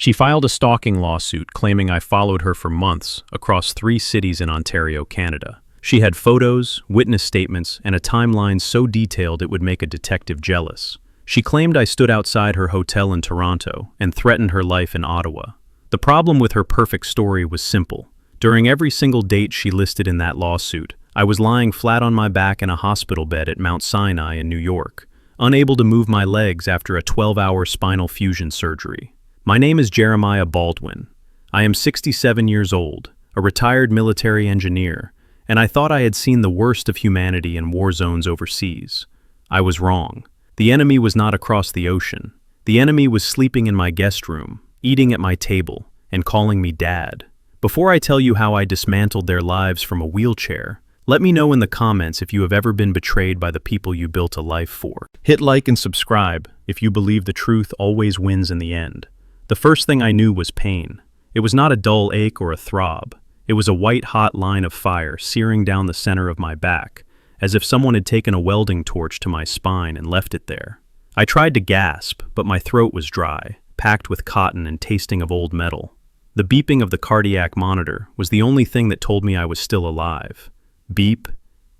She filed a stalking lawsuit claiming I followed her for months across 3 cities in Ontario, Canada. She had photos, witness statements, and a timeline so detailed it would make a detective jealous. She claimed I stood outside her hotel in Toronto and threatened her life in Ottawa. The problem with her perfect story was simple. During every single date she listed in that lawsuit, I was lying flat on my back in a hospital bed at Mount Sinai in New York, unable to move my legs after a 12-hour spinal fusion surgery. My name is Jeremiah Baldwin. I am 67 years old, a retired military engineer, and I thought I had seen the worst of humanity in war zones overseas. I was wrong. The enemy was not across the ocean. The enemy was sleeping in my guest room, eating at my table, and calling me Dad. Before I tell you how I dismantled their lives from a wheelchair, let me know in the comments if you have ever been betrayed by the people you built a life for. Hit like and subscribe if you believe the truth always wins in the end. The first thing I knew was pain. It was not a dull ache or a throb. It was a white-hot line of fire searing down the center of my back, as if someone had taken a welding torch to my spine and left it there. I tried to gasp, but my throat was dry, packed with cotton and tasting of old metal. The beeping of the cardiac monitor was the only thing that told me I was still alive. Beep,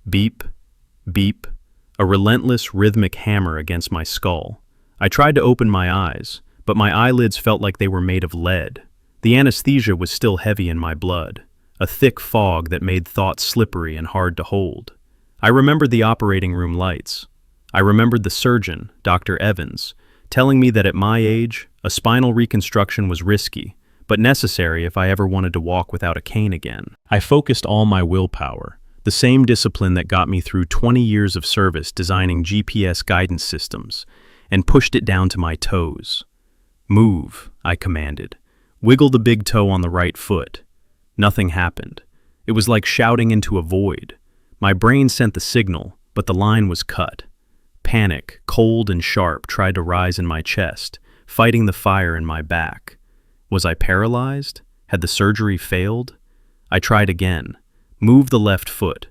beep, beep, a relentless rhythmic hammer against my skull. I tried to open my eyes, but my eyelids felt like they were made of lead. The anesthesia was still heavy in my blood, a thick fog that made thoughts slippery and hard to hold. I remembered the operating room lights. I remembered the surgeon, Dr. Evans, telling me that at my age, a spinal reconstruction was risky, but necessary if I ever wanted to walk without a cane again. I focused all my willpower, the same discipline that got me through 20 years of service designing GPS guidance systems, and pushed it down to my toes. Move, I commanded. Wiggle the big toe on the right foot. Nothing happened. It was like shouting into a void. My brain sent the signal, but the line was cut. Panic, cold and sharp, tried to rise in my chest, fighting the fire in my back. Was I paralyzed? Had the surgery failed? I tried again. Move the left foot.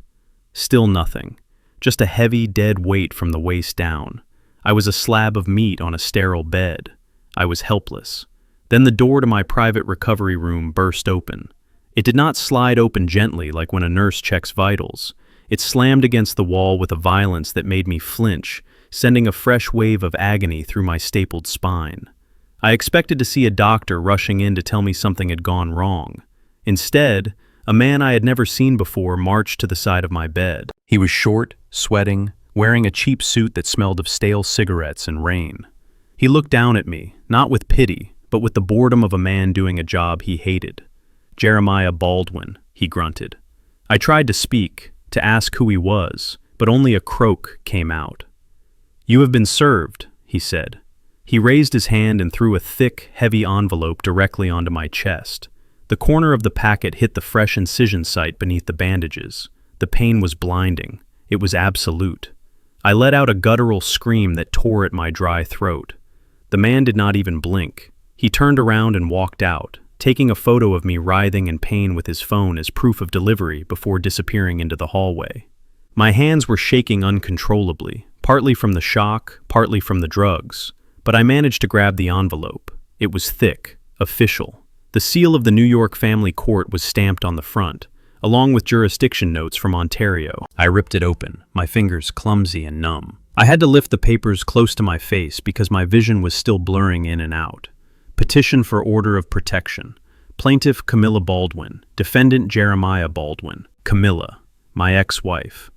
Still nothing. Just a heavy, dead weight from the waist down. I was a slab of meat on a sterile bed. I was helpless. Then the door to my private recovery room burst open. It did not slide open gently like when a nurse checks vitals. It slammed against the wall with a violence that made me flinch, sending a fresh wave of agony through my stapled spine. I expected to see a doctor rushing in to tell me something had gone wrong. Instead, a man I had never seen before marched to the side of my bed. He was short, sweating, wearing a cheap suit that smelled of stale cigarettes and rain. He looked down at me, not with pity, but with the boredom of a man doing a job he hated. "Jeremiah Baldwin," he grunted. I tried to speak, to ask who he was, but only a croak came out. "You have been served," he said. He raised his hand and threw a thick, heavy envelope directly onto my chest. The corner of the packet hit the fresh incision site beneath the bandages. The pain was blinding. It was absolute. I let out a guttural scream that tore at my dry throat. The man did not even blink. He turned around and walked out, taking a photo of me writhing in pain with his phone as proof of delivery before disappearing into the hallway. My hands were shaking uncontrollably, partly from the shock, partly from the drugs, but I managed to grab the envelope. It was thick, official. The seal of the New York family court was stamped on the front, along with jurisdiction notes from Ontario. I ripped it open, my fingers clumsy and numb. I had to lift the papers close to my face because my vision was still blurring in and out. Petition for order of protection. Plaintiff Camilla Baldwin. Defendant Jeremiah Baldwin. Camilla, my ex-wife.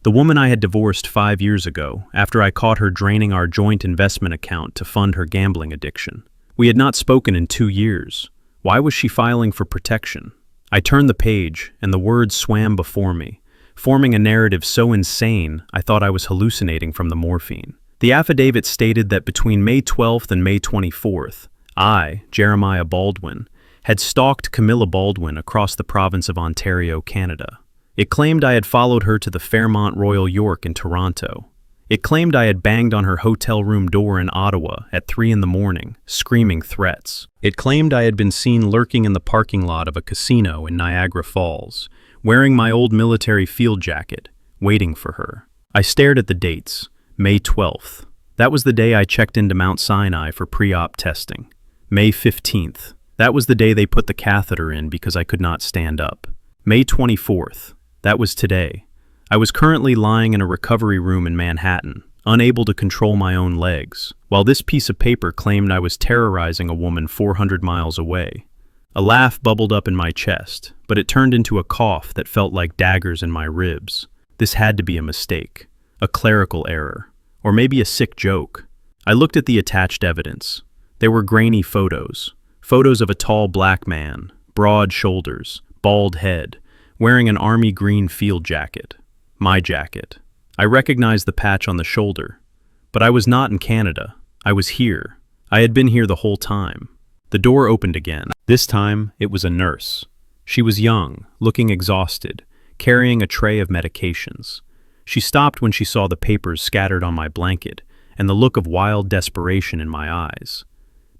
The woman I had divorced 5 years ago after I caught her draining our joint investment account to fund her gambling addiction. We had not spoken in 2 years. Why was she filing for protection? I turned the page, and the words swam before me, forming a narrative so insane I thought I was hallucinating from the morphine. The affidavit stated that between May 12th and May 24th, I, Jeremiah Baldwin, had stalked Camilla Baldwin across the province of Ontario, Canada. It claimed I had followed her to the Fairmont Royal York in Toronto. It claimed I had banged on her hotel room door in Ottawa at 3 in the morning, screaming threats. It claimed I had been seen lurking in the parking lot of a casino in Niagara Falls, wearing my old military field jacket, waiting for her. I stared at the dates. May 12th. That was the day I checked into Mount Sinai for pre-op testing. May 15th. That was the day they put the catheter in because I could not stand up. May 24th. That was today. I was currently lying in a recovery room in Manhattan, unable to control my own legs, while this piece of paper claimed I was terrorizing a woman 400 miles away. A laugh bubbled up in my chest, but it turned into a cough that felt like daggers in my ribs. This had to be a mistake, a clerical error, or maybe a sick joke. I looked at the attached evidence. There were grainy photos of a tall black man, broad shoulders, bald head, wearing an army green field jacket. My jacket. I recognized the patch on the shoulder, but I was not in Canada. I was here. I had been here the whole time. The door opened again. This time, it was a nurse. She was young, looking exhausted, carrying a tray of medications. She stopped when she saw the papers scattered on my blanket and the look of wild desperation in my eyes.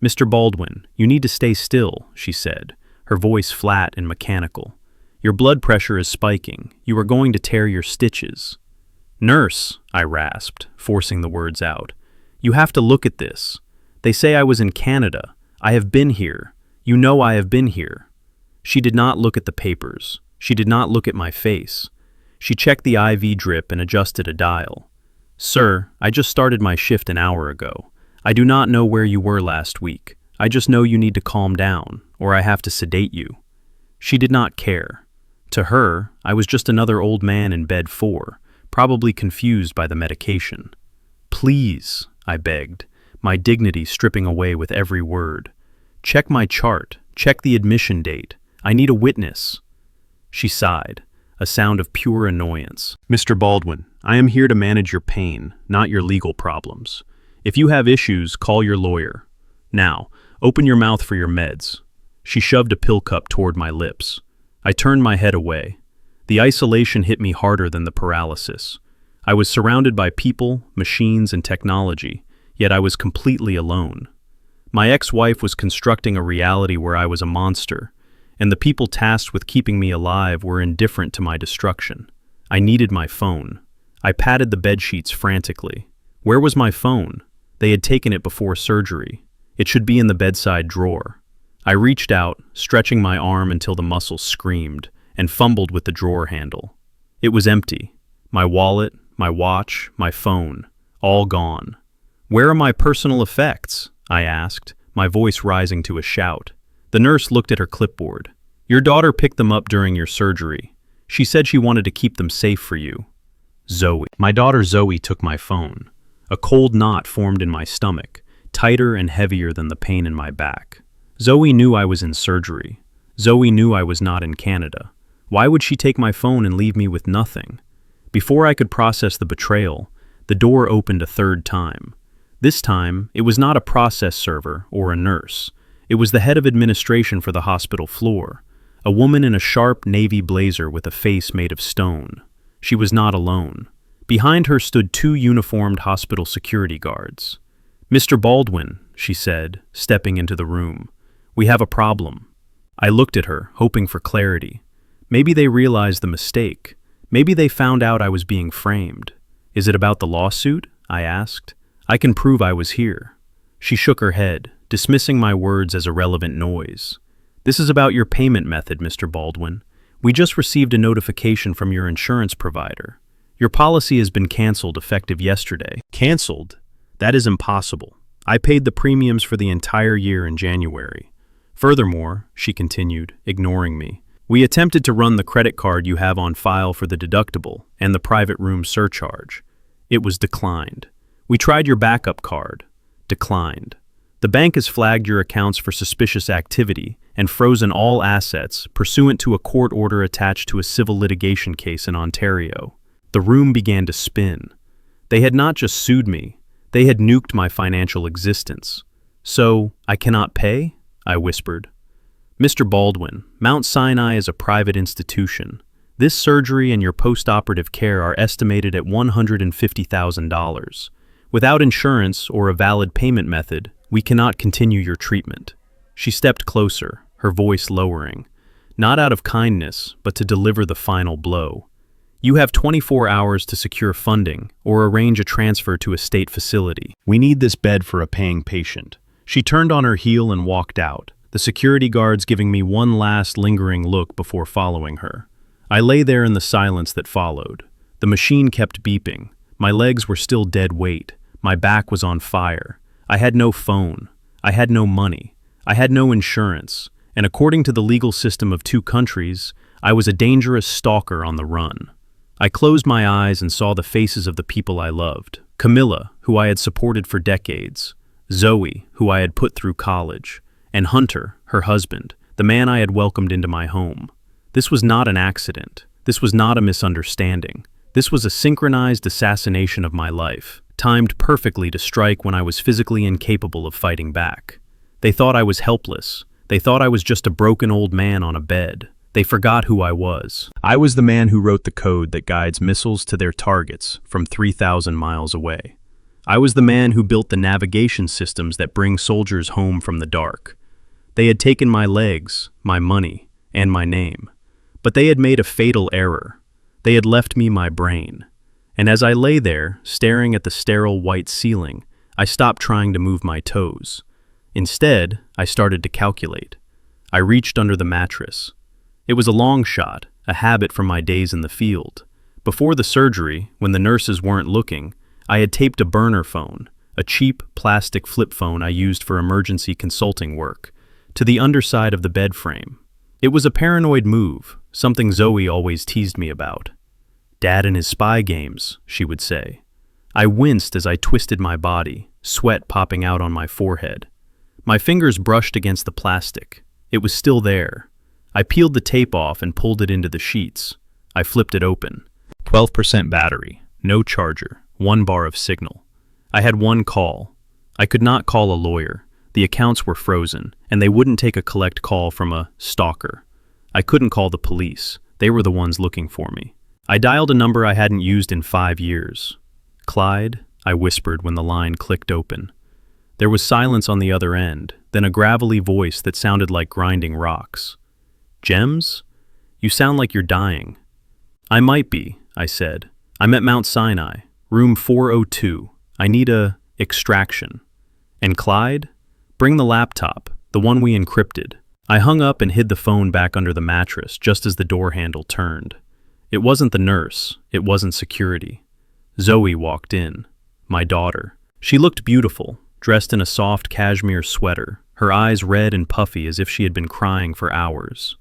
"Mr. Baldwin, you need to stay still," she said, her voice flat and mechanical. "Your blood pressure is spiking. You are going to tear your stitches." "Nurse," I rasped, forcing the words out. "You have to look at this. They say I was in Canada. I have been here. You know I have been here." She did not look at the papers. She did not look at my face. She checked the IV drip and adjusted a dial. "Sir, I just started my shift an hour ago. I do not know where you were last week. I just know you need to calm down, or I have to sedate you." She did not care. To her, I was just another old man in bed 4, probably confused by the medication. "Please," I begged, my dignity stripping away with every word. "Check my chart. Check the admission date. I need a witness." She sighed, a sound of pure annoyance. "Mr. Baldwin, I am here to manage your pain, not your legal problems. If you have issues, call your lawyer. Now, open your mouth for your meds." She shoved a pill cup toward my lips. I turned my head away. The isolation hit me harder than the paralysis. I was surrounded by people, machines, and technology, yet I was completely alone. My ex-wife was constructing a reality where I was a monster, and the people tasked with keeping me alive were indifferent to my destruction. I needed my phone. I patted the bedsheets frantically. Where was my phone? They had taken it before surgery. It should be in the bedside drawer. I reached out, stretching my arm until the muscles screamed, and fumbled with the drawer handle. It was empty. My wallet, my watch, my phone, all gone. "Where are my personal effects?" I asked, my voice rising to a shout. The nurse looked at her clipboard. "Your daughter picked them up during your surgery. She said she wanted to keep them safe for you." Zoe. My daughter Zoe took my phone. A cold knot formed in my stomach, tighter and heavier than the pain in my back. Zoe knew I was in surgery. Zoe knew I was not in Canada. Why would she take my phone and leave me with nothing? Before I could process the betrayal, the door opened a third time. This time, it was not a process server or a nurse. It was the head of administration for the hospital floor, a woman in a sharp navy blazer with a face made of stone. She was not alone. Behind her stood 2 uniformed hospital security guards. "Mr. Baldwin," she said, stepping into the room, "we have a problem." I looked at her, hoping for clarity. Maybe they realized the mistake. Maybe they found out I was being framed. "Is it about the lawsuit?" I asked. "I can prove I was here." She shook her head, dismissing my words as irrelevant noise. "This is about your payment method, Mr. Baldwin. We just received a notification from your insurance provider. Your policy has been canceled effective yesterday." "Canceled? That is impossible. I paid the premiums for the entire year in January. Furthermore," she continued, ignoring me, "we attempted to run the credit card you have on file for the deductible and the private room surcharge. It was declined. We tried your backup card. Declined. The bank has flagged your accounts for suspicious activity and frozen all assets pursuant to a court order attached to a civil litigation case in Ontario." The room began to spin. They had not just sued me, they had nuked my financial existence. "So, I cannot pay?" I whispered. "Mr. Baldwin, Mount Sinai is a private institution. This surgery and your post-operative care are estimated at $150,000. Without insurance or a valid payment method, we cannot continue your treatment." She stepped closer, her voice lowering, not out of kindness, but to deliver the final blow. "You have 24 hours to secure funding or arrange a transfer to a state facility. We need this bed for a paying patient. She turned on her heel and walked out, the security guards giving me one last lingering look before following her. I lay there in the silence that followed. The machine kept beeping. My legs were still dead weight. My back was on fire. I had no phone. I had no money. I had no insurance. And according to the legal system of 2 countries, I was a dangerous stalker on the run. I closed my eyes and saw the faces of the people I loved. Camilla, who I had supported for decades. Zoe, who I had put through college. And Hunter, her husband, the man I had welcomed into my home. This was not an accident. This was not a misunderstanding. This was a synchronized assassination of my life, timed perfectly to strike when I was physically incapable of fighting back. They thought I was helpless. They thought I was just a broken old man on a bed. They forgot who I was. I was the man who wrote the code that guides missiles to their targets from 3,000 miles away. I was the man who built the navigation systems that bring soldiers home from the dark. They had taken my legs, my money, and my name. But they had made a fatal error. They had left me my brain. And as I lay there, staring at the sterile white ceiling, I stopped trying to move my toes. Instead, I started to calculate. I reached under the mattress. It was a long shot, a habit from my days in the field. Before the surgery, when the nurses weren't looking, I had taped a burner phone, a cheap plastic flip phone I used for emergency consulting work, to the underside of the bed frame. It was a paranoid move, something Zoe always teased me about. "Dad and his spy games," she would say. I winced as I twisted my body, sweat popping out on my forehead. My fingers brushed against the plastic. It was still there. I peeled the tape off and pulled it into the sheets. I flipped it open. 12% battery, no charger, 1 bar of signal. I had 1 call. I could not call a lawyer. The accounts were frozen, and they wouldn't take a collect call from a stalker. I couldn't call the police. They were the ones looking for me. I dialed a number I hadn't used in 5 years. "Clyde," I whispered when the line clicked open. There was silence on the other end, then a gravelly voice that sounded like grinding rocks. "Gems? You sound like you're dying." "I might be," I said. "I'm at Mount Sinai, room 402. I need a extraction." "And Clyde? Bring the laptop, the one we encrypted." I hung up and hid the phone back under the mattress just as the door handle turned. It wasn't the nurse. It wasn't security. Zoe walked in. My daughter. She looked beautiful, dressed in a soft cashmere sweater, her eyes red and puffy as if she had been crying for hours.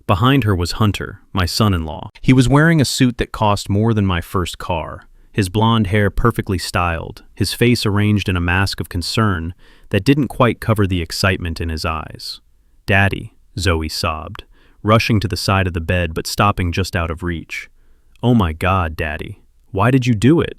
Behind her was Hunter, my son-in-law. He was wearing a suit that cost more than my first car, his blonde hair perfectly styled, his face arranged in a mask of concern that didn't quite cover the excitement in his eyes. "Daddy," Zoe sobbed, rushing to the side of the bed but stopping just out of reach. "Oh my God, Daddy, why did you do it?"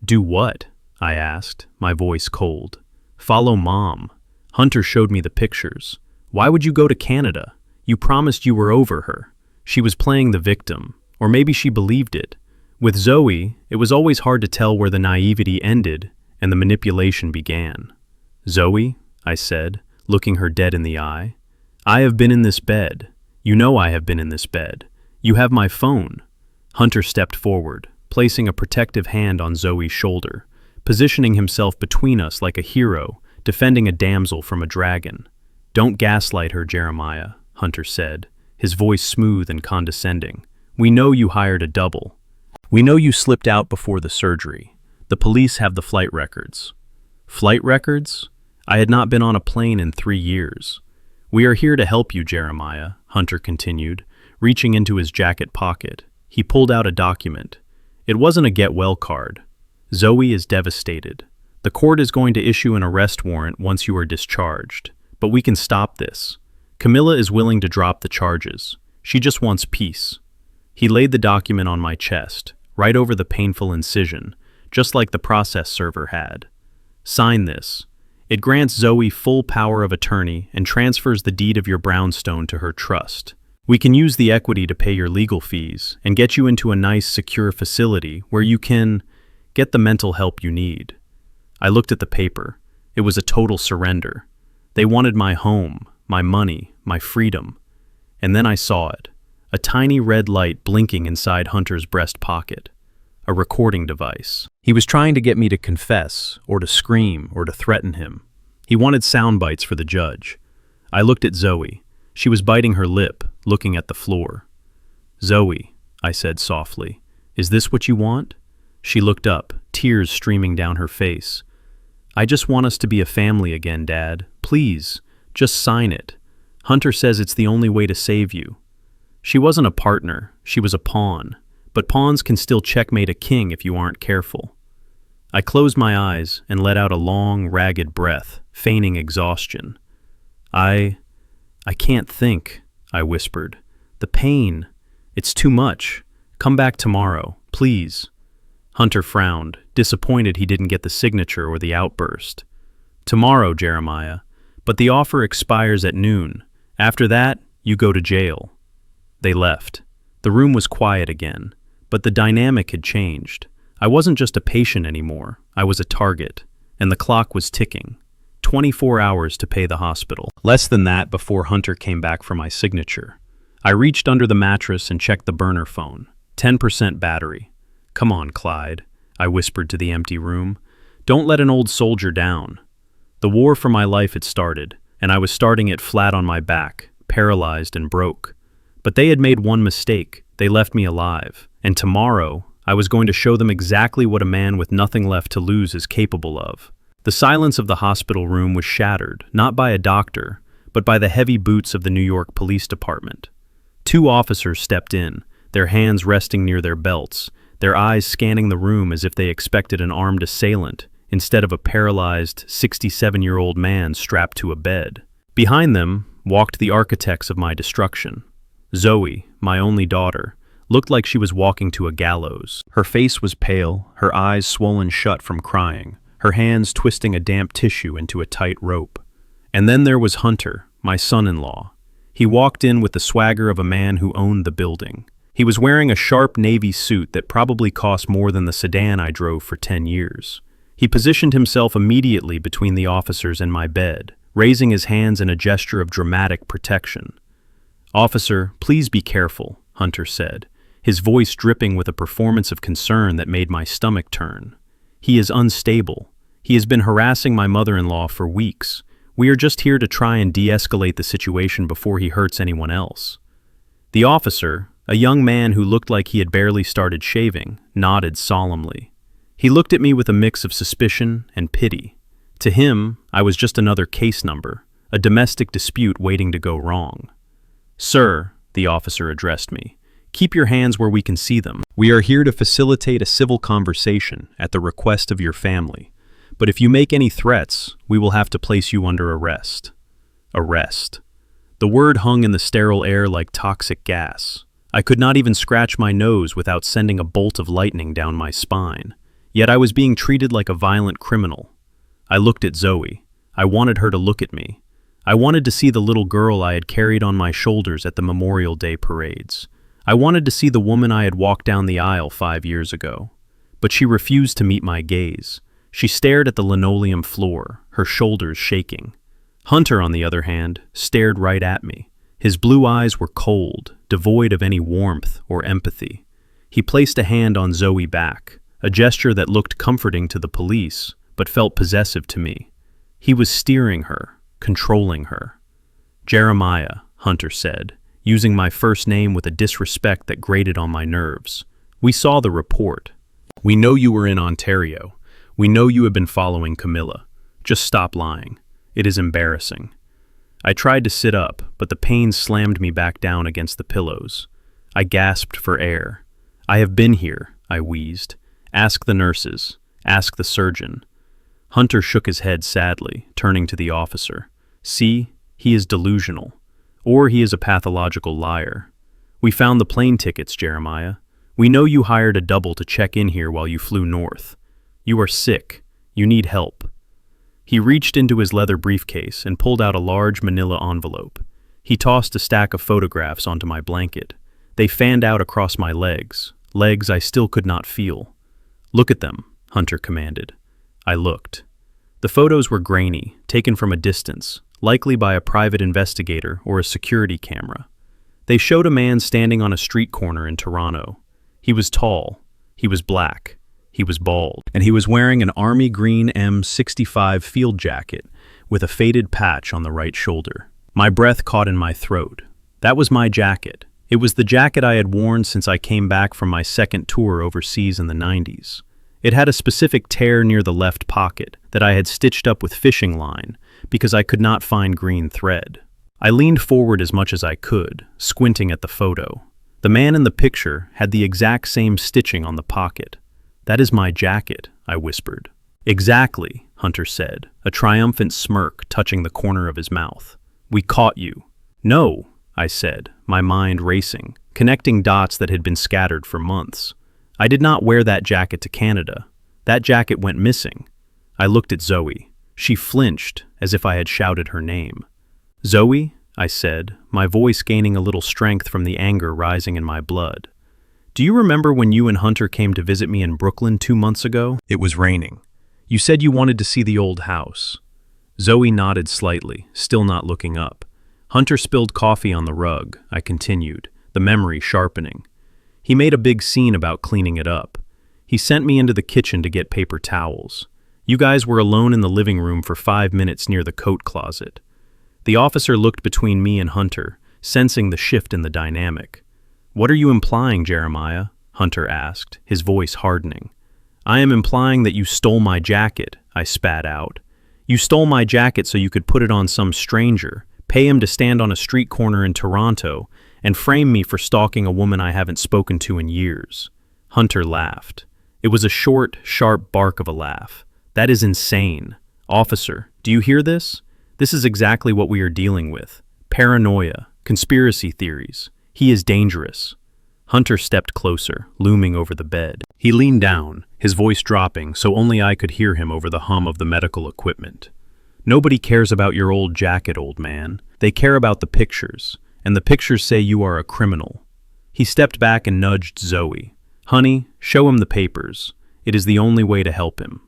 "Do what?" I asked, my voice cold. "Follow Mom. Hunter showed me the pictures. Why would you go to Canada? You promised you were over her." She was playing the victim, or maybe she believed it. With Zoe, it was always hard to tell where the naivety ended and the manipulation began. "Zoe," I said, looking her dead in the eye, "I have been in this bed. You know I have been in this bed. You have my phone." Hunter stepped forward, placing a protective hand on Zoe's shoulder, positioning himself between us like a hero, defending a damsel from a dragon. "Don't gaslight her, Jeremiah," Hunter said, his voice smooth and condescending. "We know you hired a double. We know you slipped out before the surgery. The police have the flight records." "Flight records?" I had not been on a plane in 3 years. "We are here to help you, Jeremiah," Hunter continued, reaching into his jacket pocket. He pulled out a document. It wasn't a get-well card. "Zoe is devastated. The court is going to issue an arrest warrant once you are discharged. But we can stop this. Camilla is willing to drop the charges. She just wants peace." He laid the document on my chest, right over the painful incision, just like the process server had. "Sign this. It grants Zoe full power of attorney and transfers the deed of your brownstone to her trust. We can use the equity to pay your legal fees and get you into a nice, secure facility where you can get the mental help you need." I looked at the paper. It was a total surrender. They wanted my home, my money, my freedom. And then I saw it. A tiny red light blinking inside Hunter's breast pocket. A recording device. He was trying to get me to confess, or to scream, or to threaten him. He wanted sound bites for the judge. I looked at Zoe. She was biting her lip, looking at the floor. "Zoe," I said softly, "is this what you want?" She looked up, tears streaming down her face. "I just want us to be a family again, Dad. Please, just sign it. Hunter says it's the only way to save you." She wasn't a partner, she was a pawn. But pawns can still checkmate a king if you aren't careful. I closed my eyes and let out a long, ragged breath, feigning exhaustion. I can't think," I whispered. "The pain. It's too much. Come back tomorrow, please." Hunter frowned, disappointed he didn't get the signature or the outburst. "Tomorrow, Jeremiah, but the offer expires at noon. After that, you go to jail." They left. The room was quiet again, but the dynamic had changed. I wasn't just a patient anymore, I was a target, and the clock was ticking. 24 hours to pay the hospital. Less than that before Hunter came back for my signature. I reached under the mattress and checked the burner phone. 10% battery. "Come on, Clyde," I whispered to the empty room. "Don't let an old soldier down." The war for my life had started, and I was starting it flat on my back, paralyzed and broke. But they had made one mistake. They left me alive. And tomorrow, I was going to show them exactly what a man with nothing left to lose is capable of. The silence of the hospital room was shattered, not by a doctor, but by the heavy boots of the New York Police Department. 2 officers stepped in, their hands resting near their belts, their eyes scanning the room as if they expected an armed assailant, instead of a paralyzed 67-year-old man strapped to a bed. Behind them walked the architects of my destruction. Zoe, my only daughter, looked like she was walking to a gallows. Her face was pale, her eyes swollen shut from crying, her hands twisting a damp tissue into a tight rope. And then there was Hunter, my son-in-law. He walked in with the swagger of a man who owned the building. He was wearing a sharp navy suit that probably cost more than the sedan I drove for 10 years. He positioned himself immediately between the officers and my bed, raising his hands in a gesture of dramatic protection. "Officer, please be careful," Hunter said, his voice dripping with a performance of concern that made my stomach turn. "He is unstable. He has been harassing my mother-in-law for weeks. We are just here to try and de-escalate the situation before he hurts anyone else." The officer, a young man who looked like he had barely started shaving, nodded solemnly. He looked at me with a mix of suspicion and pity. To him, I was just another case number, a domestic dispute waiting to go wrong. "Sir," the officer addressed me, "keep your hands where we can see them. We are here to facilitate a civil conversation at the request of your family. But if you make any threats, we will have to place you under arrest." Arrest. The word hung in the sterile air like toxic gas. I could not even scratch my nose without sending a bolt of lightning down my spine. Yet I was being treated like a violent criminal. I looked at Zoe. I wanted her to look at me. I wanted to see the little girl I had carried on my shoulders at the Memorial Day parades. I wanted to see the woman I had walked down the aisle 5 years ago. But she refused to meet my gaze. She stared at the linoleum floor, her shoulders shaking. Hunter, on the other hand, stared right at me. His blue eyes were cold, devoid of any warmth or empathy. He placed a hand on Zoe's back, a gesture that looked comforting to the police, but felt possessive to me. He was steering her, controlling her. "Jeremiah," Hunter said, using my first name with a disrespect that grated on my nerves. "We saw the report. We know you were in Ontario. We know you have been following Camilla. Just stop lying. It is embarrassing." I tried to sit up, but the pain slammed me back down against the pillows. I gasped for air. "I have been here," I wheezed. "Ask the nurses. Ask the surgeon." Hunter shook his head sadly, turning to the officer. "See, he is delusional. Or he is a pathological liar. We found the plane tickets, Jeremiah. We know you hired a double to check in here while you flew north. You are sick. You need help." He reached into his leather briefcase and pulled out a large manila envelope. He tossed a stack of photographs onto my blanket. They fanned out across my legs I still could not feel. "Look at them," Hunter commanded. I looked. The photos were grainy, taken from a distance, likely by a private investigator or a security camera. They showed a man standing on a street corner in Toronto. He was tall, he was black, he was bald, and he was wearing an army green M65 field jacket with a faded patch on the right shoulder. My breath caught in my throat. That was my jacket. It was the jacket I had worn since I came back from my second tour overseas in the 90s. It had a specific tear near the left pocket that I had stitched up with fishing line because I could not find green thread. I leaned forward as much as I could, squinting at the photo. The man in the picture had the exact same stitching on the pocket. "That is my jacket," I whispered. "Exactly," Hunter said, a triumphant smirk touching the corner of his mouth. "We caught you." "No," I said, my mind racing, connecting dots that had been scattered for months. "I did not wear that jacket to Canada. That jacket went missing." I looked at Zoe. She flinched as if I had shouted her name. "Zoe," I said, my voice gaining a little strength from the anger rising in my blood. "Do you remember when you and Hunter came to visit me in Brooklyn 2 months ago? It was raining. You said you wanted to see the old house." Zoe nodded slightly, still not looking up. "Hunter spilled coffee on the rug," I continued, the memory sharpening. "He made a big scene about cleaning it up. He sent me into the kitchen to get paper towels. You guys were alone in the living room for 5 minutes near the coat closet." The officer looked between me and Hunter, sensing the shift in the dynamic. "What are you implying, Jeremiah?" Hunter asked, his voice hardening. "I am implying that you stole my jacket," I spat out. "You stole my jacket so you could put it on some stranger, pay him to stand on a street corner in Toronto, and frame me for stalking a woman I haven't spoken to in years." Hunter laughed. It was a short, sharp bark of a laugh. "That is insane. Officer, do you hear this? This is exactly what we are dealing with. Paranoia, conspiracy theories. He is dangerous." Hunter stepped closer, looming over the bed. He leaned down, his voice dropping so only I could hear him over the hum of the medical equipment. "Nobody cares about your old jacket, old man. They care about the pictures, and the pictures say you are a criminal." He stepped back and nudged Zoe. "Honey, show him the papers. It is the only way to help him."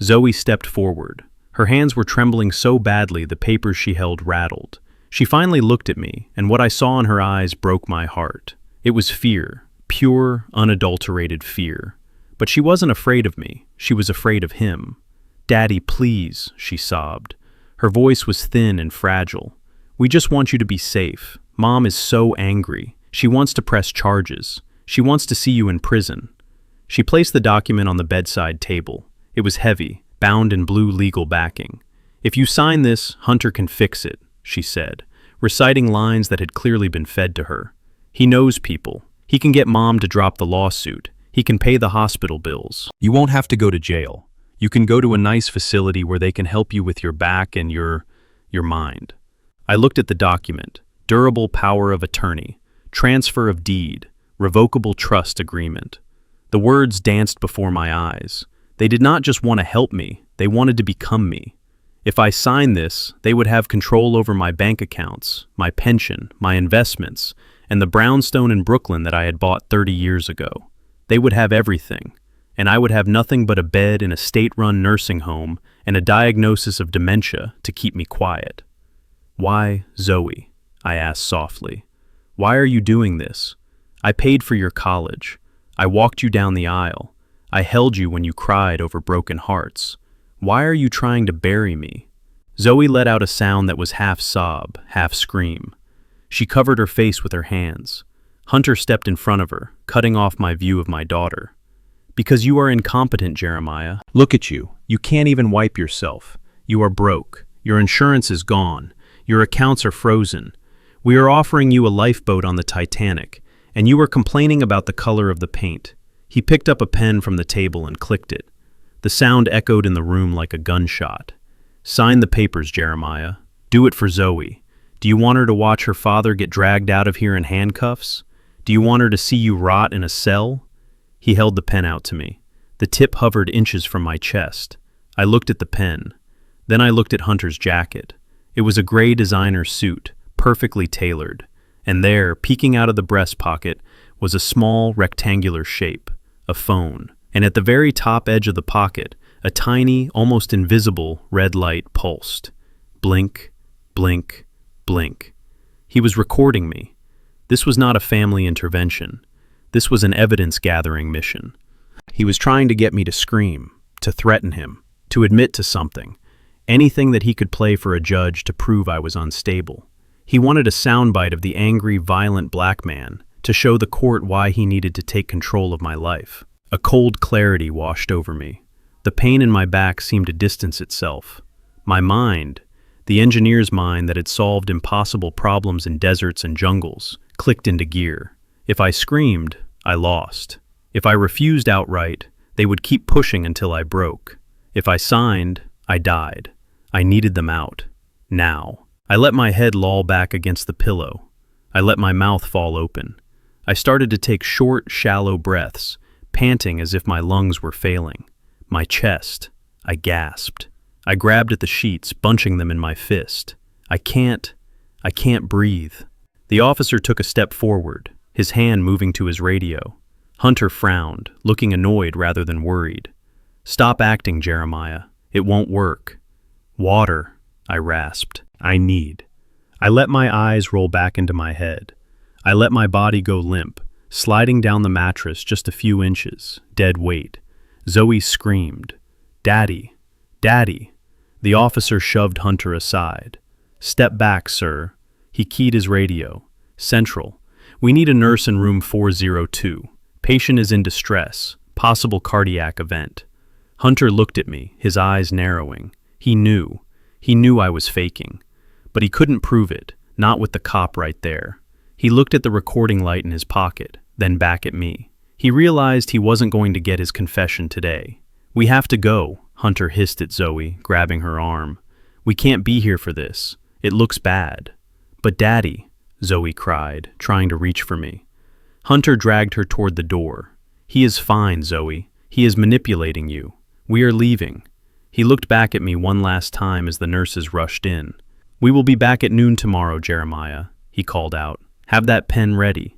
Zoe stepped forward. Her hands were trembling so badly the papers she held rattled. She finally looked at me, and what I saw in her eyes broke my heart. It was fear, pure, unadulterated fear. But she wasn't afraid of me. She was afraid of him. "Daddy, please," she sobbed. Her voice was thin and fragile. "We just want you to be safe. Mom is so angry. She wants to press charges. She wants to see you in prison." She placed the document on the bedside table. It was heavy, bound in blue legal backing. "If you sign this, Hunter can fix it," she said, reciting lines that had clearly been fed to her. "He knows people. He can get Mom to drop the lawsuit. He can pay the hospital bills. You won't have to go to jail. You can go to a nice facility where they can help you with your back and your mind." I looked at the document. Durable power of attorney, transfer of deed, revocable trust agreement. The words danced before my eyes. They did not just want to help me, they wanted to become me. If I signed this, they would have control over my bank accounts, my pension, my investments, and the brownstone in Brooklyn that I had bought 30 years ago. They would have everything, and I would have nothing but a bed in a state-run nursing home and a diagnosis of dementia to keep me quiet. "Why, Zoe?" I asked softly. "Why are you doing this? I paid for your college. I walked you down the aisle. I held you when you cried over broken hearts. Why are you trying to bury me?" Zoe let out a sound that was half sob, half scream. She covered her face with her hands. Hunter stepped in front of her, cutting off my view of my daughter. "Because you are incompetent, Jeremiah. Look at you. You can't even wipe yourself. You are broke. Your insurance is gone. Your accounts are frozen. We are offering you a lifeboat on the Titanic, and you are complaining about the color of the paint." He picked up a pen from the table and clicked it. The sound echoed in the room like a gunshot. "Sign the papers, Jeremiah. Do it for Zoe. Do you want her to watch her father get dragged out of here in handcuffs? Do you want her to see you rot in a cell?" He held the pen out to me. The tip hovered inches from my chest. I looked at the pen. Then I looked at Hunter's jacket. It was a gray designer suit, perfectly tailored. And there, peeking out of the breast pocket, was a small, rectangular shape, a phone. And at the very top edge of the pocket, a tiny, almost invisible red light pulsed. Blink, blink, blink. He was recording me. This was not a family intervention. This was an evidence-gathering mission. He was trying to get me to scream, to threaten him, to admit to something. anything that he could play for a judge to prove I was unstable. He wanted a soundbite of the angry, violent black man to show the court why he needed to take control of my life. A cold clarity washed over me. The pain in my back seemed to distance itself. My mind, the engineer's mind that had solved impossible problems in deserts and jungles, clicked into gear. If I screamed, I lost. If I refused outright, they would keep pushing until I broke. If I signed, I died. I needed them out. Now. I let my head loll back against the pillow. I let my mouth fall open. I started to take short, shallow breaths, panting as if my lungs were failing. My chest. I gasped. I grabbed at the sheets, bunching them in my fist. I can't breathe. The officer took a step forward, his hand moving to his radio. Hunter frowned, looking annoyed rather than worried. "Stop acting, Jeremiah. It won't work." "Water," I rasped. "I need." I let my eyes roll back into my head. I let my body go limp, sliding down the mattress just a few inches, dead weight. Zoe screamed, "Daddy, Daddy." The officer shoved Hunter aside. "Step back, sir." He keyed his radio. "Central. We need a nurse in room 402. Patient is in distress. Possible cardiac event." Hunter looked at me, his eyes narrowing. He knew I was faking. But he couldn't prove it, not with the cop right there. He looked at the recording light in his pocket, then back at me. He realized he wasn't going to get his confession today. "We have to go," Hunter hissed at Zoe, grabbing her arm. "We can't be here for this. It looks bad." "But Daddy," Zoe cried, trying to reach for me. Hunter dragged her toward the door. "He is fine, Zoe. He is manipulating you. We are leaving." He looked back at me one last time as the nurses rushed in. "We will be back at noon tomorrow, Jeremiah," he called out. "Have that pen ready."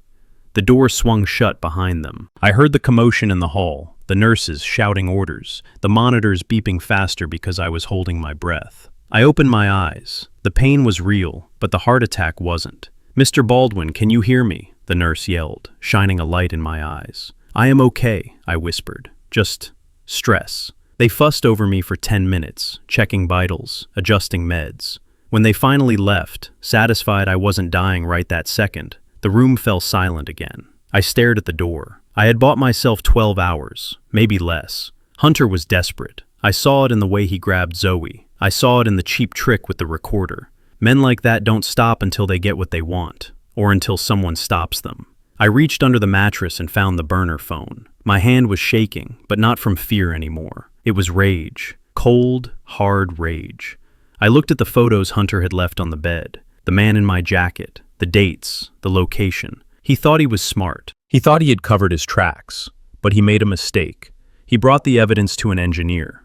The door swung shut behind them. I heard the commotion in the hall, the nurses shouting orders, the monitors beeping faster because I was holding my breath. I opened my eyes. The pain was real, but the heart attack wasn't. "Mr. Baldwin, can you hear me?" the nurse yelled, shining a light in my eyes. "I am okay," I whispered. "Just stress." They fussed over me for 10 minutes, checking vitals, adjusting meds. When they finally left, satisfied I wasn't dying right that second, the room fell silent again. I stared at the door. I had bought myself 12 hours, maybe less. Hunter was desperate. I saw it in the way he grabbed Zoe. I saw it in the cheap trick with the recorder. Men like that don't stop until they get what they want, or until someone stops them. I reached under the mattress and found the burner phone. My hand was shaking, but not from fear anymore. It was rage. Cold, hard rage. I looked at the photos Hunter had left on the bed. The man in my jacket, the dates, the location. He thought he was smart. He thought he had covered his tracks, but he made a mistake. He brought the evidence to an engineer.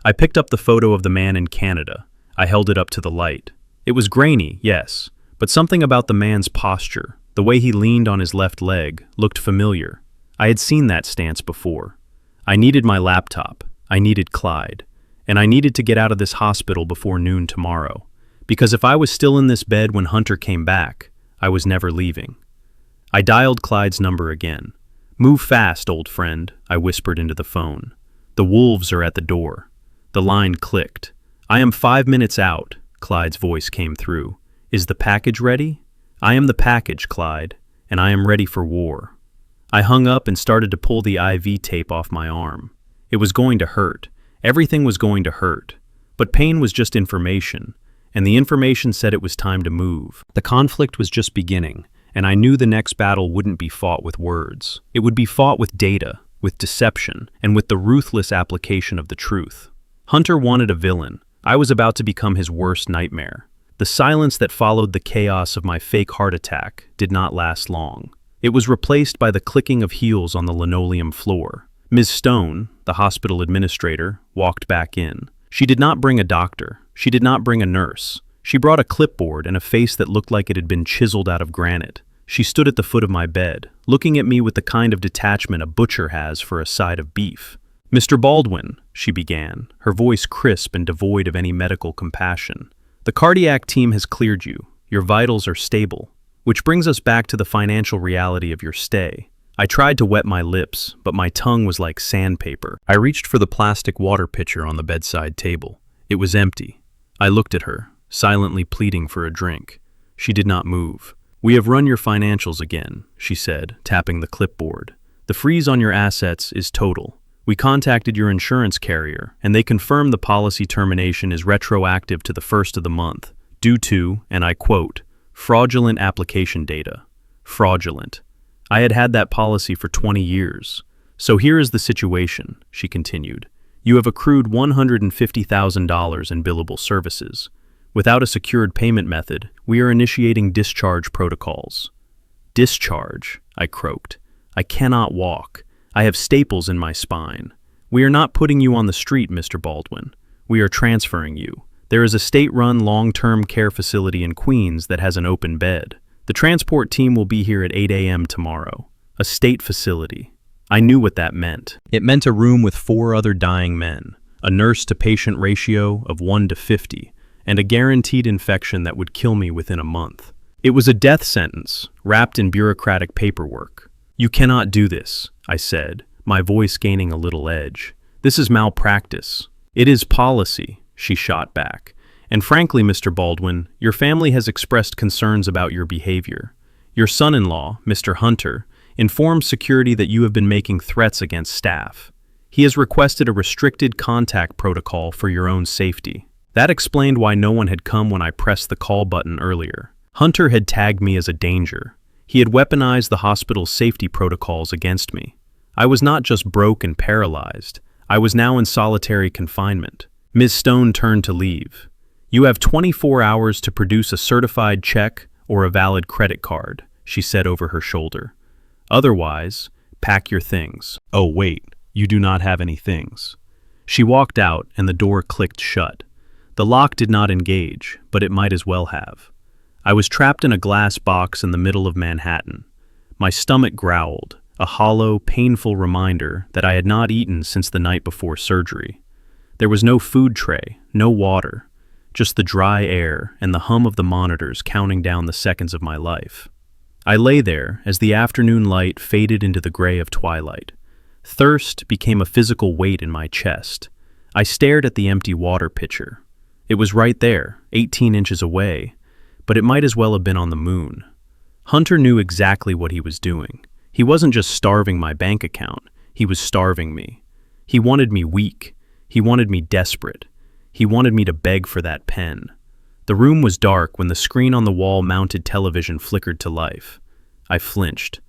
I picked up the photo of the man in Canada. I held it up to the light. It was grainy, yes, but something about the man's posture, the way he leaned on his left leg, looked familiar. I had seen that stance before. I needed my laptop. I needed Clyde. And I needed to get out of this hospital before noon tomorrow. Because if I was still in this bed when Hunter came back, I was never leaving. I dialed Clyde's number again. "Move fast, old friend," I whispered into the phone. "The wolves are at the door." The line clicked. "I am 5 minutes out," Clyde's voice came through. "Is the package ready?" "I am the package, Clyde, and I am ready for war." I hung up and started to pull the IV tape off my arm. It was going to hurt. Everything was going to hurt. But pain was just information, and the information said it was time to move. The conflict was just beginning, and I knew the next battle wouldn't be fought with words. It would be fought with data, with deception, and with the ruthless application of the truth. Hunter wanted a villain. I was about to become his worst nightmare. The silence that followed the chaos of my fake heart attack did not last long. It was replaced by the clicking of heels on the linoleum floor. Ms. Stone, the hospital administrator, walked back in. She did not bring a doctor. She did not bring a nurse. She brought a clipboard and a face that looked like it had been chiseled out of granite. She stood at the foot of my bed, looking at me with the kind of detachment a butcher has for a side of beef. "Mr. Baldwin," she began, her voice crisp and devoid of any medical compassion. "The cardiac team has cleared you. Your vitals are stable. Which brings us back to the financial reality of your stay." I tried to wet my lips, but my tongue was like sandpaper. I reached for the plastic water pitcher on the bedside table. It was empty. I looked at her, silently pleading for a drink. She did not move. "We have run your financials again," she said, tapping the clipboard. "The freeze on your assets is total. We contacted your insurance carrier, and they confirmed the policy termination is retroactive to the first of the month, due to, and I quote, fraudulent application data. Fraudulent. I had had that policy for 20 years. So here is the situation," she continued. "You have accrued $150,000 in billable services. Without a secured payment method, we are initiating discharge protocols." "Discharge," I croaked. "I cannot walk. I have staples in my spine. We are not putting you on the street, Mr. Baldwin. We are transferring you. There is a state-run long-term care facility in Queens that has an open bed. The transport team will be here at 8 a.m. tomorrow. A state facility." I knew what that meant. It meant a room with 4 other dying men, a nurse-to-patient ratio of 1 to 50, and a guaranteed infection that would kill me within a month. It was a death sentence, wrapped in bureaucratic paperwork. "You cannot do this," I said, my voice gaining a little edge. "This is malpractice." "It is policy," she shot back. "And frankly, Mr. Baldwin, your family has expressed concerns about your behavior. Your son-in-law, Mr. Hunter, informed security that you have been making threats against staff. He has requested a restricted contact protocol for your own safety." That explained why no one had come when I pressed the call button earlier. Hunter had tagged me as a danger. He had weaponized the hospital's safety protocols against me. I was not just broke and paralyzed. I was now in solitary confinement. Ms. Stone turned to leave. "You have 24 hours to produce a certified check or a valid credit card," she said over her shoulder. "Otherwise, pack your things." "Oh wait, you do not have any things." She walked out and the door clicked shut. The lock did not engage, but it might as well have. I was trapped in a glass box in the middle of Manhattan. My stomach growled, a hollow, painful reminder that I had not eaten since the night before surgery. There was no food tray, no water, just the dry air and the hum of the monitors counting down the seconds of my life. I lay there as the afternoon light faded into the gray of twilight. Thirst became a physical weight in my chest. I stared at the empty water pitcher. It was right there, 18 inches away, but it might as well have been on the moon. Hunter knew exactly what he was doing. He wasn't just starving my bank account, he was starving me. He wanted me weak. He wanted me desperate. He wanted me to beg for that pen. The room was dark when the screen on the wall-mounted television flickered to life. I flinched.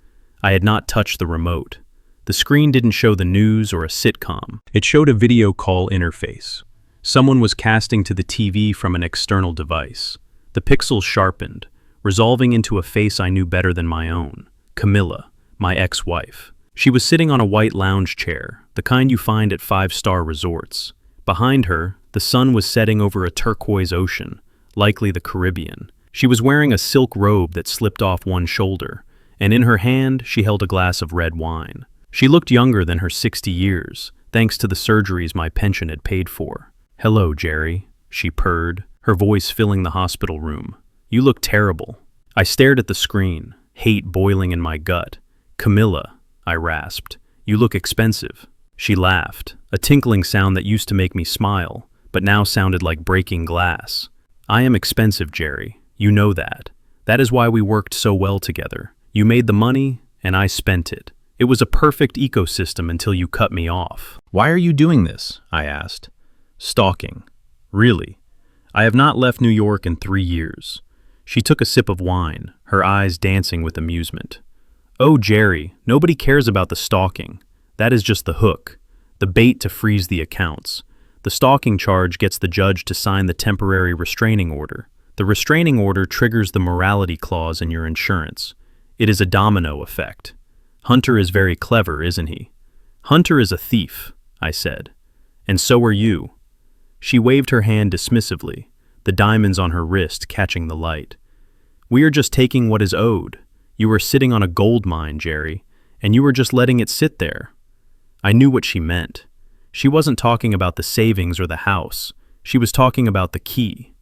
I had not touched the remote. The screen didn't show the news or a sitcom. It showed a video call interface. Someone was casting to the TV from an external device. The pixels sharpened, resolving into a face I knew better than my own. Camilla, my ex-wife. She was sitting on a white lounge chair, the kind you find at 5-star resorts. Behind her, the sun was setting over a turquoise ocean, likely the Caribbean. She was wearing a silk robe that slipped off one shoulder, and in her hand she held a glass of red wine. She looked younger than her 60 years, thanks to the surgeries my pension had paid for. "Hello, Jerry," she purred, her voice filling the hospital room. "You look terrible." I stared at the screen, hate boiling in my gut. "Camilla," I rasped, "you look expensive." She laughed, a tinkling sound that used to make me smile, but now sounded like breaking glass. "I am expensive, Jerry. You know that. That is why we worked so well together. You made the money, and I spent it. It was a perfect ecosystem until you cut me off." "Why are you doing this?" I asked. "Stalking. Really. I have not left New York in 3 years." She took a sip of wine, her eyes dancing with amusement. "Oh, Jerry, nobody cares about the stalking. That is just the hook, the bait to freeze the accounts. The stalking charge gets the judge to sign the temporary restraining order. The restraining order triggers the morality clause in your insurance. It is a domino effect. Hunter is very clever, isn't he?" "Hunter is a thief," I said. "And so are you." She waved her hand dismissively, the diamonds on her wrist catching the light. "We are just taking what is owed. You are sitting on a gold mine, Jerry, and you are just letting it sit there." I knew what she meant. She wasn't talking about the savings or the house. She was talking about the key.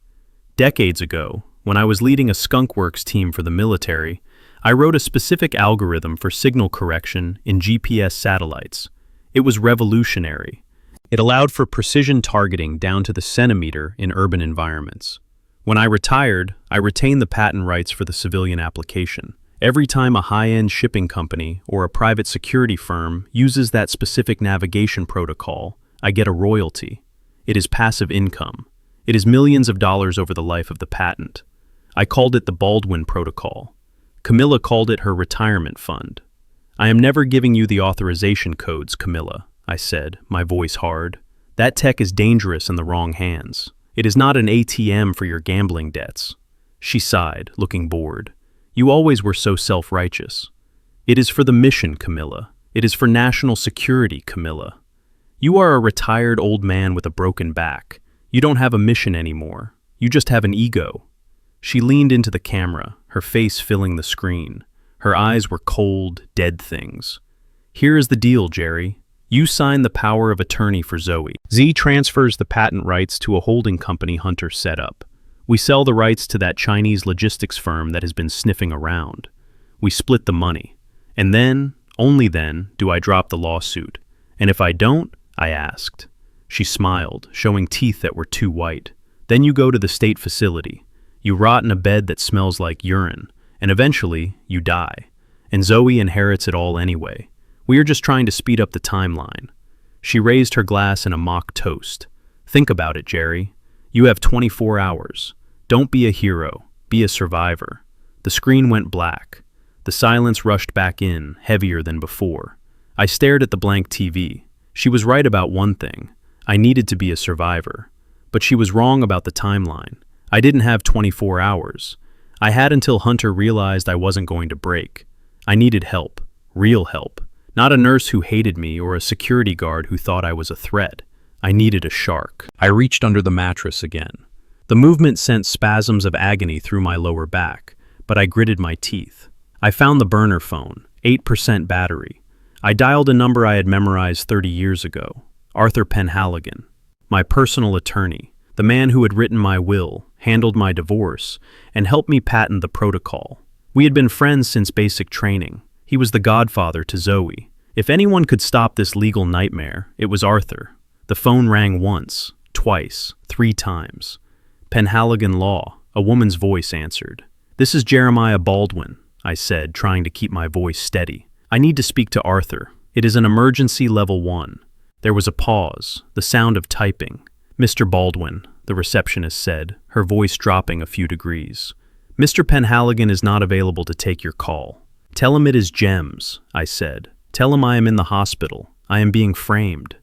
Decades ago, when I was leading a skunkworks team for the military, I wrote a specific algorithm for signal correction in GPS satellites. It was revolutionary. It allowed for precision targeting down to the centimeter in urban environments. When I retired, I retained the patent rights for the civilian application. Every time a high-end shipping company or a private security firm uses that specific navigation protocol, I get a royalty. It is passive income. It is millions of dollars over the life of the patent. I called it the Baldwin Protocol. Camilla called it her retirement fund. I am never giving you the authorization codes, Camilla, I said, my voice hard. That tech is dangerous in the wrong hands. It is not an ATM for your gambling debts. She sighed, looking bored. You always were so self-righteous. It is for the mission, Camilla. It is for national security, Camilla. You are a retired old man with a broken back. You don't have a mission anymore. You just have an ego. She leaned into the camera, her face filling the screen. Her eyes were cold, dead things. Here is the deal, Jerry. You sign the power of attorney for Zoe. Z transfers the patent rights to a holding company Hunter set up. We sell the rights to that Chinese logistics firm that has been sniffing around. We split the money. And then, only then, do I drop the lawsuit. And if I don't, I asked. She smiled, showing teeth that were too white. Then you go to the state facility. You rot in a bed that smells like urine. And eventually, you die. And Zoe inherits it all anyway. We are just trying to speed up the timeline. She raised her glass in a mock toast. Think about it, Jerry. You have 24 hours. Don't be a hero. Be a survivor. The screen went black. The silence rushed back in, heavier than before. I stared at the blank TV. She was right about one thing. I needed to be a survivor. But she was wrong about the timeline. I didn't have 24 hours. I had until Hunter realized I wasn't going to break. I needed help. Real help. Not a nurse who hated me or a security guard who thought I was a threat. I needed a shark. I reached under the mattress again. The movement sent spasms of agony through my lower back, but I gritted my teeth. I found the burner phone, 8% battery. I dialed a number I had memorized 30 years ago. Arthur Penhaligon, my personal attorney, the man who had written my will, handled my divorce, and helped me patent the protocol. We had been friends since basic training. He was the godfather to Zoe. If anyone could stop this legal nightmare, it was Arthur. The phone rang once, twice, 3 times. Penhaligon Law, a woman's voice answered. This is Jeremiah Baldwin, I said, trying to keep my voice steady. I need to speak to Arthur. It is an emergency level 1. There was a pause, the sound of typing. Mr. Baldwin, the receptionist said, her voice dropping a few degrees. Mr. Penhaligon is not available to take your call. Tell him it is Gems, I said. Tell him I am in the hospital. I am being framed.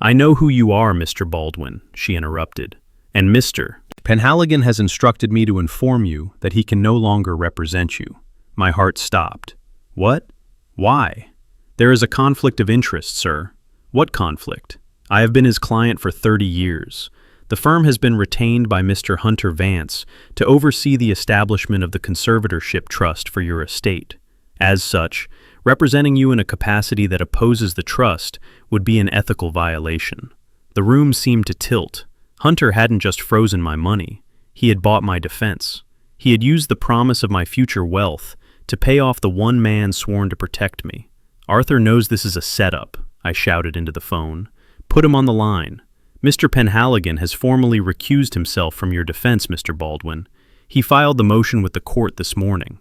I know who you are, Mr. Baldwin, she interrupted. And Mr. Penhaligon has instructed me to inform you that he can no longer represent you. My heart stopped. What? Why? There is a conflict of interest, sir. What conflict? I have been his client for 30 years. The firm has been retained by Mr. Hunter Vance to oversee the establishment of the conservatorship trust for your estate. As such, representing you in a capacity that opposes the trust would be an ethical violation. The room seemed to tilt. Hunter hadn't just frozen my money. He had bought my defense. He had used the promise of my future wealth to pay off the one man sworn to protect me. Arthur knows this is a setup, I shouted into the phone. Put him on the line. Mr. Penhaligon has formally recused himself from your defense, Mr. Baldwin. He filed the motion with the court this morning.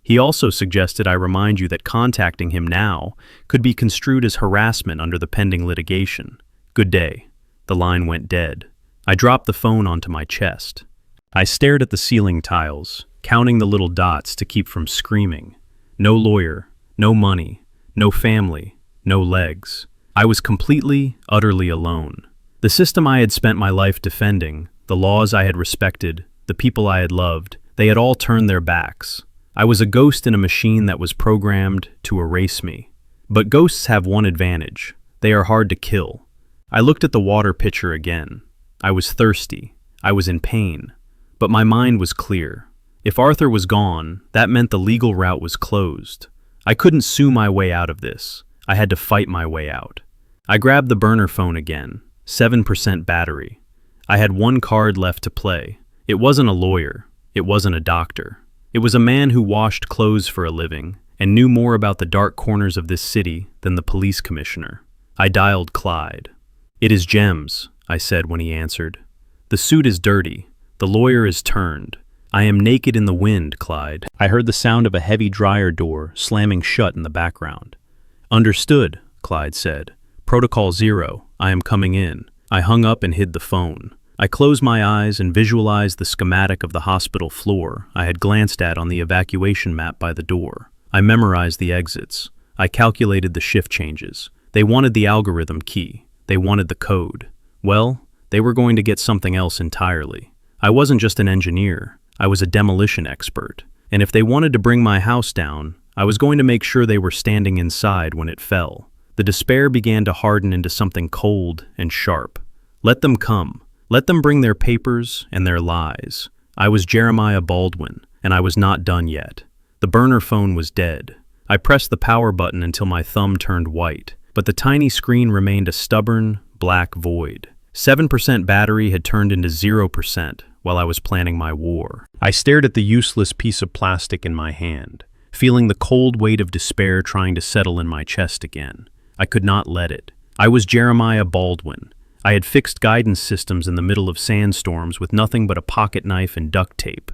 He also suggested I remind you that contacting him now could be construed as harassment under the pending litigation. Good day. The line went dead. I dropped the phone onto my chest. I stared at the ceiling tiles, counting the little dots to keep from screaming. No lawyer, no money, no family, no legs. I was completely, utterly alone. The system I had spent my life defending, the laws I had respected, the people I had loved, they had all turned their backs. I was a ghost in a machine that was programmed to erase me. But ghosts have one advantage. They are hard to kill. I looked at the water pitcher again. I was thirsty. I was in pain. But my mind was clear. If Arthur was gone, that meant the legal route was closed. I couldn't sue my way out of this. I had to fight my way out. I grabbed the burner phone again. 7% battery. I had one card left to play. It wasn't a lawyer. It wasn't a doctor. It was a man who washed clothes for a living and knew more about the dark corners of this city than the police commissioner. I dialed Clyde. "It is Gems," I said when he answered. "The suit is dirty. The lawyer is turned. I am naked in the wind, Clyde." I heard the sound of a heavy dryer door slamming shut in the background. "Understood," Clyde said. "Protocol 0, I am coming in." I hung up and hid the phone. I closed my eyes and visualized the schematic of the hospital floor I had glanced at on the evacuation map by the door. I memorized the exits. I calculated the shift changes. They wanted the algorithm key. They wanted the code. Well, they were going to get something else entirely. I wasn't just an engineer. I was a demolition expert. And if they wanted to bring my house down, I was going to make sure they were standing inside when it fell. The despair began to harden into something cold and sharp. Let them come. Let them bring their papers and their lies. I was Jeremiah Baldwin, and I was not done yet. The burner phone was dead. I pressed the power button until my thumb turned white, but the tiny screen remained a stubborn, black void. 7% battery had turned into 0% while I was planning my war. I stared at the useless piece of plastic in my hand, feeling the cold weight of despair trying to settle in my chest again. I could not let it. I was Jeremiah Baldwin. I had fixed guidance systems in the middle of sandstorms with nothing but a pocket knife and duct tape.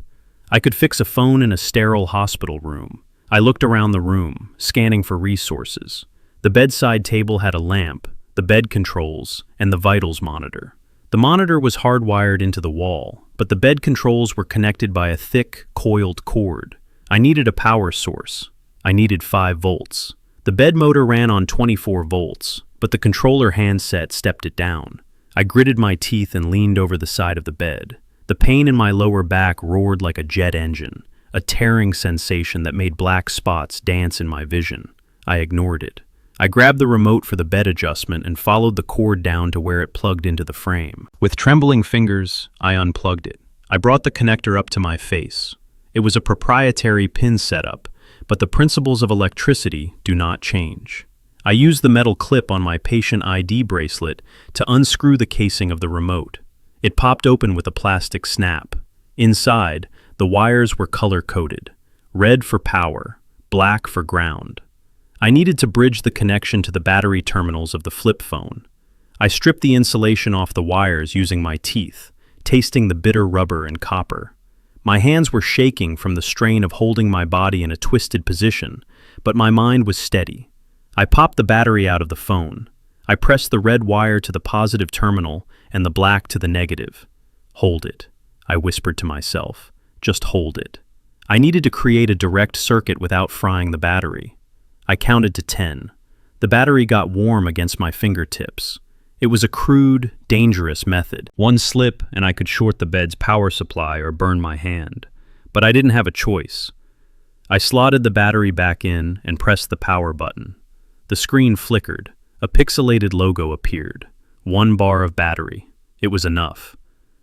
I could fix a phone in a sterile hospital room. I looked around the room, scanning for resources. The bedside table had a lamp, the bed controls, and the vitals monitor. The monitor was hardwired into the wall, but the bed controls were connected by a thick, coiled cord. I needed a power source. I needed 5 volts. The bed motor ran on 24 volts, but the controller handset stepped it down. I gritted my teeth and leaned over the side of the bed. The pain in my lower back roared like a jet engine, a tearing sensation that made black spots dance in my vision. I ignored it. I grabbed the remote for the bed adjustment and followed the cord down to where it plugged into the frame. With trembling fingers, I unplugged it. I brought the connector up to my face. It was a proprietary pin setup, but the principles of electricity do not change. I used the metal clip on my patient ID bracelet to unscrew the casing of the remote. It popped open with a plastic snap. Inside, the wires were color-coded. Red for power, black for ground. I needed to bridge the connection to the battery terminals of the flip phone. I stripped the insulation off the wires using my teeth, tasting the bitter rubber and copper. My hands were shaking from the strain of holding my body in a twisted position, but my mind was steady. I popped the battery out of the phone. I pressed the red wire to the positive terminal and the black to the negative. "Hold it," I whispered to myself. "Just hold it." I needed to create a direct circuit without frying the battery. I counted to 10. The battery got warm against my fingertips. It was a crude, dangerous method. One slip and I could short the bed's power supply or burn my hand. But I didn't have a choice. I slotted the battery back in and pressed the power button. The screen flickered. A pixelated logo appeared. 1 bar of battery. It was enough.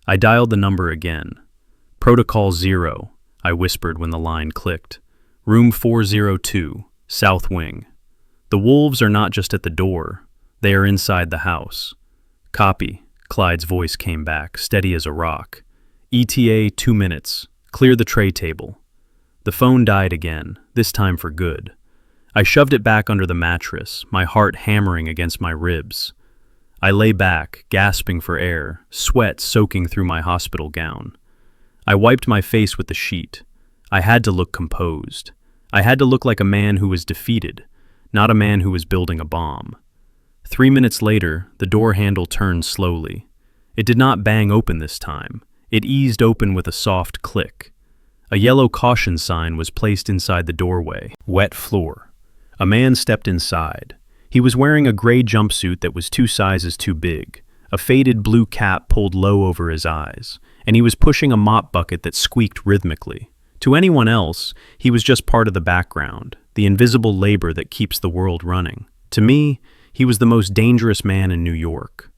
I dialed the number again. "Protocol 0, I whispered when the line clicked. "Room 402, South Wing. The wolves are not just at the door. They are inside the house." "Copy," Clyde's voice came back, steady as a rock. "ETA 2 minutes. Clear the tray table." The phone died again, this time for good. I shoved it back under the mattress, my heart hammering against my ribs. I lay back, gasping for air, sweat soaking through my hospital gown. I wiped my face with the sheet. I had to look composed. I had to look like a man who was defeated, not a man who was building a bomb. 3 minutes later, the door handle turned slowly. It did not bang open this time. It eased open with a soft click. A yellow caution sign was placed inside the doorway. Wet floor. A man stepped inside. He was wearing a gray jumpsuit that was 2 sizes too big, a faded blue cap pulled low over his eyes, and he was pushing a mop bucket that squeaked rhythmically. To anyone else, he was just part of the background, the invisible labor that keeps the world running. To me, he was the most dangerous man in New York.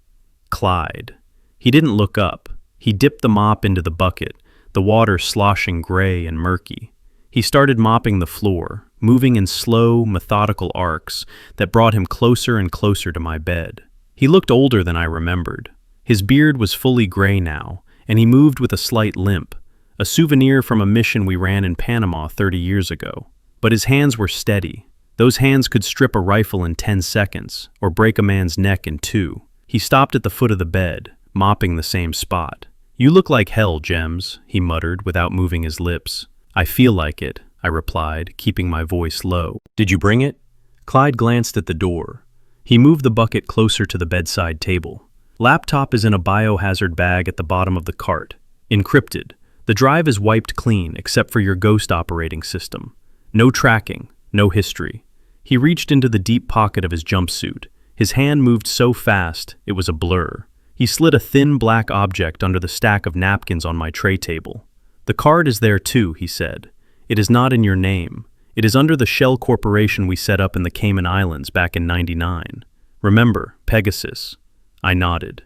Clyde. He didn't look up. He dipped the mop into the bucket, the water sloshing gray and murky. He started mopping the floor, moving in slow, methodical arcs that brought him closer and closer to my bed. He looked older than I remembered. His beard was fully gray now, and he moved with a slight limp, a souvenir from a mission we ran in Panama 30 years ago. But his hands were steady. Those hands could strip a rifle in 10 seconds, or break a man's neck in 2. He He stopped at the foot of the bed, mopping the same spot. "You look like hell, Gems," he muttered without moving his lips. "I feel like it," I replied, keeping my voice low. "Did you bring it?" Clyde glanced at the door. He moved the bucket closer to the bedside table. "Laptop is in a biohazard bag at the bottom of the cart. Encrypted. The drive is wiped clean except for your ghost operating system. No tracking, no history." He reached into the deep pocket of his jumpsuit. His hand moved so fast, it was a blur. He slid a thin black object under the stack of napkins on my tray table. "The card is there too," he said. "It is not in your name. It is under the shell corporation we set up in the Cayman Islands back in '99. Remember, Pegasus." I nodded.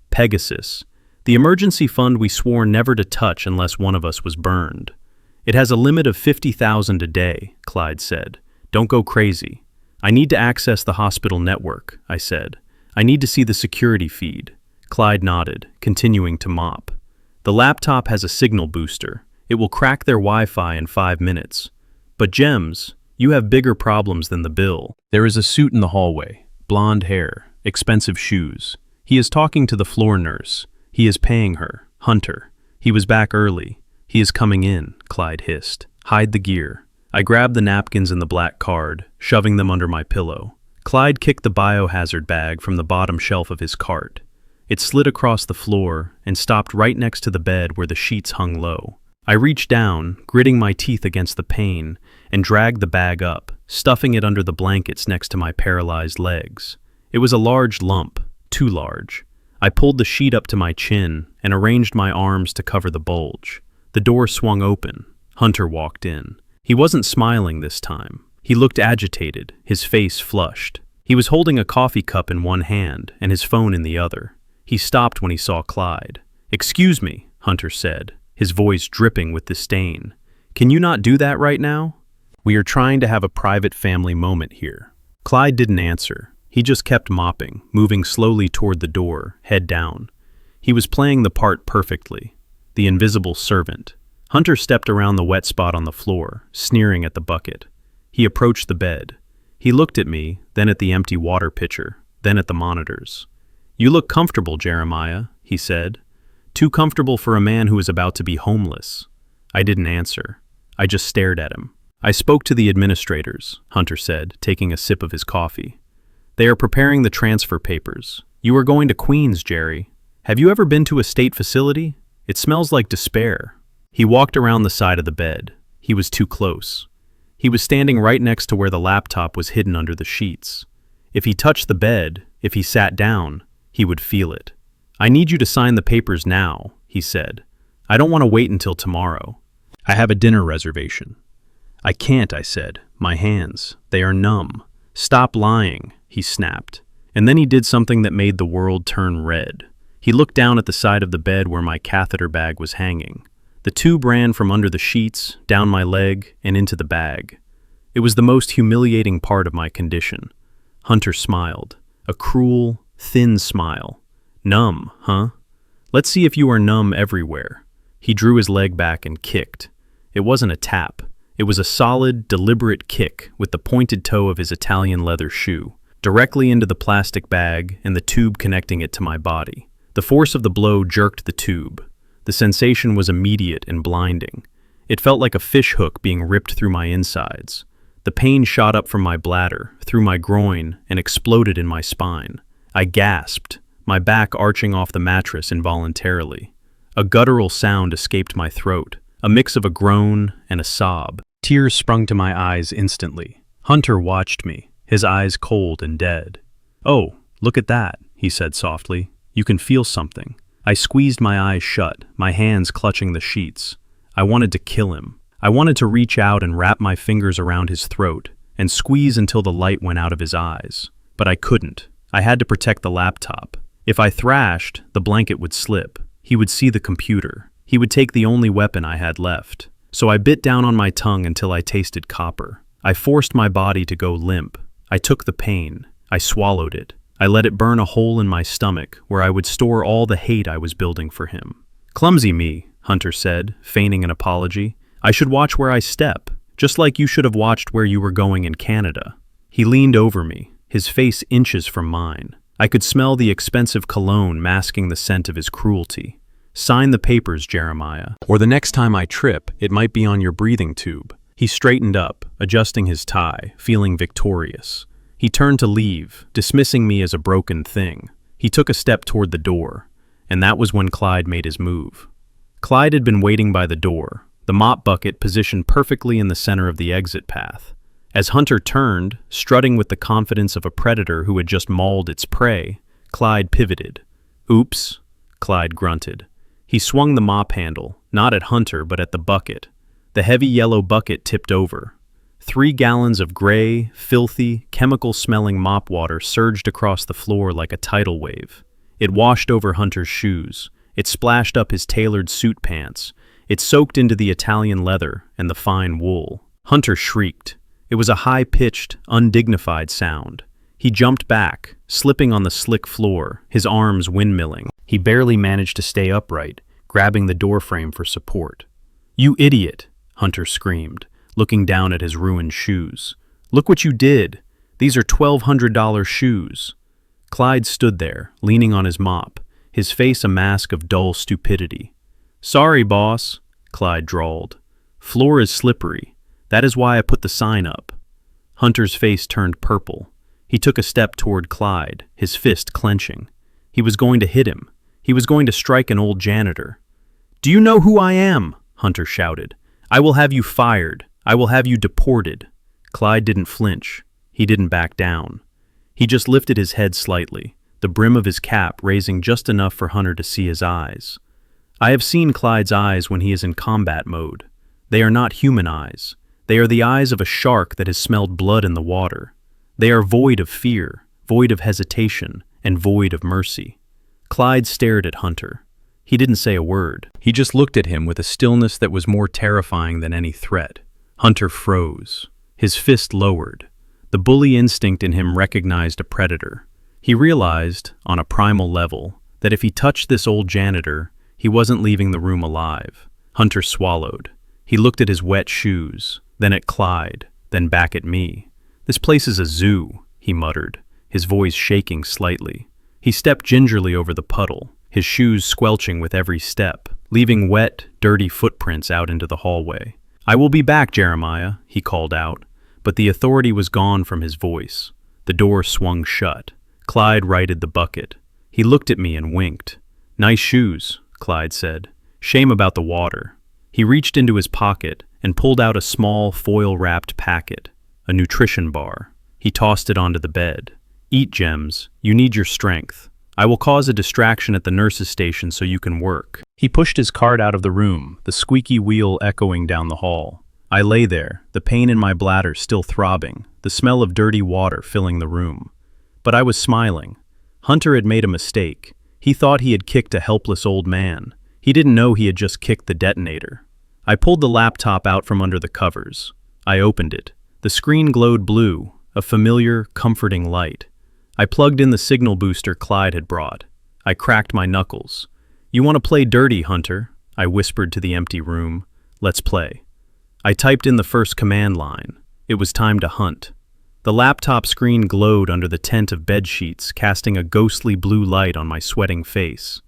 "Pegasus. The emergency fund we swore never to touch unless one of us was burned. It has a limit of 50,000 a day," Clyde said. "Don't go crazy." "I need to access the hospital network," I said. "I need to see the security feed." Clyde nodded, continuing to mop. "The laptop has a signal booster. It will crack their Wi-Fi in 5 minutes. But Gems, you have bigger problems than the bill." There is a suit in the hallway, blonde hair, expensive shoes. He is talking to the floor nurse. He is paying her, Hunter. He was back early. He is coming in, Clyde hissed. "Hide the gear." I grabbed the napkins and the black card, shoving them under my pillow. Clyde kicked the biohazard bag from the bottom shelf of his cart. It slid across the floor and stopped right next to the bed where the sheets hung low. I reached down, gritting my teeth against the pain, and dragged the bag up, stuffing it under the blankets next to my paralyzed legs. It was a large lump, too large. I pulled the sheet up to my chin and arranged my arms to cover the bulge. The door swung open. Hunter walked in. He wasn't smiling this time. He looked agitated, his face flushed. He was holding a coffee cup in one hand and his phone in the other. He stopped when he saw Clyde. "Excuse me," Hunter said, his voice dripping with disdain. "Can you not do that right now? We are trying to have a private family moment here." Clyde didn't answer. He just kept mopping, moving slowly toward the door, head down. He was playing the part perfectly. The invisible servant. Hunter stepped around the wet spot on the floor, sneering at the bucket. He approached the bed. He looked at me, then at the empty water pitcher, then at the monitors. "You look comfortable, Jeremiah," he said. "Too comfortable for a man who is about to be homeless." I didn't answer. I just stared at him. "I spoke to the administrators," Hunter said, taking a sip of his coffee. "They are preparing the transfer papers. You are going to Queens, Jerry. Have you ever been to a state facility? It smells like despair." He walked around the side of the bed. He was too close. He was standing right next to where the laptop was hidden under the sheets. If he touched the bed, if he sat down, he would feel it. "I need you to sign the papers now," he said. "I don't want to wait until tomorrow. I have a dinner reservation." "I can't," I said. "My hands, they are numb." "Stop lying," he snapped. And then he did something that made the world turn red. He looked down at the side of the bed where my catheter bag was hanging. The tube ran from under the sheets, down my leg, and into the bag. It was the most humiliating part of my condition. Hunter smiled. A cruel, thin smile. "Numb, huh? Let's see if you are numb everywhere." He drew his leg back and kicked. It wasn't a tap. It was a solid, deliberate kick with the pointed toe of his Italian leather shoe, directly into the plastic bag and the tube connecting it to my body. The force of the blow jerked the tube. The sensation was immediate and blinding. It felt like a fish hook being ripped through my insides. The pain shot up from my bladder, through my groin, and exploded in my spine. I gasped, my back arching off the mattress involuntarily. A guttural sound escaped my throat, a mix of a groan and a sob. Tears sprung to my eyes instantly. Hunter watched me, his eyes cold and dead. "Oh, look at that," he said softly. "You can feel something." I squeezed my eyes shut, my hands clutching the sheets. I wanted to kill him. I wanted to reach out and wrap my fingers around his throat and squeeze until the light went out of his eyes. But I couldn't. I had to protect the laptop. If I thrashed, the blanket would slip. He would see the computer. He would take the only weapon I had left. So I bit down on my tongue until I tasted copper. I forced my body to go limp. I took the pain. I swallowed it. I let it burn a hole in my stomach where I would store all the hate I was building for him. "Clumsy me," Hunter said, feigning an apology. "I should watch where I step, just like you should have watched where you were going in Canada." He leaned over me, his face inches from mine. I could smell the expensive cologne masking the scent of his cruelty. Sign the papers, Jeremiah. Or the next time I trip, it might be on your breathing tube. He straightened up, adjusting his tie, feeling victorious. He turned to leave, dismissing me as a broken thing. He took a step toward the door, and that was when Clyde made his move. Clyde had been waiting by the door, the mop bucket positioned perfectly in the center of the exit path. As Hunter turned, strutting with the confidence of a predator who had just mauled its prey, Clyde pivoted. "Oops," Clyde grunted. He swung the mop handle, not at Hunter but at the bucket. The heavy yellow bucket tipped over. 3 gallons of gray, filthy, chemical-smelling mop water surged across the floor like a tidal wave. It washed over Hunter's shoes. It splashed up his tailored suit pants. It soaked into the Italian leather and the fine wool. Hunter shrieked. It was a high-pitched, undignified sound. He jumped back, slipping on the slick floor, his arms windmilling. He barely managed to stay upright, grabbing the doorframe for support. "You idiot!" Hunter screamed, looking down at his ruined shoes. "Look what you did! These are $1,200 shoes." Clyde stood there, leaning on his mop, his face a mask of dull stupidity. "Sorry, boss," Clyde drawled. "Floor is slippery. That is why I put the sign up." Hunter's face turned purple. He took a step toward Clyde, his fist clenching. He was going to hit him. He was going to strike an old janitor. "Do you know who I am?" Hunter shouted. "I will have you fired. I will have you deported." Clyde didn't flinch. He didn't back down. He just lifted his head slightly, the brim of his cap raising just enough for Hunter to see his eyes. I have seen Clyde's eyes when he is in combat mode. They are not human eyes. They are the eyes of a shark that has smelled blood in the water. They are void of fear, void of hesitation, and void of mercy. Clyde stared at Hunter. He didn't say a word. He just looked at him with a stillness that was more terrifying than any threat. Hunter froze. His fist lowered. The bully instinct in him recognized a predator. He realized, on a primal level, that if he touched this old janitor, he wasn't leaving the room alive. Hunter swallowed. He looked at his wet shoes, then at Clyde, then back at me. "This place is a zoo," he muttered, his voice shaking slightly. He stepped gingerly over the puddle, his shoes squelching with every step, leaving wet, dirty footprints out into the hallway. "I will be back, Jeremiah," he called out, but the authority was gone from his voice. The door swung shut. Clyde righted the bucket. He looked at me and winked. "Nice shoes," Clyde said. "Shame about the water." He reached into his pocket and pulled out a small foil-wrapped packet, a nutrition bar. He tossed it onto the bed. "Eat, Gems. You need your strength. I will cause a distraction at the nurse's station so you can work." He pushed his cart out of the room, the squeaky wheel echoing down the hall. I lay there, the pain in my bladder still throbbing, the smell of dirty water filling the room. But I was smiling. Hunter had made a mistake. He thought he had kicked a helpless old man. He didn't know he had just kicked the detonator. I pulled the laptop out from under the covers. I opened it. The screen glowed blue, a familiar, comforting light. I plugged in the signal booster Clyde had brought. I cracked my knuckles. "You want to play dirty, Hunter?" I whispered to the empty room. "Let's play." I typed in the first command line. It was time to hunt. The laptop screen glowed under the tent of bedsheets, casting a ghostly blue light on my sweating face.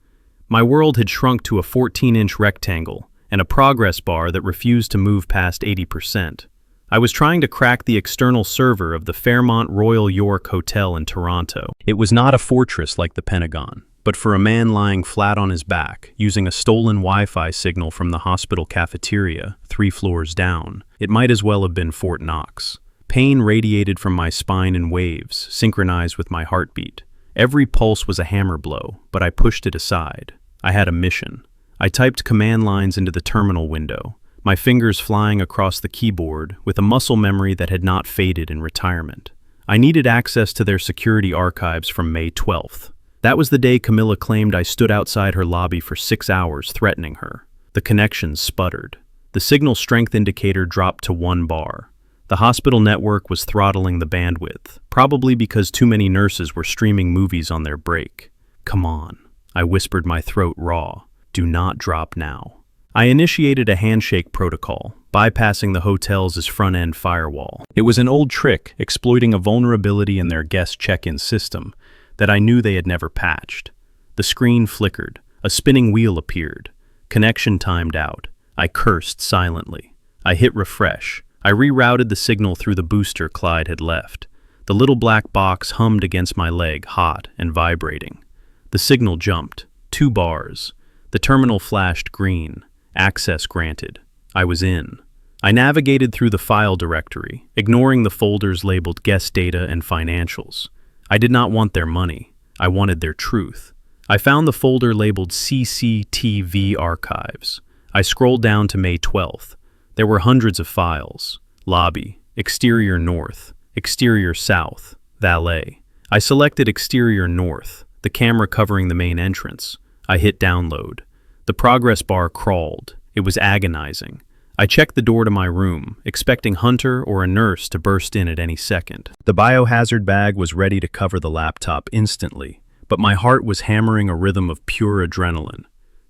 My world had shrunk to a 14-inch rectangle and a progress bar that refused to move past 80%. I was trying to crack the external server of the Fairmont Royal York Hotel in Toronto. It was not a fortress like the Pentagon, but for a man lying flat on his back, using a stolen Wi-Fi signal from the hospital cafeteria 3 floors down, it might as well have been Fort Knox. Pain radiated from my spine in waves, synchronized with my heartbeat. Every pulse was a hammer blow, but I pushed it aside. I had a mission. I typed command lines into the terminal window, my fingers flying across the keyboard with a muscle memory that had not faded in retirement. I needed access to their security archives from May 12th. That was the day Camilla claimed I stood outside her lobby for 6 hours threatening her. The connection sputtered. The signal strength indicator dropped to 1 bar. The hospital network was throttling the bandwidth, probably because too many nurses were streaming movies on their break. "Come on," I whispered, my throat raw. "Do not drop now." I initiated a handshake protocol, bypassing the hotel's front-end firewall. It was an old trick, exploiting a vulnerability in their guest check-in system. that I knew they had never patched. The screen flickered. A spinning wheel appeared. Connection timed out. I cursed silently. I hit refresh. I rerouted the signal through the booster Clyde had left. The little black box hummed against my leg, hot and vibrating. The signal jumped. 2 bars. The terminal flashed green. Access granted. I was in. I navigated through the file directory, ignoring the folders labeled guest data and financials. I did not want their money. I wanted their truth. I found the folder labeled CCTV Archives. I scrolled down to May 12th. There were hundreds of files. Lobby, exterior north, exterior south, valet. I selected exterior north, the camera covering the main entrance. I hit download. The progress bar crawled. It was agonizing. I checked the door to my room, expecting Hunter or a nurse to burst in at any second. The biohazard bag was ready to cover the laptop instantly, but my heart was hammering a rhythm of pure adrenaline.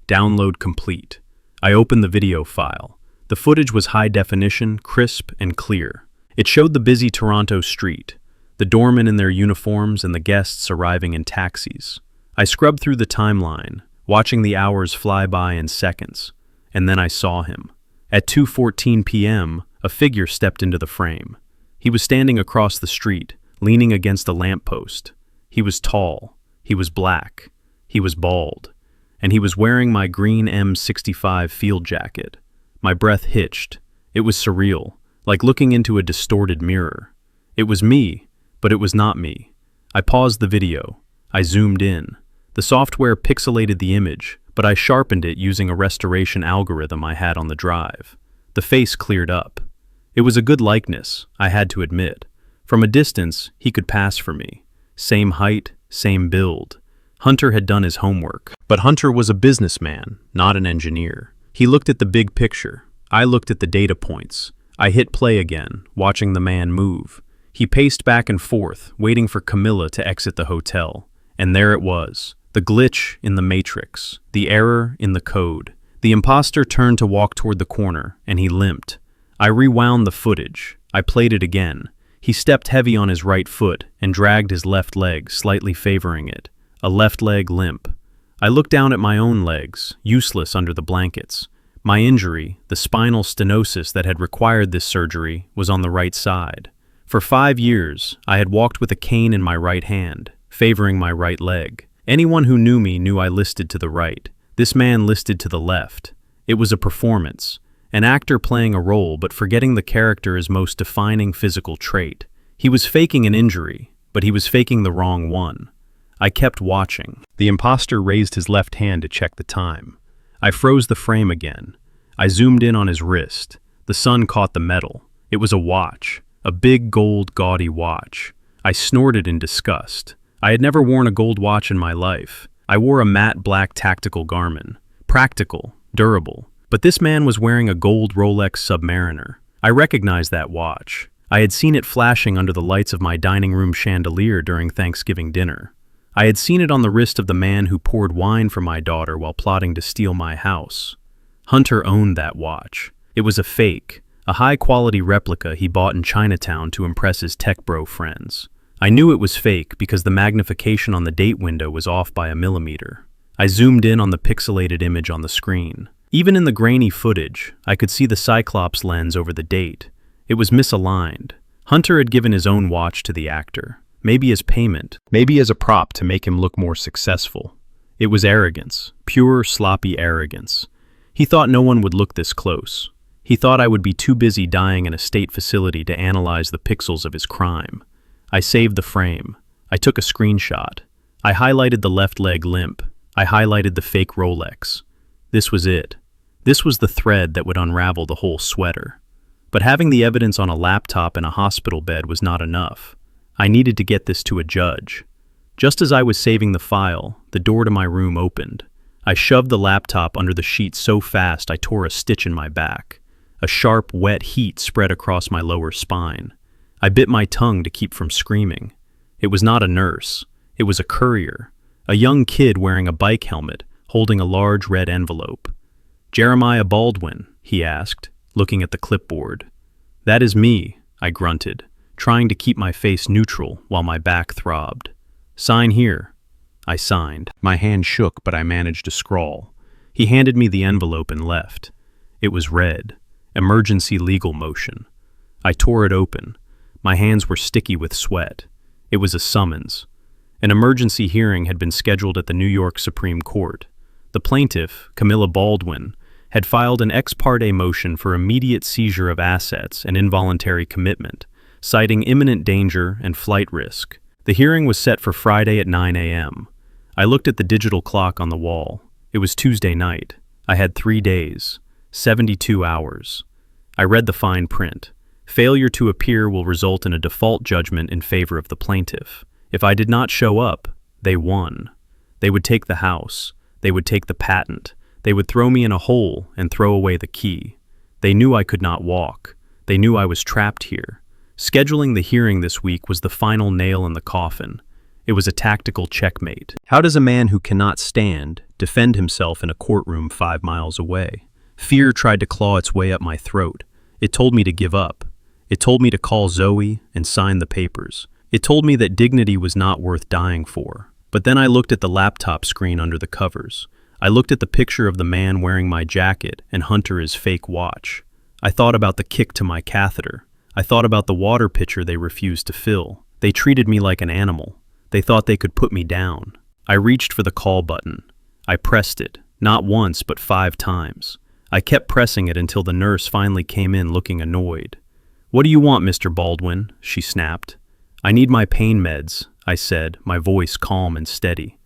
Download complete. I opened the video file. The footage was high definition, crisp, and clear. It showed the busy Toronto street, the doormen in their uniforms and the guests arriving in taxis. I scrubbed through the timeline, watching the hours fly by in seconds, and then I saw him. At 2:14 p.m., a figure stepped into the frame. He was standing across the street, leaning against a lamppost. He was tall. He was black. He was bald. And he was wearing my green M65 field jacket. My breath hitched. It was surreal, like looking into a distorted mirror. It was me, but it was not me. I paused the video. I zoomed in. The software pixelated the image, but I sharpened it using a restoration algorithm I had on the drive. The face cleared up. It was a good likeness, I had to admit. From a distance, he could pass for me. Same height, same build. Hunter had done his homework. But Hunter was a businessman, not an engineer. He looked at the big picture. I looked at the data points. I hit play again, watching the man move. He paced back and forth, waiting for Camilla to exit the hotel. And there it was. The glitch in the matrix, the error in the code. The imposter turned to walk toward the corner, and he limped. I rewound the footage. I played it again. He stepped heavy on his right foot and dragged his left leg, slightly favoring it. A left leg limp. I looked down at my own legs, useless under the blankets. My injury, the spinal stenosis that had required this surgery, was on the right side. For 5 years, I had walked with a cane in my right hand, favoring my right leg. Anyone who knew me knew I listed to the right. This man listed to the left. It was a performance. An actor playing a role but forgetting the character's most defining physical trait. He was faking an injury, but he was faking the wrong one. I kept watching. The imposter raised his left hand to check the time. I froze the frame again. I zoomed in on his wrist. The sun caught the metal. It was a watch. A big gold gaudy watch. I snorted in disgust. I had never worn a gold watch in my life. I wore a matte black tactical Garmin. Practical, durable. But this man was wearing a gold Rolex Submariner. I recognized that watch. I had seen it flashing under the lights of my dining room chandelier during Thanksgiving dinner. I had seen it on the wrist of the man who poured wine for my daughter while plotting to steal my house. Hunter owned that watch. It was a fake, a high-quality replica he bought in Chinatown to impress his tech bro friends. I knew it was fake because the magnification on the date window was off by a millimeter. I zoomed in on the pixelated image on the screen. Even in the grainy footage, I could see the Cyclops lens over the date. It was misaligned. Hunter had given his own watch to the actor. Maybe as payment, maybe as a prop to make him look more successful. It was arrogance, pure, sloppy arrogance. He thought no one would look this close. He thought I would be too busy dying in a state facility to analyze the pixels of his crime. I saved the frame. I took a screenshot. I highlighted the left leg limp. I highlighted the fake Rolex. This was it. This was the thread that would unravel the whole sweater. But having the evidence on a laptop in a hospital bed was not enough. I needed to get this to a judge. Just as I was saving the file, the door to my room opened. I shoved the laptop under the sheet so fast I tore a stitch in my back. A sharp, wet heat spread across my lower spine. I bit my tongue to keep from screaming. It was not a nurse. It was a courier. A young kid wearing a bike helmet, holding a large red envelope. "Jeremiah Baldwin," he asked, looking at the clipboard. "That is me," I grunted, trying to keep my face neutral while my back throbbed. "Sign here." I signed. My hand shook, but I managed to scrawl. He handed me the envelope and left. It was red. Emergency legal motion. I tore it open. My hands were sticky with sweat. It was a summons. An emergency hearing had been scheduled at the New York Supreme Court. The plaintiff, Jeremiah Baldwin, had filed an ex parte motion for immediate seizure of assets and involuntary commitment, citing imminent danger and flight risk. The hearing was set for Friday at 9 a.m. I looked at the digital clock on the wall. It was Tuesday night. I had 3 days, 72 hours. I read the fine print. Failure to appear will result in a default judgment in favor of the plaintiff. If I did not show up, they won. They would take the house. They would take the patent. They would throw me in a hole and throw away the key. They knew I could not walk. They knew I was trapped here. Scheduling the hearing this week was the final nail in the coffin. It was a tactical checkmate. How does a man who cannot stand defend himself in a courtroom 5 miles away? Fear tried to claw its way up my throat. It told me to give up. It told me to call Zoe and sign the papers. It told me that dignity was not worth dying for. But then I looked at the laptop screen under the covers. I looked at the picture of the man wearing my jacket and Hunter's fake watch. I thought about the kick to my catheter. I thought about the water pitcher they refused to fill. They treated me like an animal. They thought they could put me down. I reached for the call button. I pressed it, not once but 5 times. I kept pressing it until the nurse finally came in looking annoyed. "What do you want, Mr. Baldwin?" she snapped. "I need my pain meds," I said, my voice calm and steady.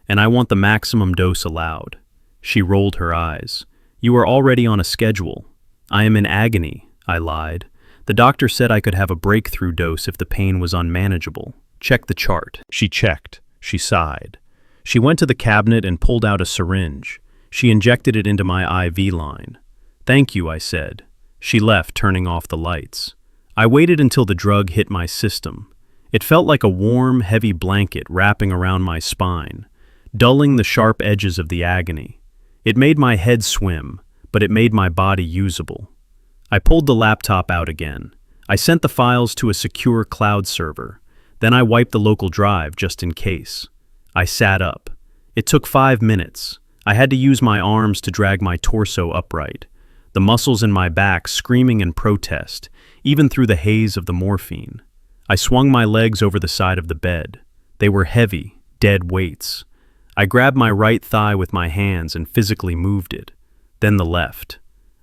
"And I want the maximum dose allowed." She rolled her eyes. "You are already on a schedule." "I am in agony," I lied. "The doctor said I could have a breakthrough dose if the pain was unmanageable." "Check the chart." She checked. She sighed. She went to the cabinet and pulled out a syringe. She injected it into my IV line. "Thank you," I said. She left, turning off the lights. I waited until the drug hit my system. It felt like a warm, heavy blanket wrapping around my spine, dulling the sharp edges of the agony. It made my head swim, but it made my body usable. I pulled the laptop out again. I sent the files to a secure cloud server. Then I wiped the local drive just in case. I sat up. It took 5 minutes. I had to use my arms to drag my torso upright, the muscles in my back screaming in protest, even through the haze of the morphine. I swung my legs over the side of the bed. They were heavy, dead weights. I grabbed my right thigh with my hands and physically moved it, then the left.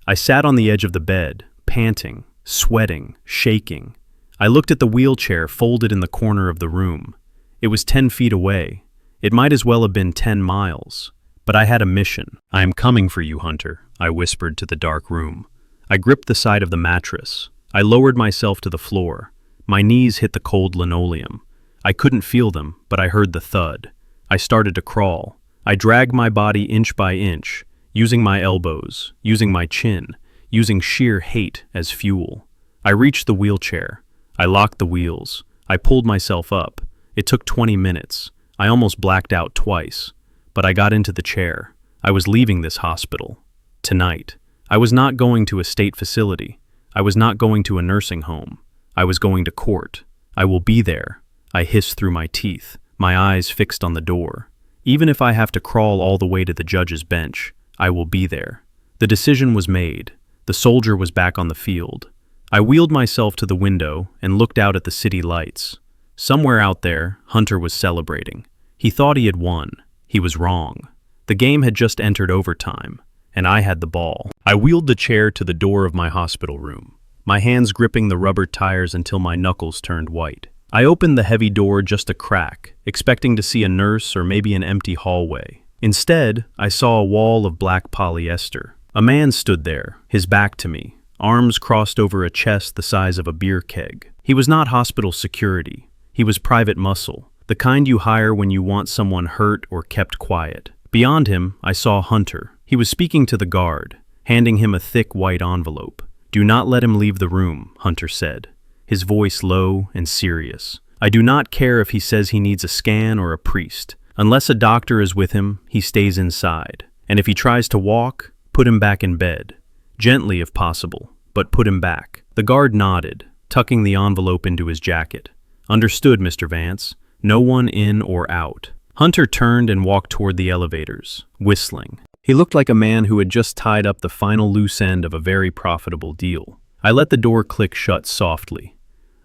I sat on the edge of the bed, panting, sweating, shaking. I looked at the wheelchair folded in the corner of the room. It was 10 feet away. It might as well have been 10 miles. But I had a mission. "I am coming for you, Hunter," I whispered to the dark room. I gripped the side of the mattress. I lowered myself to the floor. My knees hit the cold linoleum. I couldn't feel them, but I heard the thud. I started to crawl. I dragged my body inch by inch, using my elbows, using my chin, using sheer hate as fuel. I reached the wheelchair. I locked the wheels. I pulled myself up. It took 20 minutes. I almost blacked out twice. But I got into the chair. I was leaving this hospital. Tonight. I was not going to a state facility. I was not going to a nursing home. I was going to court. I will be there. I hissed through my teeth, my eyes fixed on the door. Even if I have to crawl all the way to the judge's bench, I will be there. The decision was made. The soldier was back on the field. I wheeled myself to the window and looked out at the city lights. Somewhere out there, Hunter was celebrating. He thought he had won. He was wrong. The game had just entered overtime, and I had the ball. I wheeled the chair to the door of my hospital room, my hands gripping the rubber tires until my knuckles turned white. I opened the heavy door just a crack, expecting to see a nurse or maybe an empty hallway. Instead, I saw a wall of black polyester. A man stood there, his back to me, arms crossed over a chest the size of a beer keg. He was not hospital security. He was private muscle, the kind you hire when you want someone hurt or kept quiet. Beyond him, I saw Hunter. He was speaking to the guard, handing him a thick white envelope. "Do not let him leave the room," Hunter said, his voice low and serious. "I do not care if he says he needs a scan or a priest. Unless a doctor is with him, he stays inside. And if he tries to walk, put him back in bed. Gently if possible, but put him back." The guard nodded, tucking the envelope into his jacket. "Understood, Mr. Vance. No one in or out. Hunter turned and walked toward the elevators, whistling. He looked like a man who had just tied up the final loose end of a very profitable deal. I let the door click shut softly.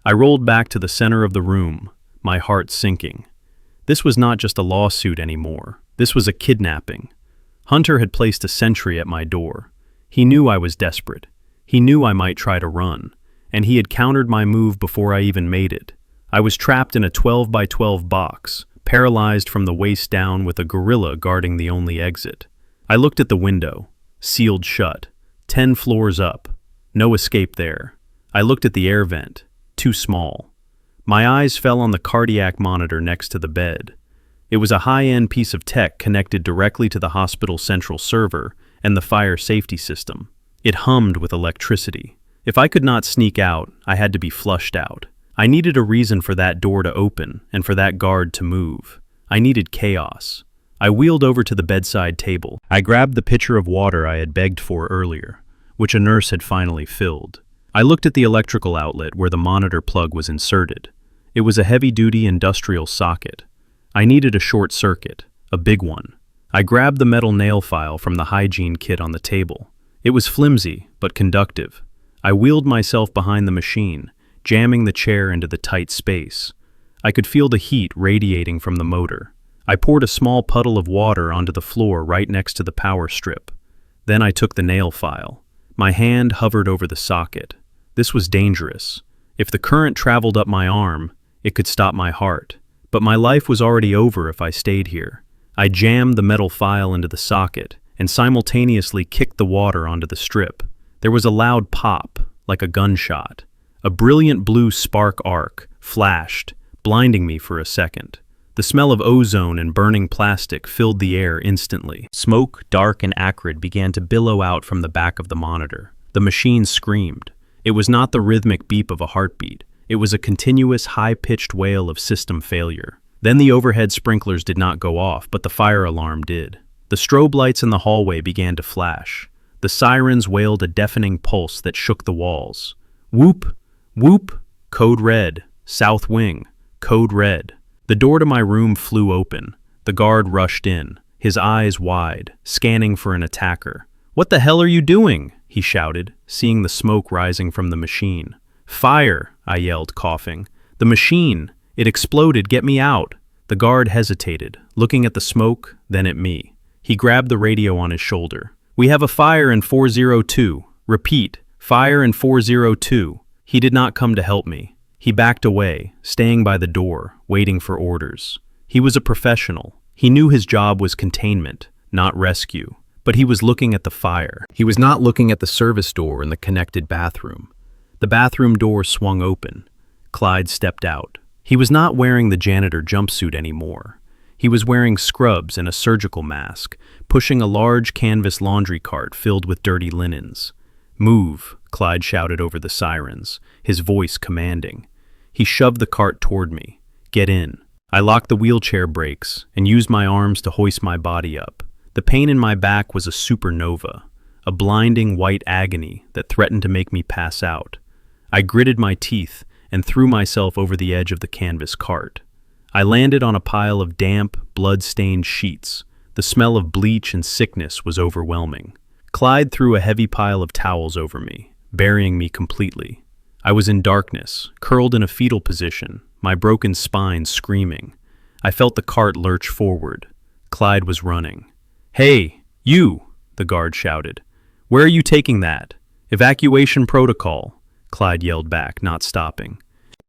I rolled back to the center of the room, my heart sinking. This was not just a lawsuit anymore. This was a kidnapping. Hunter had placed a sentry at my door. He knew I was desperate. He knew I might try to run, and he had countered my move before I even made it. I was trapped in a 12 by 12 box, paralyzed from the waist down with a gorilla guarding the only exit. I looked at the window, sealed shut, 10 floors up, no escape there. I looked at the air vent, too small. My eyes fell on the cardiac monitor next to the bed. It was a high-end piece of tech connected directly to the hospital's central server and the fire safety system. It hummed with electricity. If I could not sneak out, I had to be flushed out. I needed a reason for that door to open and for that guard to move. I needed chaos. I wheeled over to the bedside table. I grabbed the pitcher of water I had begged for earlier, which a nurse had finally filled. I looked at the electrical outlet where the monitor plug was inserted. It was a heavy-duty industrial socket. I needed a short circuit, a big one. I grabbed the metal nail file from the hygiene kit on the table. It was flimsy, but conductive. I wheeled myself behind the machine, jamming the chair into the tight space. I could feel the heat radiating from the motor. I poured a small puddle of water onto the floor right next to the power strip. Then I took the nail file. My hand hovered over the socket. This was dangerous. If the current traveled up my arm, it could stop my heart. But my life was already over if I stayed here. I jammed the metal file into the socket and simultaneously kicked the water onto the strip. There was a loud pop, like a gunshot. A brilliant blue spark arc flashed, blinding me for a second. The smell of ozone and burning plastic filled the air instantly. Smoke, dark and acrid, began to billow out from the back of the monitor. The machine screamed. It was not the rhythmic beep of a heartbeat. It was a continuous, high-pitched wail of system failure. Then the overhead sprinklers did not go off, but the fire alarm did. The strobe lights in the hallway began to flash. The sirens wailed a deafening pulse that shook the walls. Whoop! Whoop! Code red. South wing. Code red. The door to my room flew open. The guard rushed in, his eyes wide, scanning for an attacker. "What the hell are you doing?" he shouted, seeing the smoke rising from the machine. "Fire!" I yelled, coughing. "The machine! It exploded! Get me out!" The guard hesitated, looking at the smoke, then at me. He grabbed the radio on his shoulder. "We have a fire in 402. Repeat, fire in 402. He did not come to help me. He backed away, staying by the door, waiting for orders. He was a professional. He knew his job was containment, not rescue. But he was looking at the fire. He was not looking at the service door in the connected bathroom. The bathroom door swung open. Clyde stepped out. He was not wearing the janitor jumpsuit anymore. He was wearing scrubs and a surgical mask, pushing a large canvas laundry cart filled with dirty linens. "Move," Clyde shouted over the sirens, his voice commanding. He shoved the cart toward me. "Get in." I locked the wheelchair brakes and used my arms to hoist my body up. The pain in my back was a supernova, a blinding white agony that threatened to make me pass out. I gritted my teeth and threw myself over the edge of the canvas cart. I landed on a pile of damp, blood-stained sheets. The smell of bleach and sickness was overwhelming. Clyde threw a heavy pile of towels over me, burying me completely. I was in darkness, curled in a fetal position, my broken spine screaming. I felt the cart lurch forward. Clyde was running. "Hey, you!" the guard shouted. "Where are you taking that?" "Evacuation protocol," Clyde yelled back, not stopping.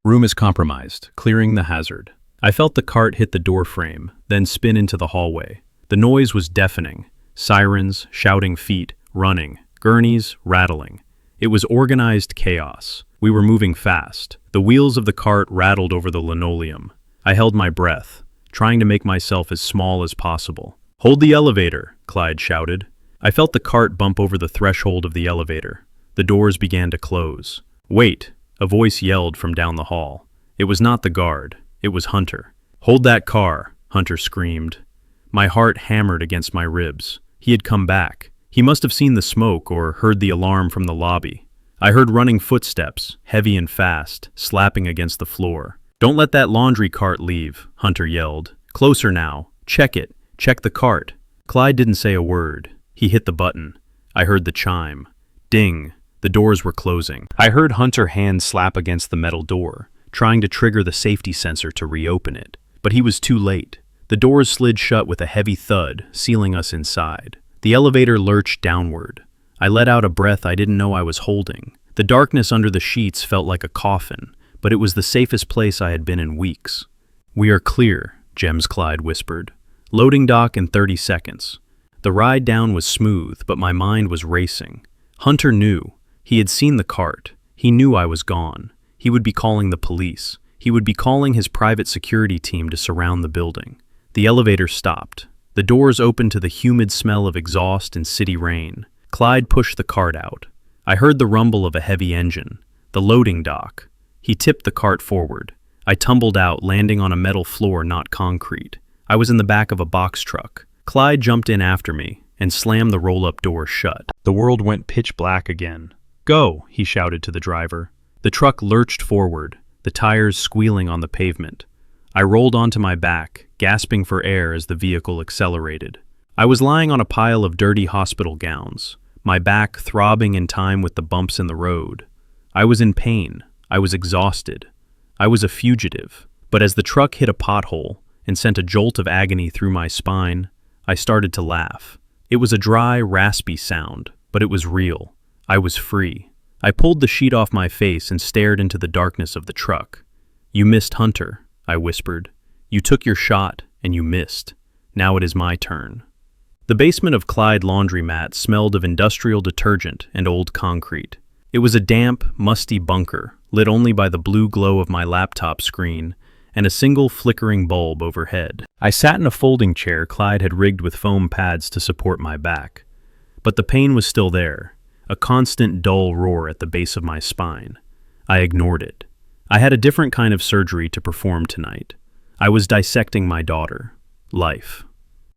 "Room is compromised, clearing the hazard." I felt the cart hit the door frame, then spin into the hallway. The noise was deafening. Sirens, shouting feet, running, gurneys, rattling. It was organized chaos. We were moving fast. The wheels of the cart rattled over the linoleum. I held my breath, trying to make myself as small as possible. "Hold the elevator," Clyde shouted. I felt the cart bump over the threshold of the elevator. The doors began to close. "Wait," a voice yelled from down the hall. It was not the guard. It was Hunter. "Hold that car," Hunter screamed. My heart hammered against my ribs. He had come back. He must have seen the smoke or heard the alarm from the lobby. I heard running footsteps, heavy and fast, slapping against the floor. "Don't let that laundry cart leave," Hunter yelled. "Closer now. Check it. Check the cart." Clyde didn't say a word. He hit the button. I heard the chime. Ding. The doors were closing. I heard Hunter's hand slap against the metal door, trying to trigger the safety sensor to reopen it. But he was too late. The doors slid shut with a heavy thud, sealing us inside. The elevator lurched downward. I let out a breath I didn't know I was holding. The darkness under the sheets felt like a coffin, but it was the safest place I had been in weeks. "We are clear," Clyde whispered. "Loading dock in 30 seconds. The ride down was smooth, but my mind was racing. Hunter knew. He had seen the cart. He knew I was gone. He would be calling the police. He would be calling his private security team to surround the building. The elevator stopped. The doors opened to the humid smell of exhaust and city rain. Clyde pushed the cart out. I heard the rumble of a heavy engine. The loading dock. He tipped the cart forward. I tumbled out, landing on a metal floor, not concrete. I was in the back of a box truck. Clyde jumped in after me and slammed the roll-up door shut. The world went pitch black again. "Go," he shouted to the driver. The truck lurched forward, the tires squealing on the pavement. I rolled onto my back, gasping for air as the vehicle accelerated. I was lying on a pile of dirty hospital gowns, my back throbbing in time with the bumps in the road. I was in pain. I was exhausted. I was a fugitive. But as the truck hit a pothole and sent a jolt of agony through my spine, I started to laugh. It was a dry, raspy sound, but it was real. I was free. I pulled the sheet off my face and stared into the darkness of the truck. "You missed Hunter," I whispered. "You took your shot, and you missed. Now it is my turn." The basement of Clyde Laundromat smelled of industrial detergent and old concrete. It was a damp, musty bunker, lit only by the blue glow of my laptop screen and a single flickering bulb overhead. I sat in a folding chair Clyde had rigged with foam pads to support my back. But the pain was still there, a constant dull roar at the base of my spine. I ignored it. I had a different kind of surgery to perform tonight. I was dissecting my daughter. Life.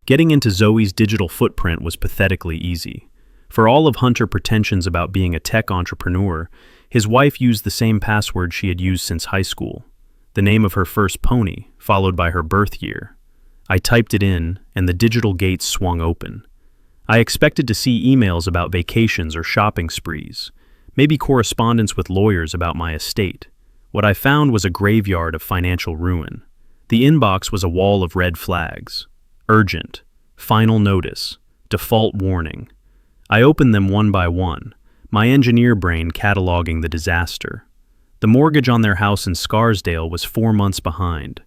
Getting into Zoe's digital footprint was pathetically easy. For all of Hunter's pretensions about being a tech entrepreneur, his wife used the same password she had used since high school. The name of her first pony, followed by her birth year. I typed it in, and the digital gates swung open. I expected to see emails about vacations or shopping sprees, maybe correspondence with lawyers about my estate. What I found was a graveyard of financial ruin. The inbox was a wall of red flags. Urgent. Final notice. Default warning. I opened them one by one, my engineer brain cataloging the disaster. The mortgage on their house in Scarsdale was 4 months behind.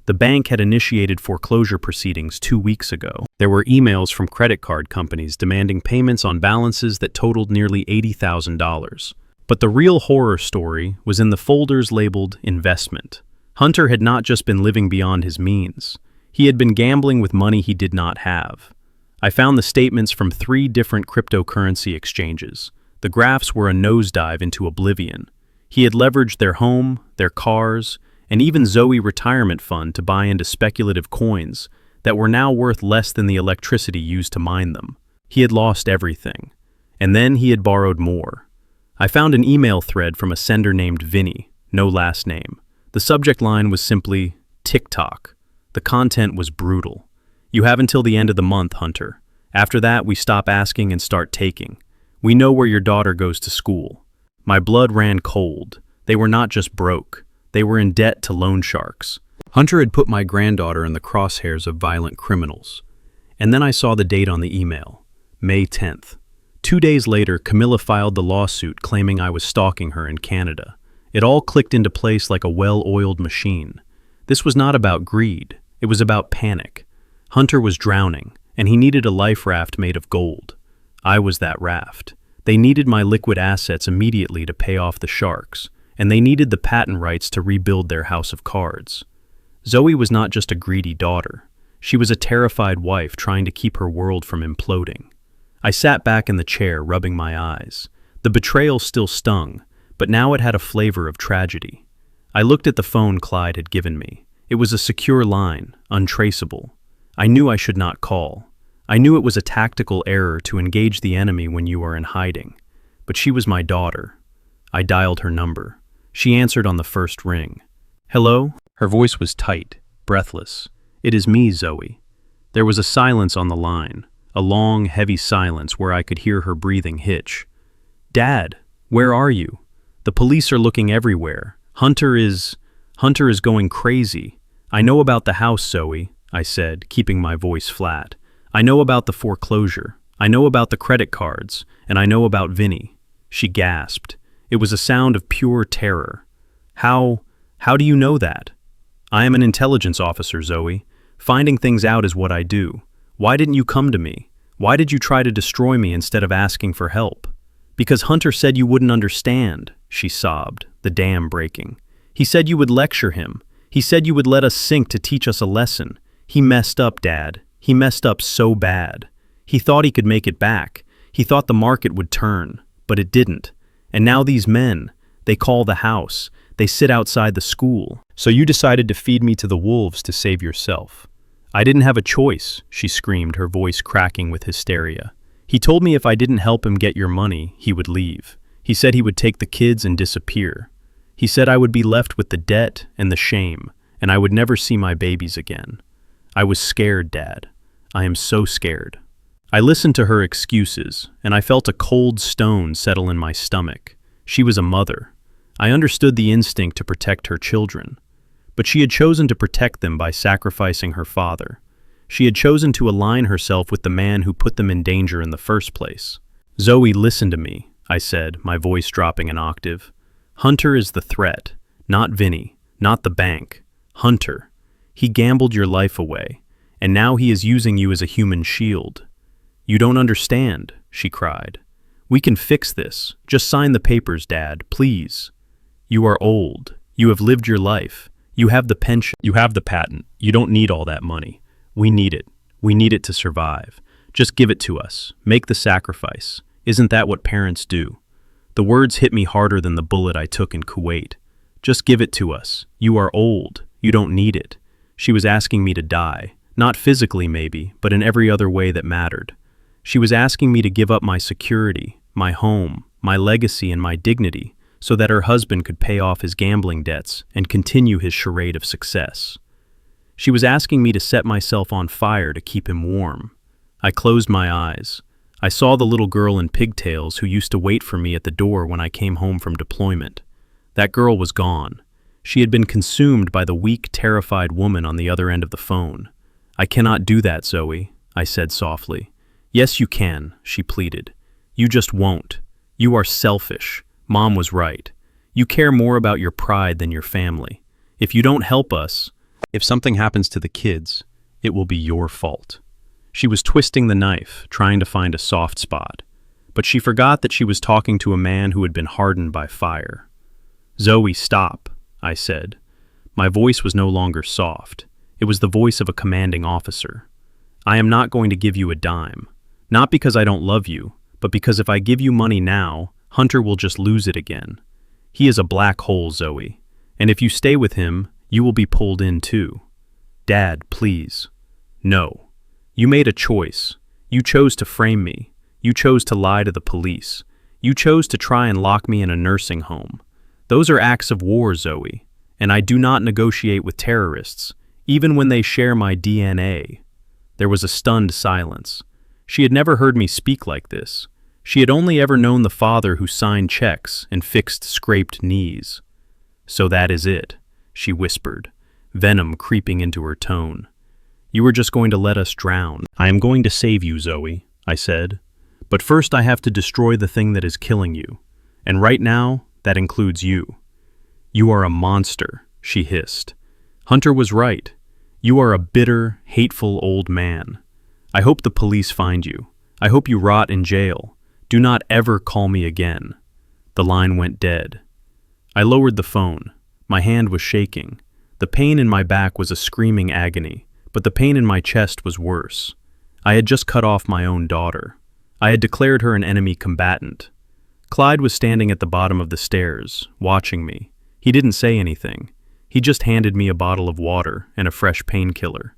The bank had initiated foreclosure proceedings 2 weeks ago. There were emails from credit card companies demanding payments on balances that totaled nearly $80,000. But the real horror story was in the folders labeled investment. Hunter had not just been living beyond his means. He had been gambling with money he did not have. I found the statements from 3 different cryptocurrency exchanges. The graphs were a nosedive into oblivion. He had leveraged their home, their cars, and even Zoe retirement fund to buy into speculative coins that were now worth less than the electricity used to mine them. He had lost everything. And then he had borrowed more. I found an email thread from a sender named Vinny, no last name. The subject line was simply, TikTok. The content was brutal. "You have until the end of the month, Hunter. After that, we stop asking and start taking. We know where your daughter goes to school." My blood ran cold. They were not just broke. They were in debt to loan sharks. Hunter had put my granddaughter in the crosshairs of violent criminals. And then I saw the date on the email, May 10th. 2 days later, Camilla filed the lawsuit claiming I was stalking her in Canada. It all clicked into place like a well-oiled machine. This was not about greed. It was about panic. Hunter was drowning, and he needed a life raft made of gold. I was that raft. They needed my liquid assets immediately to pay off the sharks, and they needed the patent rights to rebuild their house of cards. Zoe was not just a greedy daughter. She was a terrified wife trying to keep her world from imploding. I sat back in the chair, rubbing my eyes. The betrayal still stung, but now it had a flavor of tragedy. I looked at the phone Clyde had given me. It was a secure line, untraceable. I knew I should not call. I knew it was a tactical error to engage the enemy when you are in hiding. But she was my daughter. I dialed her number. She answered on the first ring. "Hello?" Her voice was tight, breathless. "It is me, Zoe." There was a silence on the line, a long, heavy silence where I could hear her breathing hitch. "Dad, where are you? The police are looking everywhere. Hunter is going crazy. I know about the house, Zoe," I said, keeping my voice flat. "I know about the foreclosure. I know about the credit cards, and I know about Vinny." She gasped. It was a sound of pure terror. How do you know that?" "I am an intelligence officer, Zoe. Finding things out is what I do. Why didn't you come to me? Why did you try to destroy me instead of asking for help?" "Because Hunter said you wouldn't understand," she sobbed, the dam breaking. "He said you would lecture him. He said you would let us sink to teach us a lesson. He messed up, Dad. He messed up so bad. He thought he could make it back. He thought the market would turn, but it didn't. And now these men, they call the house. They sit outside the school. So you decided to feed me to the wolves to save yourself." "I didn't have a choice," she screamed, her voice cracking with hysteria. "He told me if I didn't help him get your money, he would leave. He said he would take the kids and disappear. He said I would be left with the debt and the shame, and I would never see my babies again. I was scared, Dad. I am so scared." I listened to her excuses, and I felt a cold stone settle in my stomach. She was a mother. I understood the instinct to protect her children. But she had chosen to protect them by sacrificing her father. She had chosen to align herself with the man who put them in danger in the first place. "Zoe, listen to me," I said, my voice dropping an octave. "Hunter is the threat, not Vinny, not the bank. Hunter. He gambled your life away, and now he is using you as a human shield." "You don't understand," she cried. "We can fix this. Just sign the papers, Dad, please. You are old. You have lived your life. You have the pension. You have the patent. You don't need all that money. We need it. We need it to survive. Just give it to us. Make the sacrifice. Isn't that what parents do?" The words hit me harder than the bullet I took in Kuwait. "Just give it to us. You are old. You don't need it." She was asking me to die. Not physically, maybe, but in every other way that mattered. She was asking me to give up my security, my home, my legacy, and my dignity, so that her husband could pay off his gambling debts and continue his charade of success. She was asking me to set myself on fire to keep him warm. I closed my eyes. I saw the little girl in pigtails who used to wait for me at the door when I came home from deployment. That girl was gone. She had been consumed by the weak, terrified woman on the other end of the phone. "I cannot do that, Zoe," I said softly. "Yes, you can," she pleaded. "You just won't. You are selfish. Mom was right. You care more about your pride than your family. If you don't help us, if something happens to the kids, it will be your fault." She was twisting the knife, trying to find a soft spot, but she forgot that she was talking to a man who had been hardened by fire. "Zoe, stop," I said. My voice was no longer soft. It was the voice of a commanding officer. "I am not going to give you a dime. Not because I don't love you, but because if I give you money now, Hunter will just lose it again. He is a black hole, Zoe, and if you stay with him, you will be pulled in too. Dad, please." "No. You made a choice. You chose to frame me. You chose to lie to the police. You chose to try and lock me in a nursing home. Those are acts of war, Zoe, and I do not negotiate with terrorists, even when they share my DNA." There was a stunned silence. She had never heard me speak like this. She had only ever known the father who signed checks and fixed scraped knees. "So that is it," she whispered, venom creeping into her tone. "You were just going to let us drown." "I am going to save you, Zoe," I said. "But first I have to destroy the thing that is killing you. And right now, that includes you." "You are a monster," she hissed. "Hunter was right. You are a bitter, hateful old man. I hope the police find you. I hope you rot in jail. Do not ever call me again." The line went dead. I lowered the phone. My hand was shaking. The pain in my back was a screaming agony, but the pain in my chest was worse. I had just cut off my own daughter. I had declared her an enemy combatant. Clyde was standing at the bottom of the stairs, watching me. He didn't say anything. He just handed me a bottle of water and a fresh painkiller.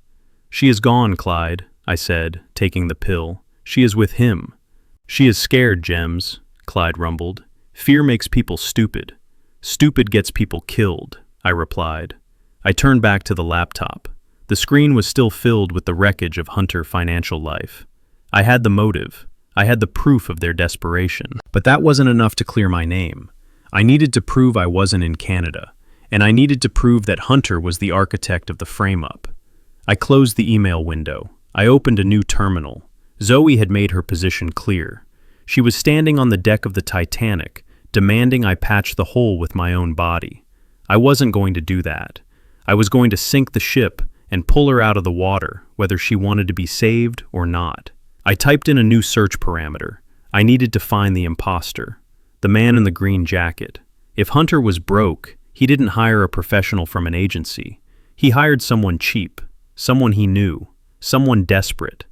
"She is gone, Clyde," I said, taking the pill. "She is with him." "She is scared, Gems," Clyde rumbled. "Fear makes people stupid. Stupid gets people killed," I replied. I turned back to the laptop. The screen was still filled with the wreckage of Hunter Financial Life. I had the motive. I had the proof of their desperation. But that wasn't enough to clear my name. I needed to prove I wasn't in Canada, and I needed to prove that Hunter was the architect of the frame-up. I closed the email window. I opened a new terminal. Zoe had made her position clear. She was standing on the deck of the Titanic, demanding I patch the hole with my own body. I wasn't going to do that. I was going to sink the ship and pull her out of the water, whether she wanted to be saved or not. I typed in a new search parameter. I needed to find the imposter, the man in the green jacket. If Hunter was broke, he didn't hire a professional from an agency. He hired someone cheap, someone he knew, someone desperate.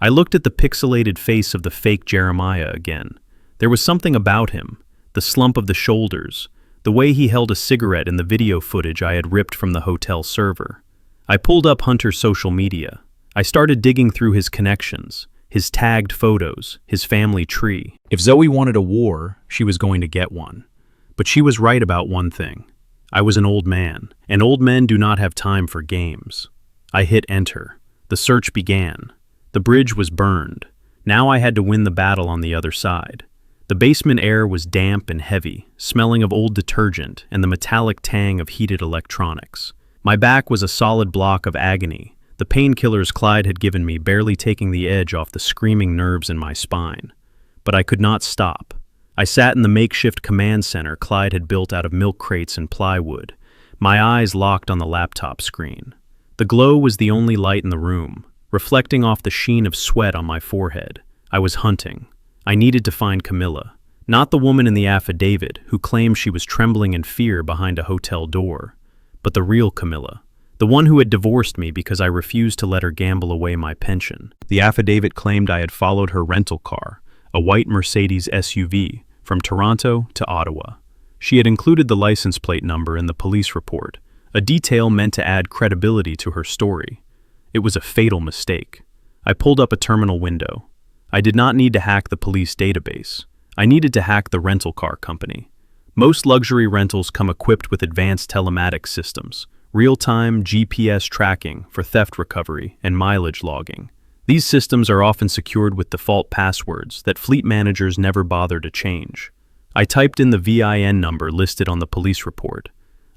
I looked at the pixelated face of the fake Jeremiah again. There was something about him, the slump of the shoulders, the way he held a cigarette in the video footage I had ripped from the hotel server. I pulled up Hunter's social media. I started digging through his connections, his tagged photos, his family tree. If Zoe wanted a war, she was going to get one. But she was right about one thing. I was an old man, and old men do not have time for games. I hit enter. The search began. The bridge was burned. Now I had to win the battle on the other side. The basement air was damp and heavy, smelling of old detergent and the metallic tang of heated electronics. My back was a solid block of agony, the painkillers Clyde had given me barely taking the edge off the screaming nerves in my spine. But I could not stop. I sat in the makeshift command center Clyde had built out of milk crates and plywood, my eyes locked on the laptop screen. The glow was the only light in the room, reflecting off the sheen of sweat on my forehead. I was hunting. I needed to find Camilla, not the woman in the affidavit who claimed she was trembling in fear behind a hotel door, but the real Camilla, the one who had divorced me because I refused to let her gamble away my pension. The affidavit claimed I had followed her rental car, a white Mercedes SUV, from Toronto to Ottawa. She had included the license plate number in the police report, a detail meant to add credibility to her story. It was a fatal mistake. I pulled up a terminal window. I did not need to hack the police database. I needed to hack the rental car company. Most luxury rentals come equipped with advanced telematics systems, real-time GPS tracking for theft recovery and mileage logging. These systems are often secured with default passwords that fleet managers never bother to change. I typed in the VIN number listed on the police report.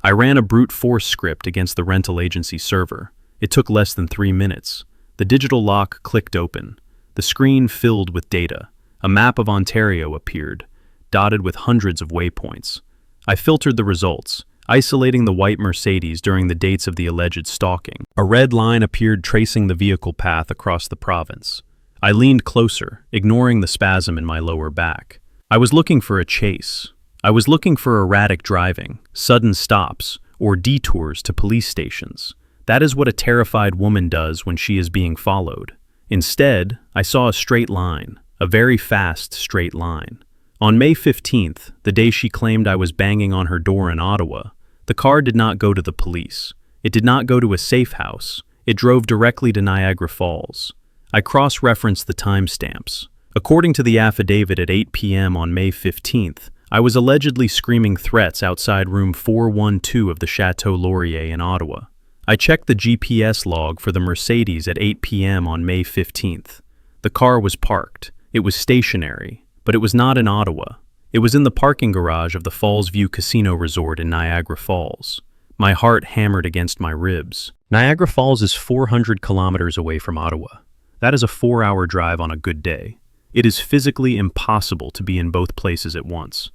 I ran a brute force script against the rental agency server. It took less than 3 minutes. The digital lock clicked open. The screen filled with data. A map of Ontario appeared, dotted with hundreds of waypoints. I filtered the results, isolating the white Mercedes during the dates of the alleged stalking. A red line appeared tracing the vehicle path across the province. I leaned closer, ignoring the spasm in my lower back. I was looking for a chase. I was looking for erratic driving, sudden stops, or detours to police stations. That is what a terrified woman does when she is being followed. Instead, I saw a straight line, a very fast straight line. On May 15th, the day she claimed I was banging on her door in Ottawa, the car did not go to the police. It did not go to a safe house. It drove directly to Niagara Falls. I cross-referenced the timestamps. According to the affidavit at 8 p.m. on May 15th, I was allegedly screaming threats outside room 412 of the Chateau Laurier in Ottawa. I checked the GPS log for the Mercedes at 8 p.m. on May 15th. The car was parked. It was stationary, but it was not in Ottawa. It was in the parking garage of the Falls View Casino Resort in Niagara Falls. My heart hammered against my ribs. Niagara Falls is 400 kilometers away from Ottawa. That is a 4-hour drive on a good day. It is physically impossible to be in both places at once.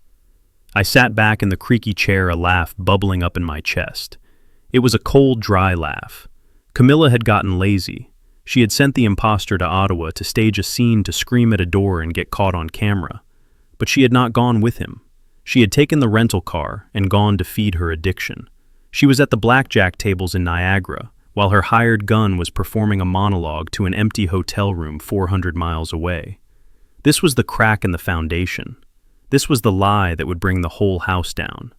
I sat back in the creaky chair, a laugh bubbling up in my chest. It was a cold, dry laugh. Camilla had gotten lazy. She had sent the imposter to Ottawa to stage a scene to scream at a door and get caught on camera. But she had not gone with him. She had taken the rental car and gone to feed her addiction. She was at the blackjack tables in Niagara, while her hired gun was performing a monologue to an empty hotel room 400 miles away. This was the crack in the foundation. This was the lie that would bring the whole house down.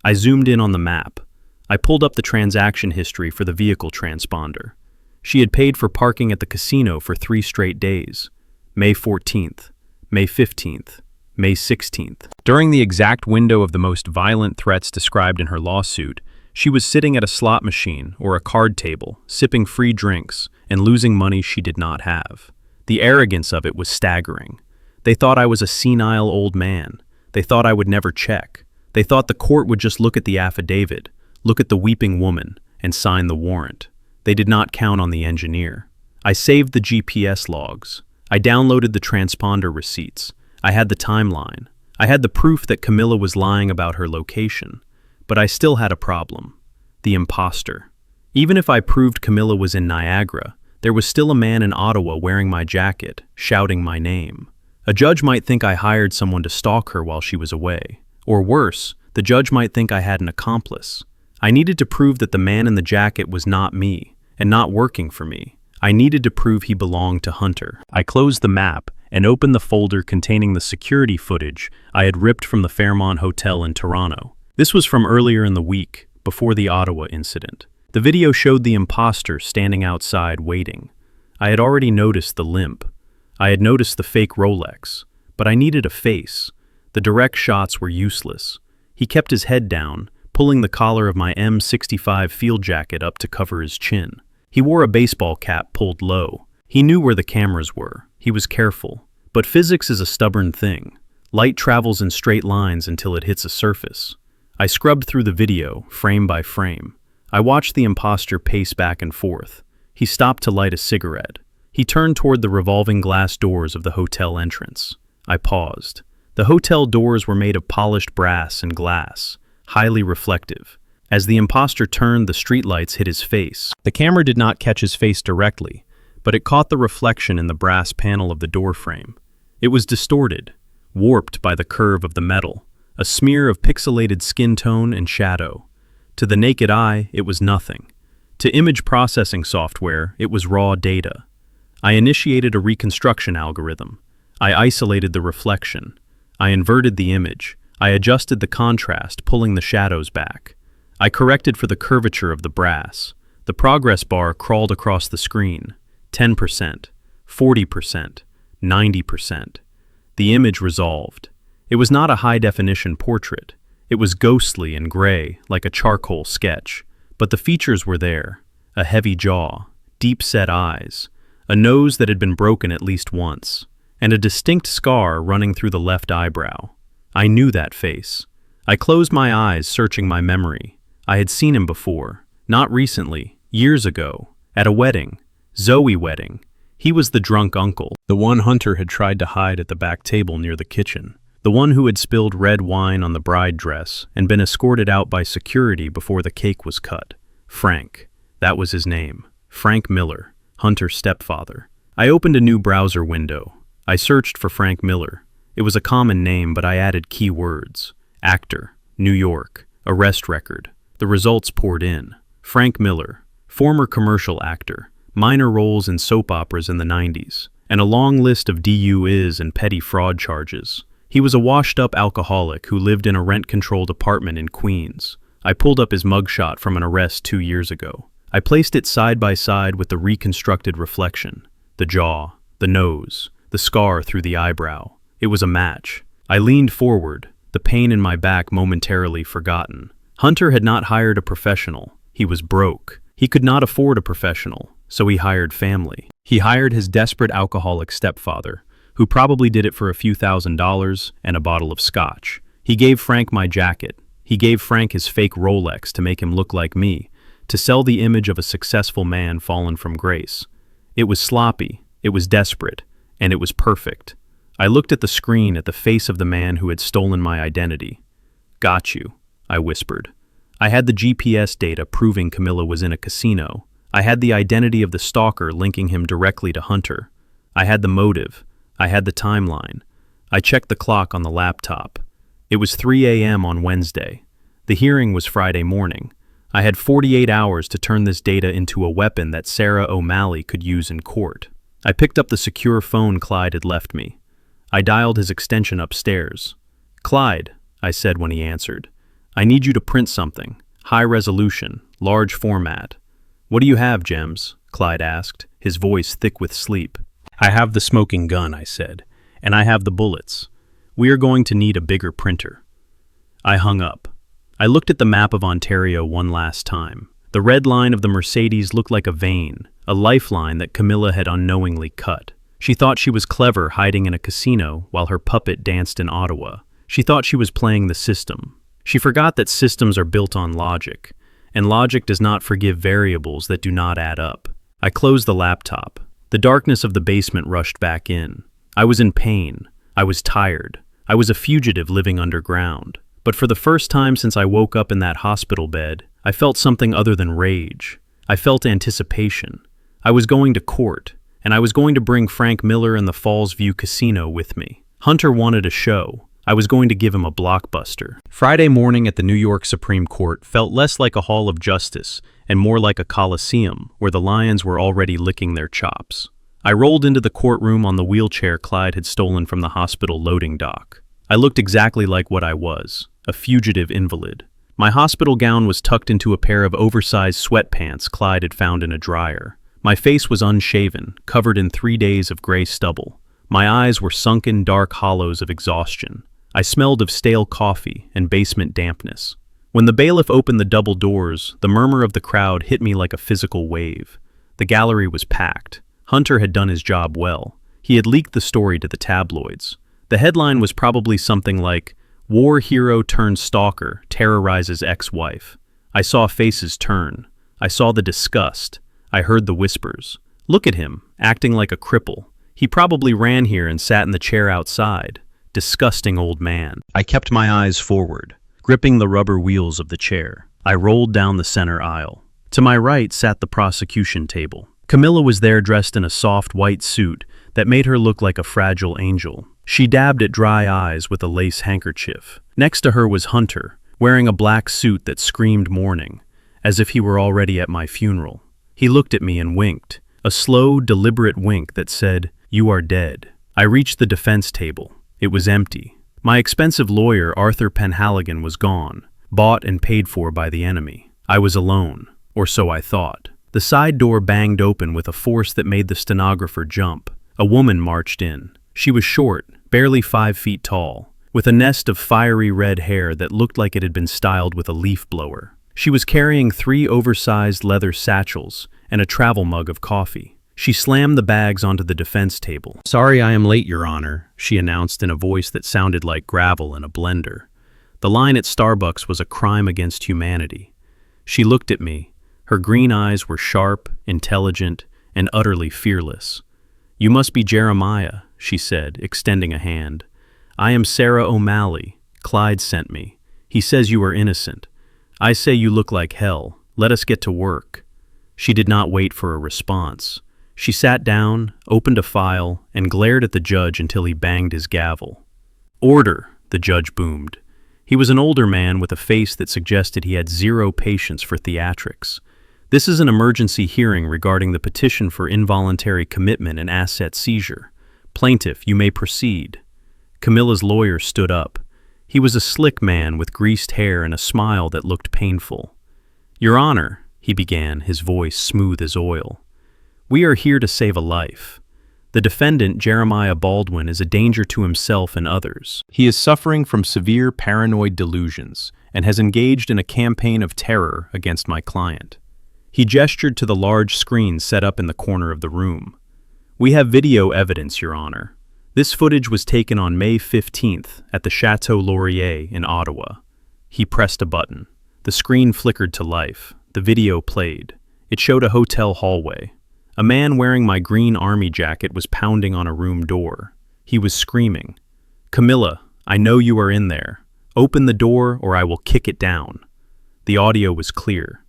I zoomed in on the map. I pulled up the transaction history for the vehicle transponder. She had paid for parking at the casino for 3 straight days. May 14th, May 15th, May 16th. During the exact window of the most violent threats described in her lawsuit, She was sitting at a slot machine or a card table, sipping free drinks and losing money she did not have. The arrogance of it was staggering. They thought I was a senile old man. They thought I would never check. They thought the court would just look at the affidavit, look at the weeping woman, and sign the warrant. They did not count on the engineer. I saved the GPS logs. I downloaded the transponder receipts. I had the timeline. I had the proof that Camilla was lying about her location. But I still had a problem. The imposter. Even if I proved Camilla was in Niagara, there was still a man in Ottawa wearing my jacket, shouting my name. A judge might think I hired someone to stalk her while she was away. Or worse, the judge might think I had an accomplice. I needed to prove that the man in the jacket was not me, and not working for me. I needed to prove he belonged to Hunter. I closed the map and opened the folder containing the security footage I had ripped from the Fairmont Hotel in Toronto. This was from earlier in the week, before the Ottawa incident. The video showed the imposter standing outside waiting. I had already noticed the limp. I had noticed the fake Rolex, but I needed a face. The direct shots were useless. He kept his head down, pulling the collar of my M65 field jacket up to cover his chin. He wore a baseball cap pulled low. He knew where the cameras were. He was careful. But physics is a stubborn thing. Light travels in straight lines until it hits a surface. I scrubbed through the video, frame by frame. I watched the imposter pace back and forth. He stopped to light a cigarette. He turned toward the revolving glass doors of the hotel entrance. I paused. The hotel doors were made of polished brass and glass, highly reflective. As the imposter turned, the streetlights hit his face. The camera did not catch his face directly, but it caught the reflection in the brass panel of the doorframe. It was distorted, warped by the curve of the metal, a smear of pixelated skin tone and shadow. To the naked eye, it was nothing. To image processing software, it was raw data. I initiated a reconstruction algorithm. I isolated the reflection. I inverted the image. I adjusted the contrast, pulling the shadows back. I corrected for the curvature of the brass. The progress bar crawled across the screen. 10%, 40%, 90%. The image resolved. It was not a high-definition portrait. It was ghostly and gray, like a charcoal sketch. But the features were there. A heavy jaw, deep-set eyes, a nose that had been broken at least once, and a distinct scar running through the left eyebrow. I knew that face. I closed my eyes, searching my memory. I had seen him before. Not recently, years ago, at a wedding. Zoe wedding. He was the drunk uncle, the one Hunter had tried to hide at the back table near the kitchen, the one who had spilled red wine on the bride dress and been escorted out by security before the cake was cut. Frank. That was his name. Frank Miller, Hunter's stepfather. I opened a new browser window. I searched for Frank Miller. It was a common name, but I added key words. Actor, New York, arrest record. The results poured in. Frank Miller, former commercial actor, minor roles in soap operas in the 90s, and a long list of DUIs and petty fraud charges. He was a washed-up alcoholic who lived in a rent-controlled apartment in Queens. I pulled up his mugshot from an arrest 2 years ago. I placed it side by side with the reconstructed reflection. The jaw, the nose, the scar through the eyebrow. It was a match. I leaned forward, the pain in my back momentarily forgotten. Hunter had not hired a professional. He was broke. He could not afford a professional, so he hired family. He hired his desperate alcoholic stepfather, who probably did it for a few $1,000s and a bottle of scotch. He gave Frank my jacket. He gave Frank his fake Rolex to make him look like me, to sell the image of a successful man fallen from grace. It was sloppy, it was desperate, and it was perfect. I looked at the screen at the face of the man who had stolen my identity. "Got you," I whispered. I had the GPS data proving Camilla was in a casino. I had the identity of the stalker linking him directly to Hunter. I had the motive. I had the timeline. I checked the clock on the laptop. It was 3 a.m. on Wednesday. The hearing was Friday morning. I had 48 hours to turn this data into a weapon that Sarah O'Malley could use in court. I picked up the secure phone Clyde had left me. I dialed his extension upstairs. "Clyde," I said when he answered, "I need you to print something. High resolution, large format." "What do you have, Gems?" Clyde asked, his voice thick with sleep. "I have the smoking gun," I said, "and I have the bullets. We are going to need a bigger printer." I hung up. I looked at the map of Ontario one last time. The red line of the Mercedes looked like a vein, a lifeline that Camilla had unknowingly cut. She thought she was clever hiding in a casino while her puppet danced in Ottawa. She thought she was playing the system. She forgot that systems are built on logic, and logic does not forgive variables that do not add up. I closed the laptop. The darkness of the basement rushed back in. I was in pain. I was tired. I was a fugitive living underground. But for the first time since I woke up in that hospital bed, I felt something other than rage. I felt anticipation. I was going to court, and I was going to bring Frank Miller and the Falls View Casino with me. Hunter wanted a show. I was going to give him a blockbuster. Friday morning at the New York Supreme Court felt less like a hall of justice and more like a coliseum where the lions were already licking their chops. I rolled into the courtroom on the wheelchair Clyde had stolen from the hospital loading dock. I looked exactly like what I was, a fugitive invalid. My hospital gown was tucked into a pair of oversized sweatpants Clyde had found in a dryer. My face was unshaven, covered in 3 days of gray stubble. My eyes were sunken dark hollows of exhaustion. I smelled of stale coffee and basement dampness. When the bailiff opened the double doors, the murmur of the crowd hit me like a physical wave. The gallery was packed. Hunter had done his job well. He had leaked the story to the tabloids. The headline was probably something like, "War hero turned stalker terrorizes ex-wife." I saw faces turn. I saw the disgust. I heard the whispers. "Look at him, acting like a cripple. He probably ran here and sat in the chair outside. Disgusting old man." I kept my eyes forward, gripping the rubber wheels of the chair. I rolled down the center aisle. To my right sat the prosecution table. Camilla was there dressed in a soft white suit that made her look like a fragile angel. She dabbed at dry eyes with a lace handkerchief. Next to her was Hunter, wearing a black suit that screamed mourning, as if he were already at my funeral. He looked at me and winked, a slow, deliberate wink that said, "You are dead." I reached the defense table. It was empty. My expensive lawyer, Arthur Penhaligon, was gone, bought and paid for by the enemy. I was alone, or so I thought. The side door banged open with a force that made the stenographer jump. A woman marched in. She was short, barely 5 feet tall, with a nest of fiery red hair that looked like it had been styled with a leaf blower. She was carrying 3 oversized leather satchels and a travel mug of coffee. She slammed the bags onto the defense table. "Sorry I am late, Your Honor," she announced in a voice that sounded like gravel in a blender. The line at Starbucks was a crime against humanity. She looked at me. Her green eyes were sharp, intelligent, and utterly fearless. "You must be Jeremiah," she said, extending a hand. "I am Sarah O'Malley. Clyde sent me. He says you are innocent. I say you look like hell. Let us get to work." She did not wait for a response. She sat down, opened a file, and glared at the judge until he banged his gavel. "Order," the judge boomed. He was an older man with a face that suggested he had zero patience for theatrics. "This is an emergency hearing regarding the petition for involuntary commitment and asset seizure. Plaintiff, you may proceed." Camilla's lawyer stood up. He was a slick man with greased hair and a smile that looked painful. "Your Honor," he began, his voice smooth as oil, "we are here to save a life. The defendant, Jeremiah Baldwin, is a danger to himself and others. He is suffering from severe paranoid delusions and has engaged in a campaign of terror against my client." He gestured to the large screen set up in the corner of the room. "We have video evidence, Your Honor. This footage was taken on May 15th at the Chateau Laurier in Ottawa." He pressed a button. The screen flickered to life. The video played. It showed a hotel hallway. A man wearing my green army jacket was pounding on a room door. He was screaming, "Camilla, I know you are in there. Open the door or I will kick it down." The audio was clear.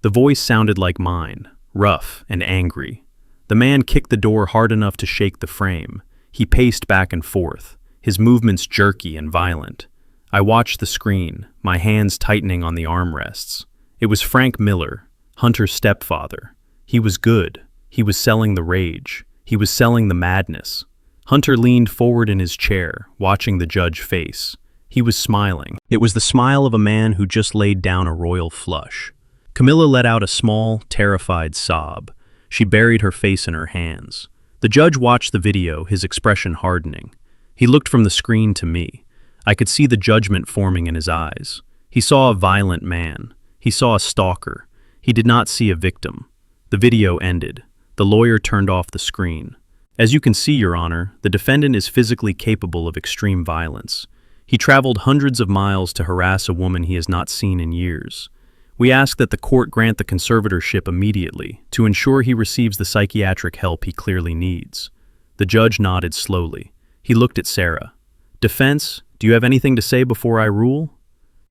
The voice sounded like mine, rough and angry. The man kicked the door hard enough to shake the frame. He paced back and forth, his movements jerky and violent. I watched the screen, my hands tightening on the armrests. It was Frank Miller, Hunter's stepfather. He was good. He was selling the rage. He was selling the madness. Hunter leaned forward in his chair, watching the judge face. He was smiling. It was the smile of a man who just laid down a royal flush. Camilla let out a small, terrified sob. She buried her face in her hands. The judge watched the video, his expression hardening. He looked from the screen to me. I could see the judgment forming in his eyes. He saw a violent man. He saw a stalker. He did not see a victim. The video ended. The lawyer turned off the screen. As you can see, Your Honor, the defendant is physically capable of extreme violence. He traveled hundreds of miles to harass a woman he has not seen in years. We ask that the court grant the conservatorship immediately to ensure he receives the psychiatric help he clearly needs. The judge nodded slowly. He looked at Sarah. Defense, do you have anything to say before I rule?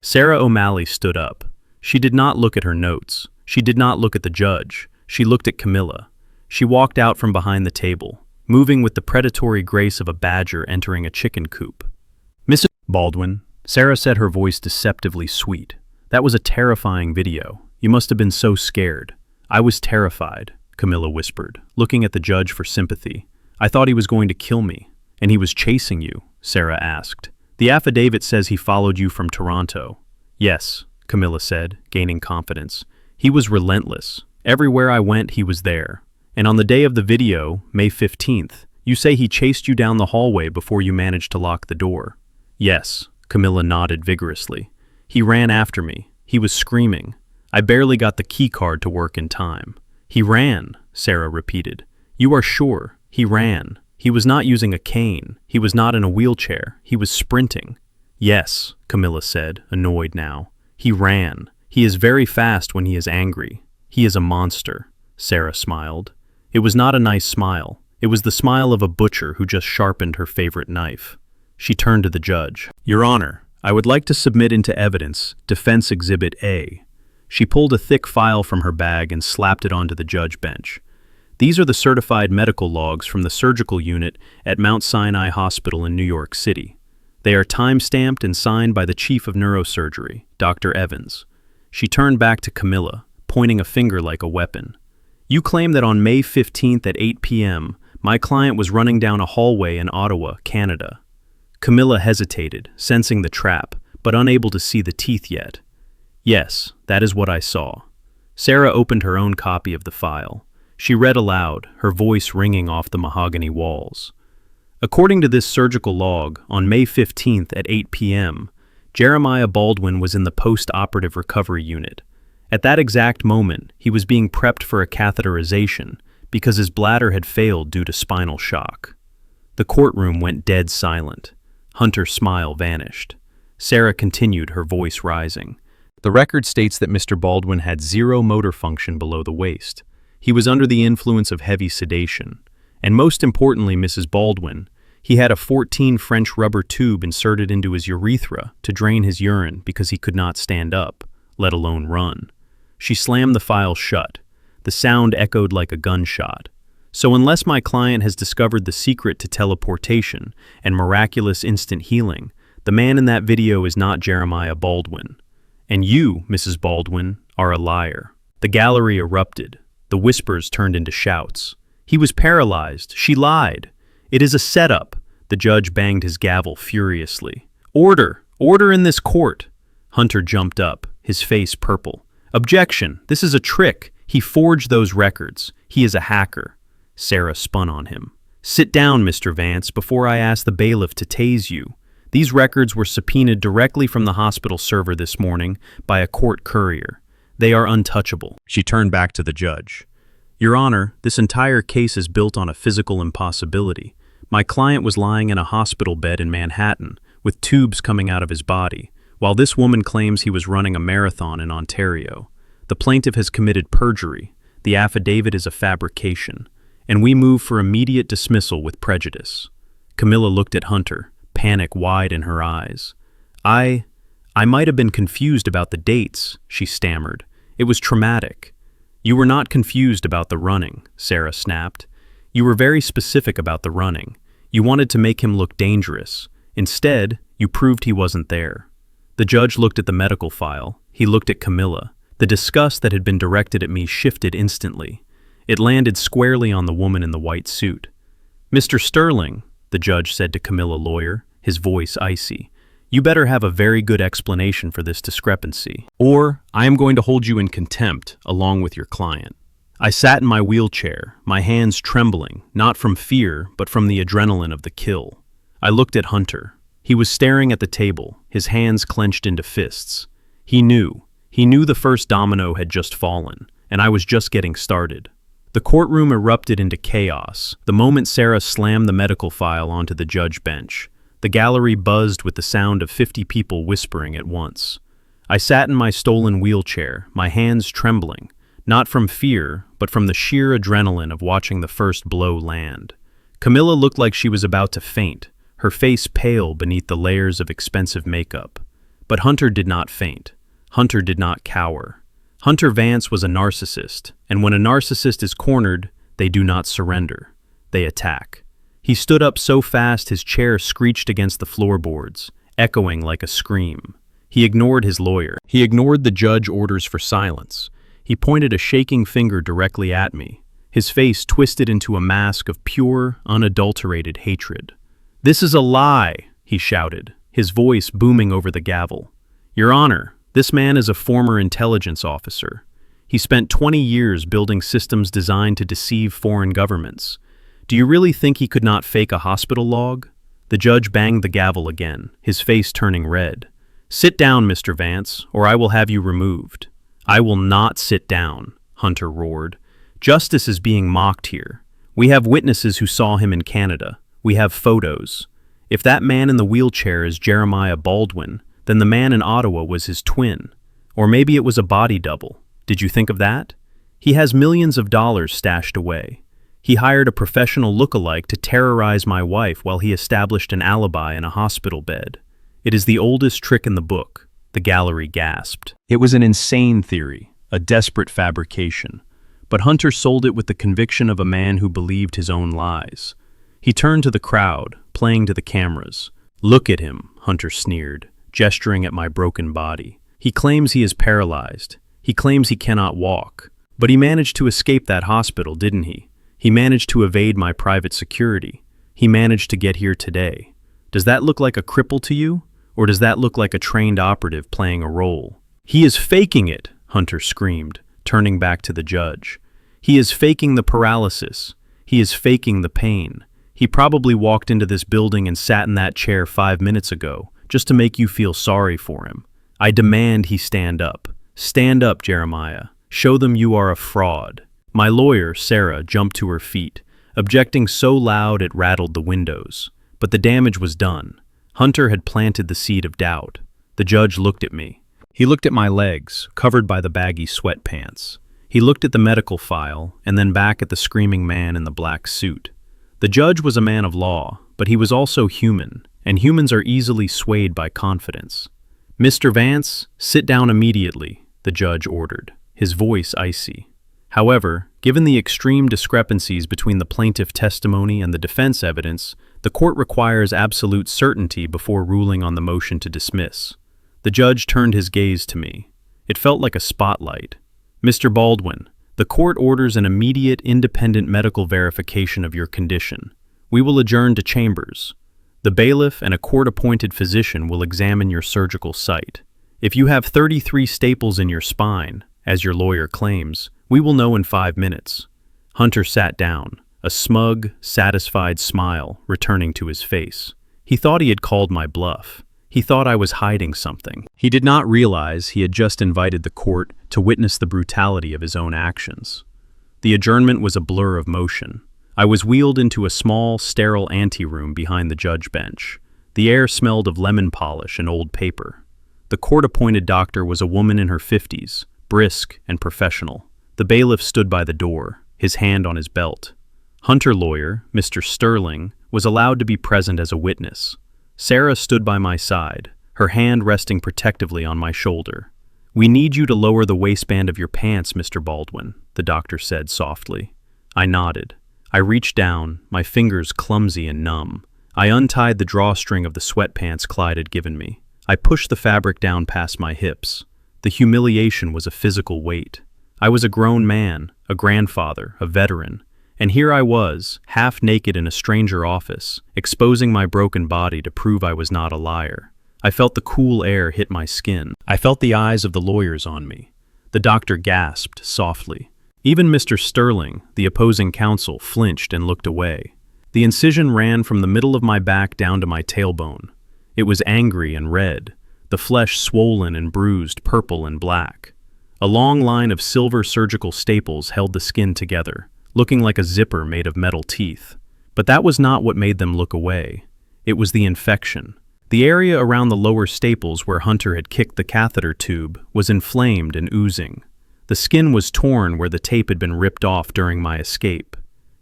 Sarah O'Malley stood up. She did not look at her notes. She did not look at the judge. She looked at Camilla. She walked out from behind the table, moving with the predatory grace of a badger entering a chicken coop. Mrs. Baldwin, Sarah said, her voice deceptively sweet. That was a terrifying video. You must have been so scared. I was terrified, Camilla whispered, looking at the judge for sympathy. I thought he was going to kill me. And he was chasing you, Sarah asked. The affidavit says he followed you from Toronto. Yes, Camilla said, gaining confidence. He was relentless. Everywhere I went, he was there. And on the day of the video, May 15th, you say he chased you down the hallway before you managed to lock the door. Yes, Camilla nodded vigorously. He ran after me. He was screaming. I barely got the key card to work in time. He ran, Sarah repeated. You are sure? He ran. He was not using a cane. He was not in a wheelchair. He was sprinting. Yes, Camilla said, annoyed now. He ran. He is very fast when he is angry. He is a monster, Sarah smiled. It was not a nice smile. It was the smile of a butcher who just sharpened her favorite knife. She turned to the judge. Your Honor, I would like to submit into evidence Defense Exhibit A. She pulled a thick file from her bag and slapped it onto the judge bench. These are the certified medical logs from the surgical unit at Mount Sinai Hospital in New York City. They are time-stamped and signed by the chief of neurosurgery, Dr. Evans. She turned back to Camilla, pointing a finger like a weapon. You claim that on May 15th at 8 p.m., my client was running down a hallway in Ottawa, Canada. Camilla hesitated, sensing the trap, but unable to see the teeth yet. Yes, that is what I saw. Sarah opened her own copy of the file. She read aloud, her voice ringing off the mahogany walls. According to this surgical log, on May 15th at 8 p.m., Jeremiah Baldwin was in the post-operative recovery unit. At that exact moment, he was being prepped for a catheterization because his bladder had failed due to spinal shock. The courtroom went dead silent. Hunter's smile vanished. Sarah continued, her voice rising. The record states that Mr. Baldwin had zero motor function below the waist. He was under the influence of heavy sedation. And most importantly, Mrs. Baldwin, he had a 14 French rubber tube inserted into his urethra to drain his urine because he could not stand up, let alone run. She slammed the file shut. The sound echoed like a gunshot. So unless my client has discovered the secret to teleportation and miraculous instant healing, the man in that video is not Jeremiah Baldwin. And you, Mrs. Baldwin, are a liar. The gallery erupted. The whispers turned into shouts. He was paralyzed. She lied. It is a setup. The judge banged his gavel furiously. Order! Order in this court! Hunter jumped up, his face purple. Objection! This is a trick. He forged those records. He is a hacker. Sarah spun on him. Sit down, Mr. Vance, before I ask the bailiff to tase you. These records were subpoenaed directly from the hospital server this morning by a court courier. They are untouchable. She turned back to the judge. Your Honor, this entire case is built on a physical impossibility. My client was lying in a hospital bed in Manhattan, with tubes coming out of his body, while this woman claims he was running a marathon in Ontario. The plaintiff has committed perjury. The affidavit is a fabrication. And we move for immediate dismissal with prejudice. Camilla looked at Hunter, panic wide in her eyes. I might have been confused about the dates, she stammered. It was traumatic. You were not confused about the running, Sarah snapped. You were very specific about the running. You wanted to make him look dangerous. Instead, you proved he wasn't there. The judge looked at the medical file. He looked at Camilla. The disgust that had been directed at me shifted instantly. It landed squarely on the woman in the white suit. Mr. Sterling, the judge said to Camilla, lawyer, his voice icy, you better have a very good explanation for this discrepancy, or I am going to hold you in contempt along with your client. I sat in my wheelchair, my hands trembling, not from fear, but from the adrenaline of the kill. I looked at Hunter. He was staring at the table, his hands clenched into fists. He knew. He knew the first domino had just fallen, and I was just getting started. The courtroom erupted into chaos the moment Sarah slammed the medical file onto the judge bench. The gallery buzzed with the sound of 50 people whispering at once. I sat in my stolen wheelchair, my hands trembling, not from fear, but from the sheer adrenaline of watching the first blow land. Camilla looked like she was about to faint, her face pale beneath the layers of expensive makeup. But Hunter did not faint. Hunter did not cower. Hunter Vance was a narcissist, and when a narcissist is cornered, they do not surrender. They attack. He stood up so fast his chair screeched against the floorboards, echoing like a scream. He ignored his lawyer. He ignored the judge's orders for silence. He pointed a shaking finger directly at me, his face twisted into a mask of pure, unadulterated hatred. "This is a lie," he shouted, his voice booming over the gavel. "Your Honor, this man is a former intelligence officer. He spent 20 years building systems designed to deceive foreign governments. Do you really think he could not fake a hospital log?" The judge banged the gavel again, his face turning red. "Sit down, Mr. Vance, or I will have you removed." "I will not sit down," Hunter roared. "Justice is being mocked here. We have witnesses who saw him in Canada. We have photos. If that man in the wheelchair is Jeremiah Baldwin, then the man in Ottawa was his twin. Or maybe it was a body double. Did you think of that? He has millions of dollars stashed away. He hired a professional look-alike to terrorize my wife while he established an alibi in a hospital bed. It is the oldest trick in the book," the gallery gasped. It was an insane theory, a desperate fabrication. But Hunter sold it with the conviction of a man who believed his own lies. He turned to the crowd, playing to the cameras. "Look at him," Hunter sneered, gesturing at my broken body. "He claims he is paralyzed. He claims he cannot walk. But he managed to escape that hospital, didn't he? He managed to evade my private security. He managed to get here today. Does that look like a cripple to you? Or does that look like a trained operative playing a role?" "He is faking it," Hunter screamed, turning back to the judge. "He is faking the paralysis. He is faking the pain. He probably walked into this building and sat in that chair 5 minutes ago, just to make you feel sorry for him. I demand he stand up. Stand up, Jeremiah. Show them you are a fraud." My lawyer, Sarah, jumped to her feet, objecting so loud it rattled the windows. But the damage was done. Hunter had planted the seed of doubt. The judge looked at me. He looked at my legs, covered by the baggy sweatpants. He looked at the medical file, and then back at the screaming man in the black suit. The judge was a man of law, but he was also human, and humans are easily swayed by confidence. "Mr. Vance, sit down immediately," the judge ordered, his voice icy. However, given the extreme discrepancies between the plaintiff testimony and the defense evidence, the court requires absolute certainty before ruling on the motion to dismiss. The judge turned his gaze to me. It felt like a spotlight. "Mr. Baldwin, the court orders an immediate, independent medical verification of your condition. We will adjourn to chambers. The bailiff and a court-appointed physician will examine your surgical site. If you have 33 staples in your spine, as your lawyer claims, we will know in 5 minutes." Hunter sat down, a smug, satisfied smile returning to his face. He thought he had called my bluff. He thought I was hiding something. He did not realize he had just invited the court to witness the brutality of his own actions. The adjournment was a blur of motion. I was wheeled into a small, sterile anteroom behind the judge bench. The air smelled of lemon polish and old paper. The court-appointed doctor was a woman in her 50s, brisk and professional. The bailiff stood by the door, his hand on his belt. Hunter lawyer, Mr. Sterling, was allowed to be present as a witness. Sarah stood by my side, her hand resting protectively on my shoulder. "We need you to lower the waistband of your pants, Mr. Baldwin," the doctor said softly. I nodded. I reached down, my fingers clumsy and numb. I untied the drawstring of the sweatpants Clyde had given me. I pushed the fabric down past my hips. The humiliation was a physical weight. I was a grown man, a grandfather, a veteran, and here I was, half naked in a stranger office, exposing my broken body to prove I was not a liar. I felt the cool air hit my skin. I felt the eyes of the lawyers on me. The doctor gasped softly. Even Mr. Sterling, the opposing counsel, flinched and looked away. The incision ran from the middle of my back down to my tailbone. It was angry and red. the flesh swollen and bruised purple and black. A long line of silver surgical staples held the skin together, looking like a zipper made of metal teeth. But that was not what made them look away. It was the infection. The area around the lower staples where Hunter had kicked the catheter tube was inflamed and oozing. The skin was torn where the tape had been ripped off during my escape.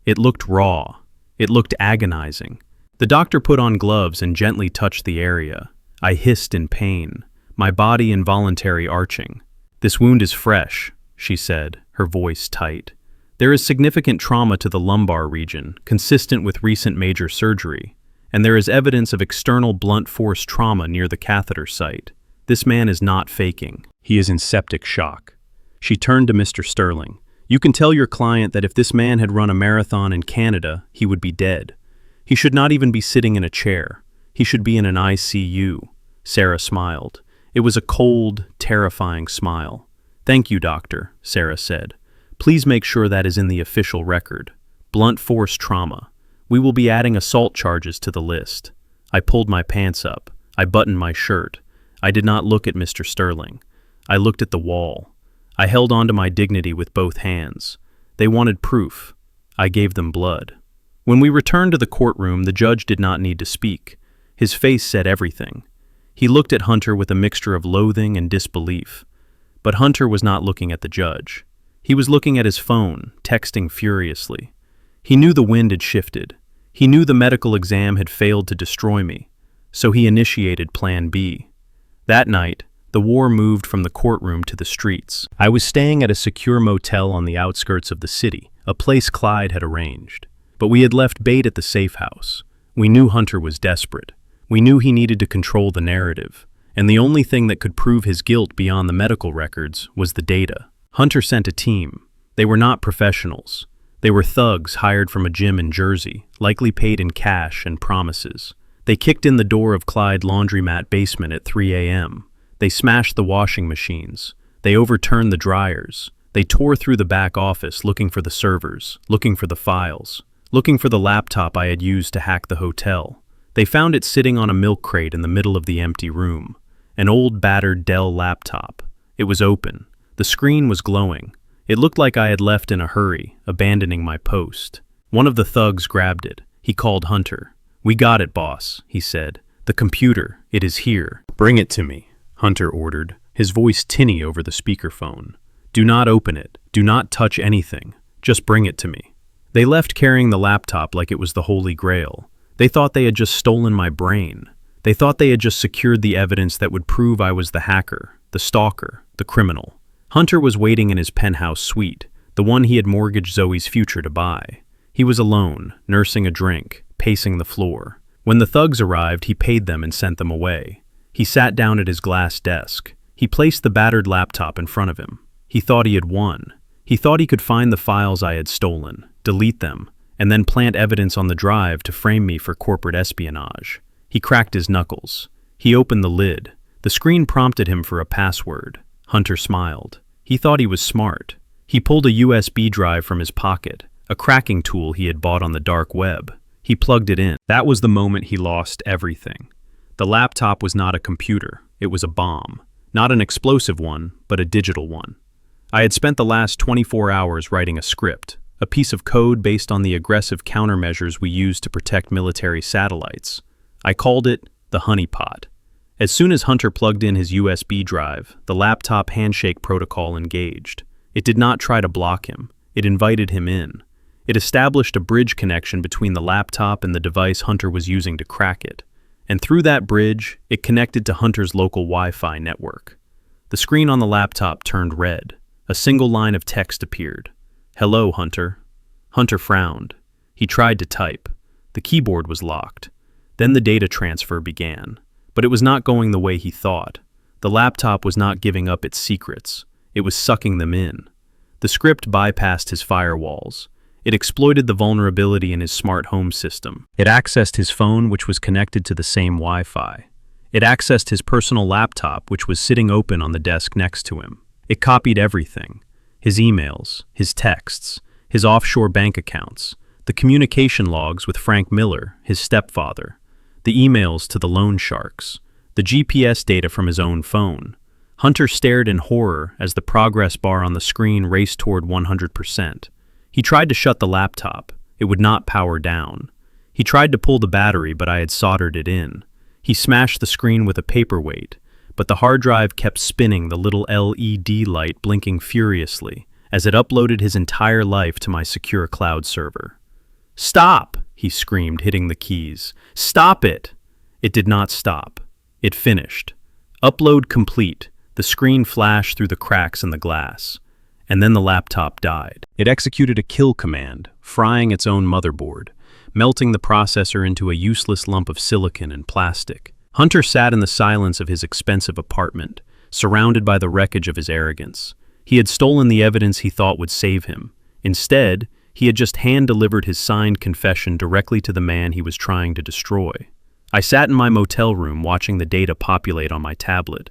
It looked raw. It looked agonizing. The doctor put on gloves and gently touched the area. I hissed in pain, my body involuntarily arching. "This wound is fresh," she said, her voice tight. "There is significant trauma to the lumbar region, consistent with recent major surgery, and there is evidence of external blunt force trauma near the catheter site. This man is not faking. He is in septic shock." She turned to Mr. Sterling. "You can tell your client that if this man had run a marathon in Canada, he would be dead. He should not even be sitting in a chair. He should be in an ICU." Sarah smiled. It was a cold, terrifying smile. "Thank you, doctor," Sarah said. "Please make sure that is in the official record. Blunt force trauma. We will be adding assault charges to the list." I pulled my pants up. I buttoned my shirt. I did not look at Mr. Sterling. I looked at the wall. I held on to my dignity with both hands. They wanted proof. I gave them blood. When we returned to the courtroom, the judge did not need to speak. His face said everything. He looked at Hunter with a mixture of loathing and disbelief. But Hunter was not looking at the judge. He was looking at his phone, texting furiously. He knew the wind had shifted. He knew the medical exam had failed to destroy me. So he initiated Plan B. That night, the war moved from the courtroom to the streets. I was staying at a secure motel on the outskirts of the city, a place Clyde had arranged. But we had left bait at the safe house. We knew Hunter was desperate. We knew he needed to control the narrative. And the only thing that could prove his guilt beyond the medical records was the data. Hunter sent a team. They were not professionals. They were thugs hired from a gym in Jersey, likely paid in cash and promises. They kicked in the door of Clyde laundromat basement at 3 a.m. They smashed the washing machines. They overturned the dryers. They tore through the back office looking for the servers, looking for the files, looking for the laptop I had used to hack the hotel. They found it sitting on a milk crate in the middle of the empty room. An old battered Dell laptop. It was open. The screen was glowing. It looked like I had left in a hurry, abandoning my post. One of the thugs grabbed it. He called Hunter. "We got it, boss," he said. "The computer. It is here." "Bring it to me," Hunter ordered, his voice tinny over the speakerphone. "Do not open it. Do not touch anything. Just bring it to me." They left carrying the laptop like it was the Holy Grail. They thought they had just stolen my brain. They thought they had just secured the evidence that would prove I was the hacker, the stalker, the criminal. Hunter was waiting in his penthouse suite, the one he had mortgaged Zoe's future to buy. He was alone, nursing a drink, pacing the floor. When the thugs arrived, he paid them and sent them away. He sat down at his glass desk. He placed the battered laptop in front of him. He thought he had won. He thought he could find the files I had stolen, delete them, and then plant evidence on the drive to frame me for corporate espionage. He cracked his knuckles. He opened the lid. The screen prompted him for a password. Hunter smiled. He thought he was smart. He pulled a USB drive from his pocket, a cracking tool he had bought on the dark web. He plugged it in. That was the moment he lost everything. The laptop was not a computer. It was a bomb. Not an explosive one, but a digital one. I had spent the last 24 hours writing a script, a piece of code based on the aggressive countermeasures we use to protect military satellites. I called it the honeypot. As soon as Hunter plugged in his USB drive, the laptop handshake protocol engaged. It did not try to block him. It invited him in. It established a bridge connection between the laptop and the device Hunter was using to crack it. And through that bridge, it connected to Hunter's local Wi-Fi network. The screen on the laptop turned red. A single line of text appeared. "Hello, Hunter." Hunter frowned. He tried to type. The keyboard was locked. Then the data transfer began. But it was not going the way he thought. The laptop was not giving up its secrets. It was sucking them in. The script bypassed his firewalls. It exploited the vulnerability in his smart home system. It accessed his phone, which was connected to the same Wi-Fi. It accessed his personal laptop, which was sitting open on the desk next to him. It copied everything. His emails, his texts, his offshore bank accounts, the communication logs with Frank Miller, his stepfather, the emails to the loan sharks, the GPS data from his own phone. Hunter stared in horror as the progress bar on the screen raced toward 100%. He tried to shut the laptop. It would not power down. He tried to pull the battery, but I had soldered it in. He smashed the screen with a paperweight, but the hard drive kept spinning, the little LED light blinking furiously as it uploaded his entire life to my secure cloud server. "Stop!" he screamed, hitting the keys. "Stop it!" It did not stop. It finished. Upload complete. The screen flashed through the cracks in the glass. And then the laptop died. It executed a kill command, frying its own motherboard, melting the processor into a useless lump of silicon and plastic. Hunter sat in the silence of his expensive apartment, surrounded by the wreckage of his arrogance. He had stolen the evidence he thought would save him. Instead, he had just hand-delivered his signed confession directly to the man he was trying to destroy. I sat in my motel room watching the data populate on my tablet.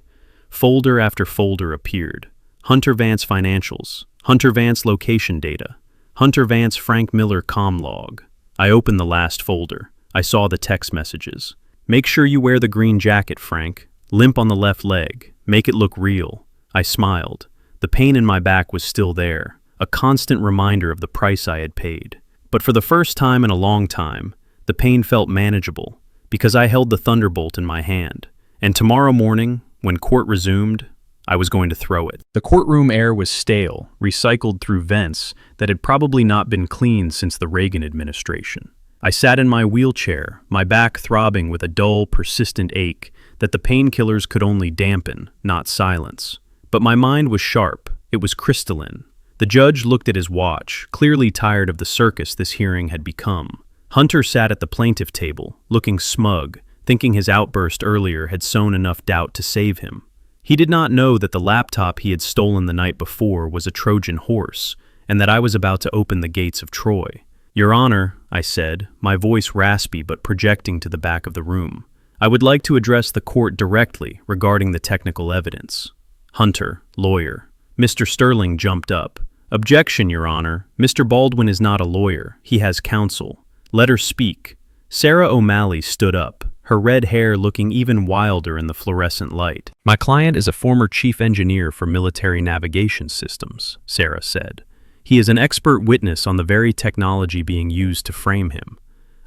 Folder after folder appeared. Hunter Vance financials, Hunter Vance location data, Hunter Vance Frank Miller comm log. I opened the last folder. I saw the text messages. "Make sure you wear the green jacket, Frank. Limp on the left leg. Make it look real." I smiled. The pain in my back was still there, a constant reminder of the price I had paid. But for the first time in a long time, the pain felt manageable, because I held the thunderbolt in my hand. And tomorrow morning, when court resumed, I was going to throw it. The courtroom air was stale, recycled through vents that had probably not been cleaned since the Reagan administration. I sat in my wheelchair, my back throbbing with a dull, persistent ache that the painkillers could only dampen, not silence. But my mind was sharp. It was crystalline. The judge looked at his watch, clearly tired of the circus this hearing had become. Hunter sat at the plaintiff table, looking smug, thinking his outburst earlier had sown enough doubt to save him. He did not know that the laptop he had stolen the night before was a Trojan horse, and that I was about to open the gates of Troy. "Your Honor," I said, my voice raspy but projecting to the back of the room, "I would like to address the court directly regarding the technical evidence." Hunter, lawyer. Mr. Sterling jumped up. "Objection, Your Honor. Mr. Baldwin is not a lawyer. He has counsel. Let her speak." Sarah O'Malley stood up, her red hair looking even wilder in the fluorescent light. "My client is a former chief engineer for military navigation systems," Sarah said. "He is an expert witness on the very technology being used to frame him.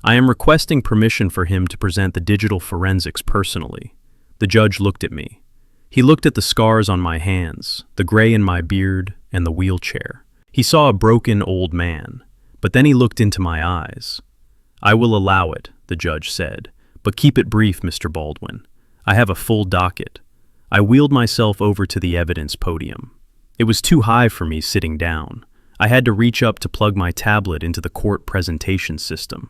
I am requesting permission for him to present the digital forensics personally." The judge looked at me. He looked at the scars on my hands, the gray in my beard, and the wheelchair. He saw a broken old man, but then he looked into my eyes. "I will allow it," the judge said, "but keep it brief, Mr. Baldwin. I have a full docket." I wheeled myself over to the evidence podium. It was too high for me sitting down. I had to reach up to plug my tablet into the court presentation system.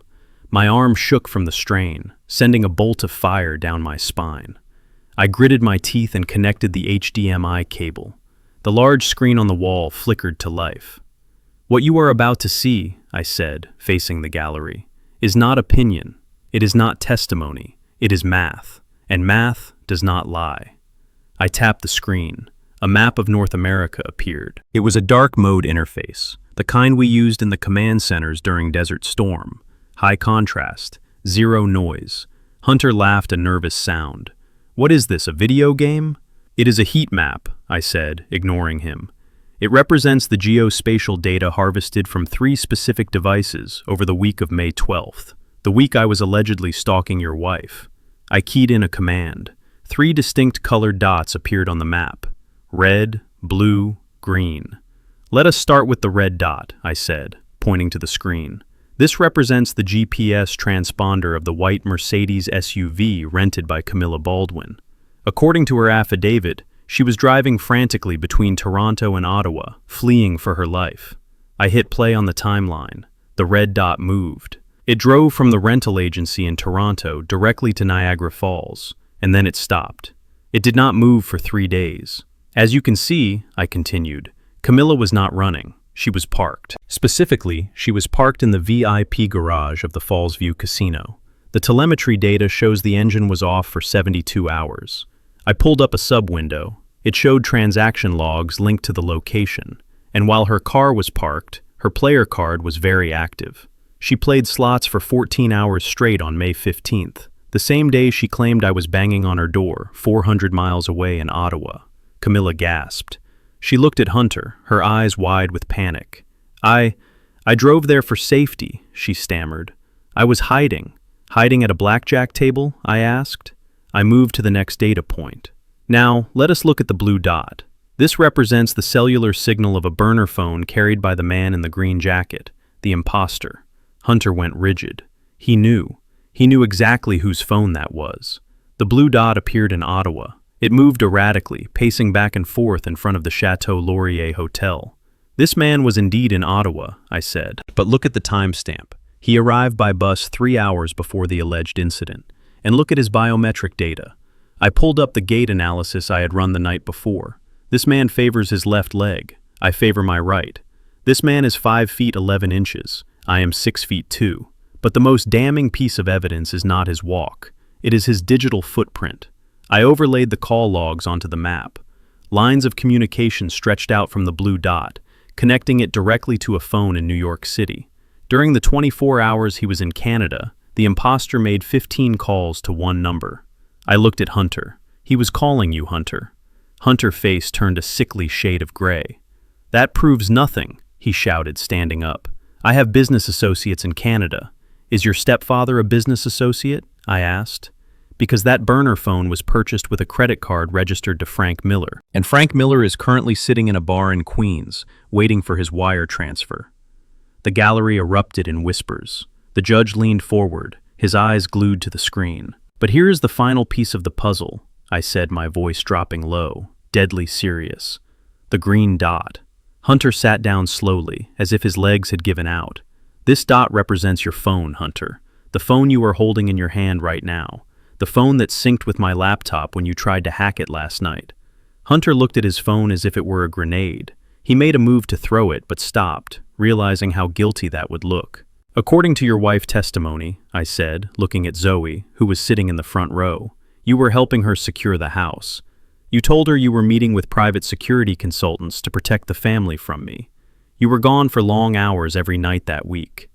My arm shook from the strain, sending a bolt of fire down my spine. I gritted my teeth and connected the HDMI cable. The large screen on the wall flickered to life. "What you are about to see," I said, facing the gallery, "is not opinion. It is not testimony. It is math. And math does not lie." I tapped the screen. A map of North America appeared. It was a dark mode interface, the kind we used in the command centers during Desert Storm. High contrast, zero noise. Hunter laughed a nervous sound. "What is this, a video game?" "It is a heat map," I said, ignoring him. "It represents the geospatial data harvested from 3 specific devices over the week of May 12th, the week I was allegedly stalking your wife." I keyed in a command. 3 distinct colored dots appeared on the map. Red, blue, green. "Let us start with the red dot," I said, pointing to the screen. "This represents the GPS transponder of the white Mercedes SUV rented by Camilla Baldwin. According to her affidavit, she was driving frantically between Toronto and Ottawa, fleeing for her life." I hit play on the timeline. The red dot moved. It drove from the rental agency in Toronto directly to Niagara Falls, and then it stopped. It did not move for 3 days. "As you can see," I continued, "Camilla was not running. She was parked. Specifically, she was parked in the VIP garage of the Fallsview Casino. The telemetry data shows the engine was off for 72 hours. I pulled up a sub-window. It showed transaction logs linked to the location, and while her car was parked, her player card was very active. She played slots for 14 hours straight on May 15th. The same day she claimed I was banging on her door, 400 miles away in Ottawa. Camilla gasped. She looked at Hunter, her eyes wide with panic. I drove there for safety, she stammered. I was hiding. Hiding at a blackjack table? I asked. I moved to the next data point. Now, let us look at the blue dot. This represents the cellular signal of a burner phone carried by the man in the green jacket, the imposter. Hunter went rigid. He knew. He knew exactly whose phone that was. The blue dot appeared in Ottawa. It moved erratically, pacing back and forth in front of the Chateau Laurier Hotel. This man was indeed in Ottawa, I said. But look at the timestamp. He arrived by bus 3 hours before the alleged incident. And look at his biometric data. I pulled up the gait analysis I had run the night before. This man favors his left leg. I favor my right. This man is 5 feet 11 inches. I am 6 feet 2. But the most damning piece of evidence is not his walk. It is his digital footprint. I overlaid the call logs onto the map. Lines of communication stretched out from the blue dot, connecting it directly to a phone in New York City. During the 24 hours he was in Canada, the imposter made 15 calls to one number. I looked at Hunter. He was calling you, Hunter. Hunter's face turned a sickly shade of gray. That proves nothing, he shouted, standing up. I have business associates in Canada. Is your stepfather a business associate? I asked. Because that burner phone was purchased with a credit card registered to Frank Miller. And Frank Miller is currently sitting in a bar in Queens, waiting for his wire transfer. The gallery erupted in whispers. The judge leaned forward, his eyes glued to the screen. But here is the final piece of the puzzle, I said, my voice dropping low, deadly serious. The green dot. Hunter sat down slowly, as if his legs had given out. This dot represents your phone, Hunter. The phone you are holding in your hand right now. The phone that synced with my laptop when you tried to hack it last night. Hunter looked at his phone as if it were a grenade. He made a move to throw it, but stopped, realizing how guilty that would look. According to your wife's testimony, I said, looking at Zoe, who was sitting in the front row, you were helping her secure the house. You told her you were meeting with private security consultants to protect the family from me. You were gone for long hours every night that week.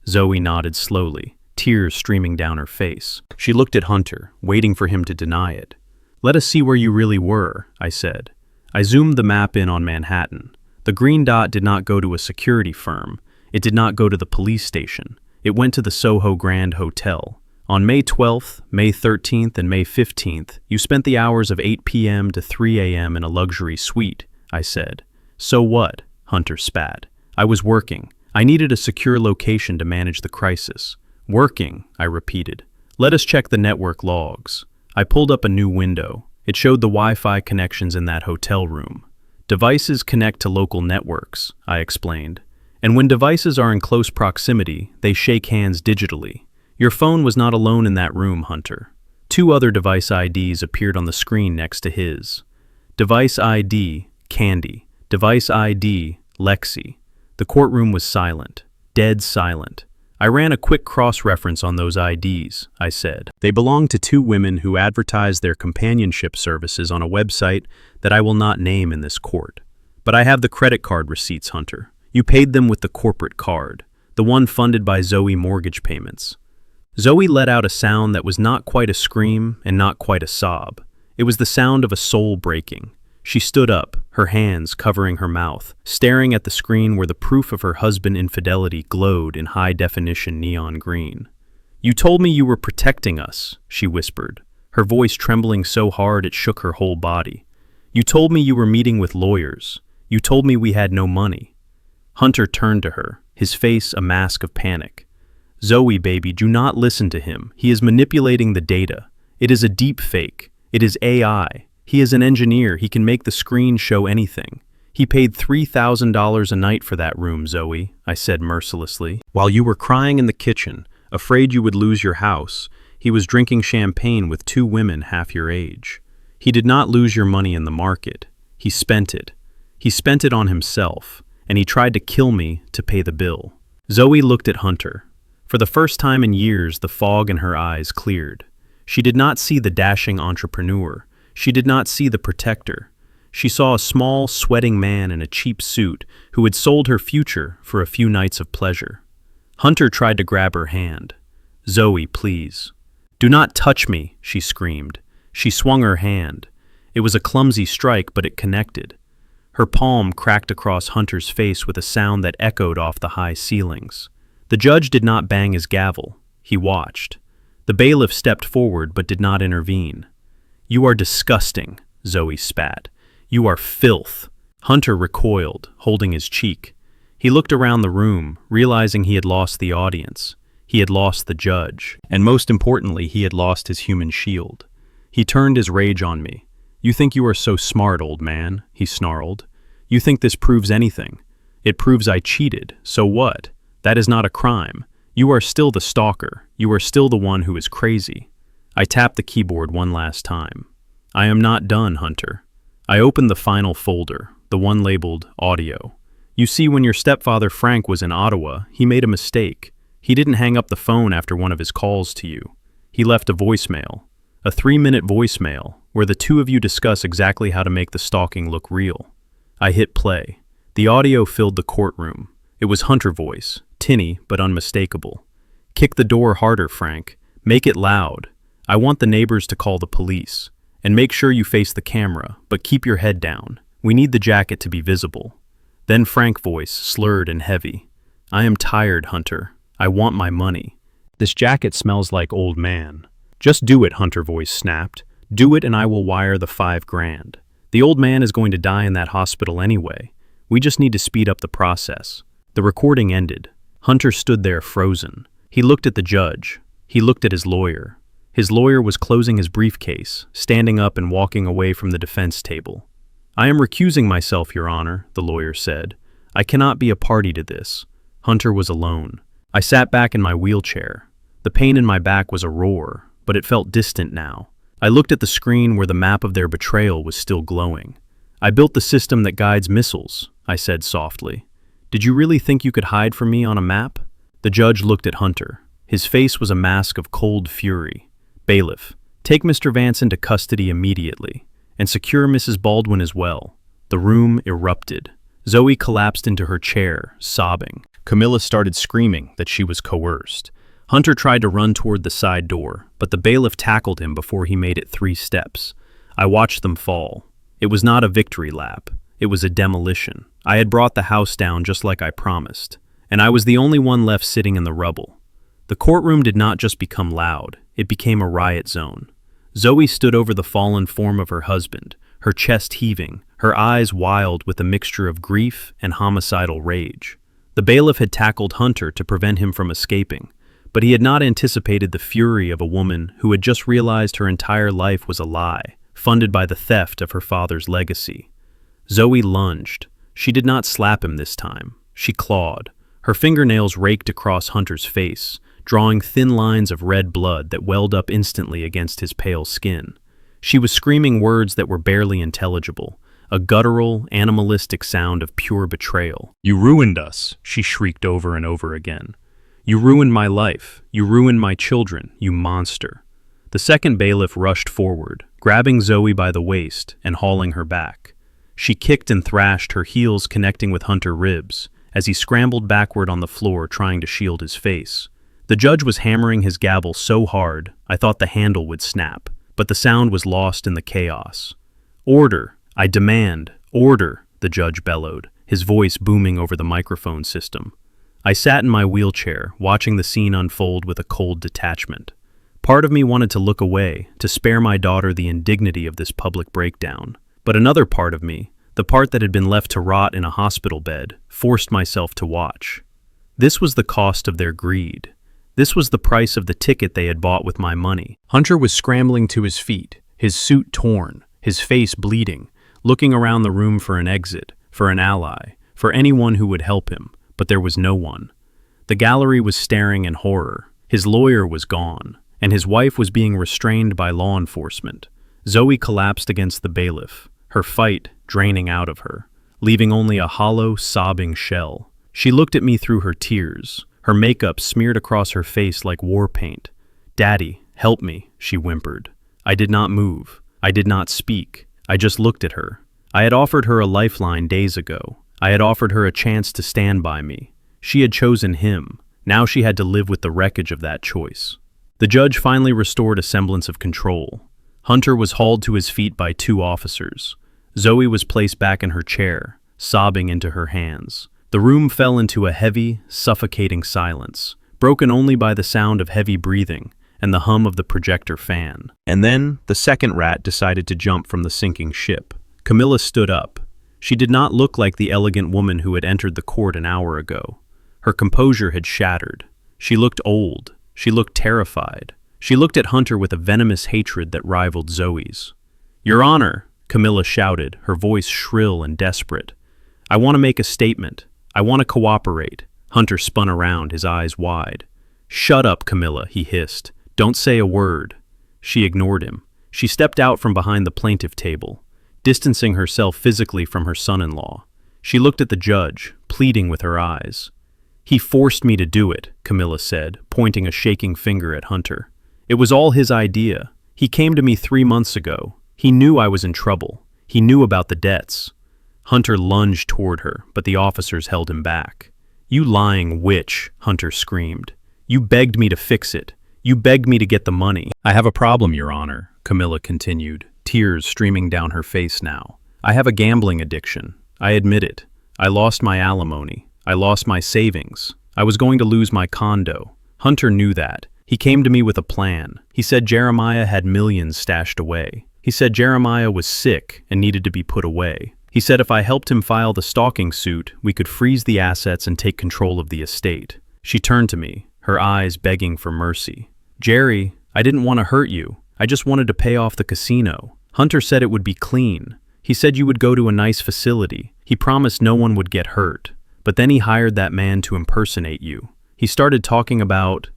Zoe nodded slowly, tears streaming down her face. She looked at Hunter, waiting for him to deny it. Let us see where you really were, I said. I zoomed the map in on Manhattan. The green dot did not go to a security firm. It did not go to the police station. It went to the Soho Grand Hotel. On May 12th, May 13th, and May 15th, you spent the hours of 8 p.m. to 3 a.m. in a luxury suite, I said. So what? Hunter spat. I was working. I needed a secure location to manage the crisis. Working, I repeated. Let us check the network logs. I pulled up a new window. It showed the Wi-Fi connections in that hotel room. Devices connect to local networks, I explained. And when devices are in close proximity, they shake hands digitally. Your phone was not alone in that room, Hunter. 2 other device IDs appeared on the screen next to his. Device ID, Candy. Device ID, Lexi. The courtroom was silent, dead silent. I ran a quick cross-reference on those IDs, I said. They belonged to 2 women who advertised their companionship services on a website that I will not name in this court. But I have the credit card receipts, Hunter. You paid them with the corporate card, the one funded by Zoe mortgage payments. Zoe let out a sound that was not quite a scream and not quite a sob. It was the sound of a soul breaking. She stood up, her hands covering her mouth, staring at the screen where the proof of her husband's infidelity glowed in high-definition neon green. You told me you were protecting us, she whispered, her voice trembling so hard it shook her whole body. You told me you were meeting with lawyers. You told me we had no money. Hunter turned to her, his face a mask of panic. Zoe, baby, do not listen to him. He is manipulating the data. It is a deep fake. It is AI. He is an engineer. He can make the screen show anything. He paid $3,000 a night for that room, Zoe, I said mercilessly. While you were crying in the kitchen, afraid you would lose your house, he was drinking champagne with 2 women half your age. He did not lose your money in the market. He spent it. He spent it on himself, and he tried to kill me to pay the bill. Zoe looked at Hunter. For the first time in years, the fog in her eyes cleared. She did not see the dashing entrepreneur. She did not see the protector. She saw a small, sweating man in a cheap suit who had sold her future for a few nights of pleasure. Hunter tried to grab her hand. Zoe, please. "Do not touch me," she screamed. She swung her hand. It was a clumsy strike, but it connected. Her palm cracked across Hunter's face with a sound that echoed off the high ceilings. The judge did not bang his gavel. He watched. The bailiff stepped forward but did not intervene. "You are disgusting," Zoe spat. "You are filth." Hunter recoiled, holding his cheek. He looked around the room, realizing he had lost the audience. He had lost the judge. And most importantly, he had lost his human shield. He turned his rage on me. "You think you are so smart, old man," he snarled. "You think this proves anything. It proves I cheated. So what? That is not a crime. You are still the stalker. You are still the one who is crazy." I tapped the keyboard one last time. "I am not done, Hunter." I opened the final folder, the one labeled Audio. "You see, when your stepfather Frank was in Ottawa, he made a mistake. He didn't hang up the phone after one of his calls to you. He left a voicemail, a 3-minute voicemail, where the two of you discuss exactly how to make the stalking look real." I hit play. The audio filled the courtroom. It was Hunter voice, tinny but unmistakable. "Kick the door harder, Frank. Make it loud. I want the neighbors to call the police. And make sure you face the camera, but keep your head down. We need the jacket to be visible." Then Frank's voice, slurred and heavy. "I am tired, Hunter. I want my money. This jacket smells like old man." "Just do it," Hunter voice snapped. "Do it and I will wire the $5,000. The old man is going to die in that hospital anyway. We just need to speed up the process." The recording ended. Hunter stood there frozen. He looked at the judge. He looked at his lawyer. His lawyer was closing his briefcase, standing up and walking away from the defense table. "I am recusing myself, Your Honor," the lawyer said. "I cannot be a party to this." Hunter was alone. I sat back in my wheelchair. The pain in my back was a roar, but it felt distant now. I looked at the screen where the map of their betrayal was still glowing. "I built the system that guides missiles," I said softly. "Did you really think you could hide from me on a map?" The judge looked at Hunter. His face was a mask of cold fury. "Bailiff, take Mr. Vance into custody immediately, and secure Mrs. Baldwin as well." The room erupted. Zoe collapsed into her chair, sobbing. Camilla started screaming that she was coerced. Hunter tried to run toward the side door, but the bailiff tackled him before he made it 3 steps. I watched them fall. It was not a victory lap. It was a demolition. I had brought the house down just like I promised, and I was the only one left sitting in the rubble. The courtroom did not just become loud, it became a riot zone. Zoe stood over the fallen form of her husband, her chest heaving, her eyes wild with a mixture of grief and homicidal rage. The bailiff had tackled Hunter to prevent him from escaping, but he had not anticipated the fury of a woman who had just realized her entire life was a lie, funded by the theft of her father's legacy. Zoe lunged. She did not slap him this time. She clawed. Her fingernails raked across Hunter's face, drawing thin lines of red blood that welled up instantly against his pale skin. She was screaming words that were barely intelligible, a guttural, animalistic sound of pure betrayal. "You ruined us," she shrieked over and over again. "You ruined my life. You ruined my children, you monster." The second bailiff rushed forward, grabbing Zoe by the waist and hauling her back. She kicked and thrashed, her heels connecting with Hunter's ribs, as he scrambled backward on the floor trying to shield his face. The judge was hammering his gavel so hard, I thought the handle would snap, but the sound was lost in the chaos. "Order! I demand! Order!" the judge bellowed, his voice booming over the microphone system. I sat in my wheelchair, watching the scene unfold with a cold detachment. Part of me wanted to look away, to spare my daughter the indignity of this public breakdown. But another part of me, the part that had been left to rot in a hospital bed, forced myself to watch. This was the cost of their greed. This was the price of the ticket they had bought with my money. Hunter was scrambling to his feet, his suit torn, his face bleeding, looking around the room for an exit, for an ally, for anyone who would help him, but there was no one. The gallery was staring in horror. His lawyer was gone, and his wife was being restrained by law enforcement. Zoe collapsed against the bailiff, her fight draining out of her, leaving only a hollow, sobbing shell. She looked at me through her tears, her makeup smeared across her face like war paint. "Daddy, help me," she whimpered. I did not move. I did not speak. I just looked at her. I had offered her a lifeline days ago. I had offered her a chance to stand by me. She had chosen him. Now she had to live with the wreckage of that choice. The judge finally restored a semblance of control. Hunter was hauled to his feet by 2 officers. Zoe was placed back in her chair, sobbing into her hands. The room fell into a heavy, suffocating silence, broken only by the sound of heavy breathing and the hum of the projector fan. And then the second rat decided to jump from the sinking ship. Camilla stood up. She did not look like the elegant woman who had entered the court an hour ago. Her composure had shattered. She looked old. She looked terrified. She looked at Hunter with a venomous hatred that rivaled Zoe's. "Your Honor," Camilla shouted, her voice shrill and desperate. "I want to make a statement. I want to cooperate." Hunter spun around, his eyes wide. "Shut up, Camilla," he hissed. "Don't say a word." She ignored him. She stepped out from behind the plaintiff table, distancing herself physically from her son-in-law. She looked at the judge, pleading with her eyes. "He forced me to do it," Camilla said, pointing a shaking finger at Hunter. "It was all his idea. He came to me 3 months ago. He knew I was in trouble. He knew about the debts." Hunter lunged toward her, but the officers held him back. "You lying witch," Hunter screamed. "You begged me to fix it. You begged me to get the money." "I have a problem, Your Honor," Camilla continued, tears streaming down her face now. "I have a gambling addiction. I admit it. I lost my alimony. I lost my savings. I was going to lose my condo." Hunter knew that. He came to me with a plan. He said Jeremiah had millions stashed away. He said Jeremiah was sick and needed to be put away. He said if I helped him file the stalking suit, we could freeze the assets and take control of the estate. She turned to me, her eyes begging for mercy. "Jerry, I didn't want to hurt you. I just wanted to pay off the casino. Hunter said it would be clean. He said you would go to a nice facility. He promised no one would get hurt. But then he hired that man to impersonate you. He started talking about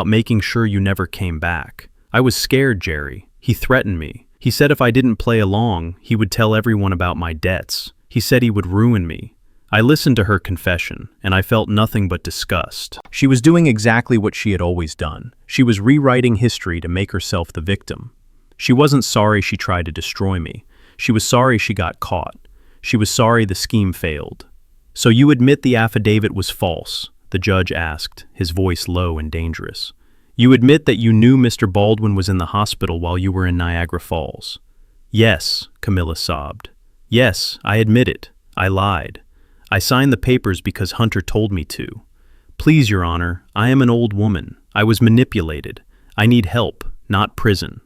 making sure you never came back. I was scared, Jerry. He threatened me. He said if I didn't play along, he would tell everyone about my debts. He said he would ruin me." I listened to her confession, and I felt nothing but disgust. She was doing exactly what she had always done. She was rewriting history to make herself the victim. She wasn't sorry she tried to destroy me. She was sorry she got caught. She was sorry the scheme failed. "So you admit the affidavit was false?" the judge asked, his voice low and dangerous. "You admit that you knew Mr. Baldwin was in the hospital while you were in Niagara Falls?" "Yes," Camilla sobbed. "Yes, I admit it. I lied. I signed the papers because Hunter told me to. Please, Your Honor, I am an old woman. I was manipulated. I need help, not prison."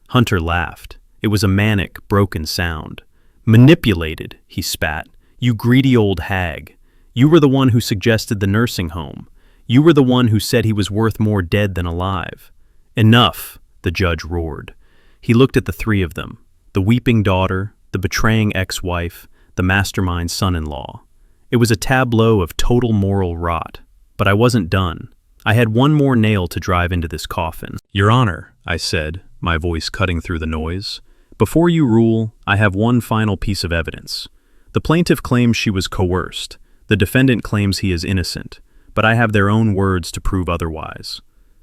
Hunter laughed. It was a manic, broken sound. "Manipulated," he spat. "You greedy old hag. You were the one who suggested the nursing home. You were the one who said he was worth more dead than alive." "Enough," the judge roared. He looked at the 3 of them, the weeping daughter, the betraying ex-wife, the mastermind son-in-law. It was a tableau of total moral rot. But I wasn't done. I had one more nail to drive into this coffin. "Your Honor," I said, my voice cutting through the noise, "before you rule, I have one final piece of evidence. The plaintiff claims she was coerced. The defendant claims he is innocent, but I have their own words to prove otherwise."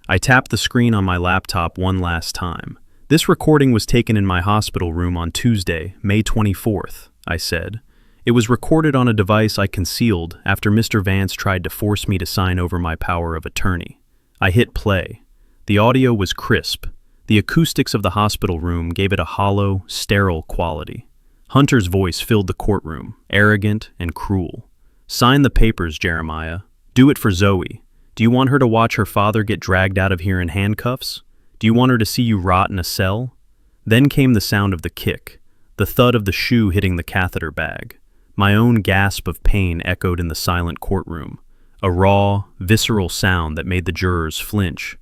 I tapped the screen on my laptop one last time. "This recording was taken in my hospital room on Tuesday, May 24th, I said. "It was recorded on a device I concealed after Mr. Vance tried to force me to sign over my power of attorney." I hit play. The audio was crisp. The acoustics of the hospital room gave it a hollow, sterile quality. Hunter's voice filled the courtroom, arrogant and cruel. "Sign the papers, Jeremiah. Do it for Zoe. Do you want her to watch her father get dragged out of here in handcuffs? Do you want her to see you rot in a cell?" Then came the sound of the kick, the thud of the shoe hitting the catheter bag. My own gasp of pain echoed in the silent courtroom, a raw, visceral sound that made the jurors flinch.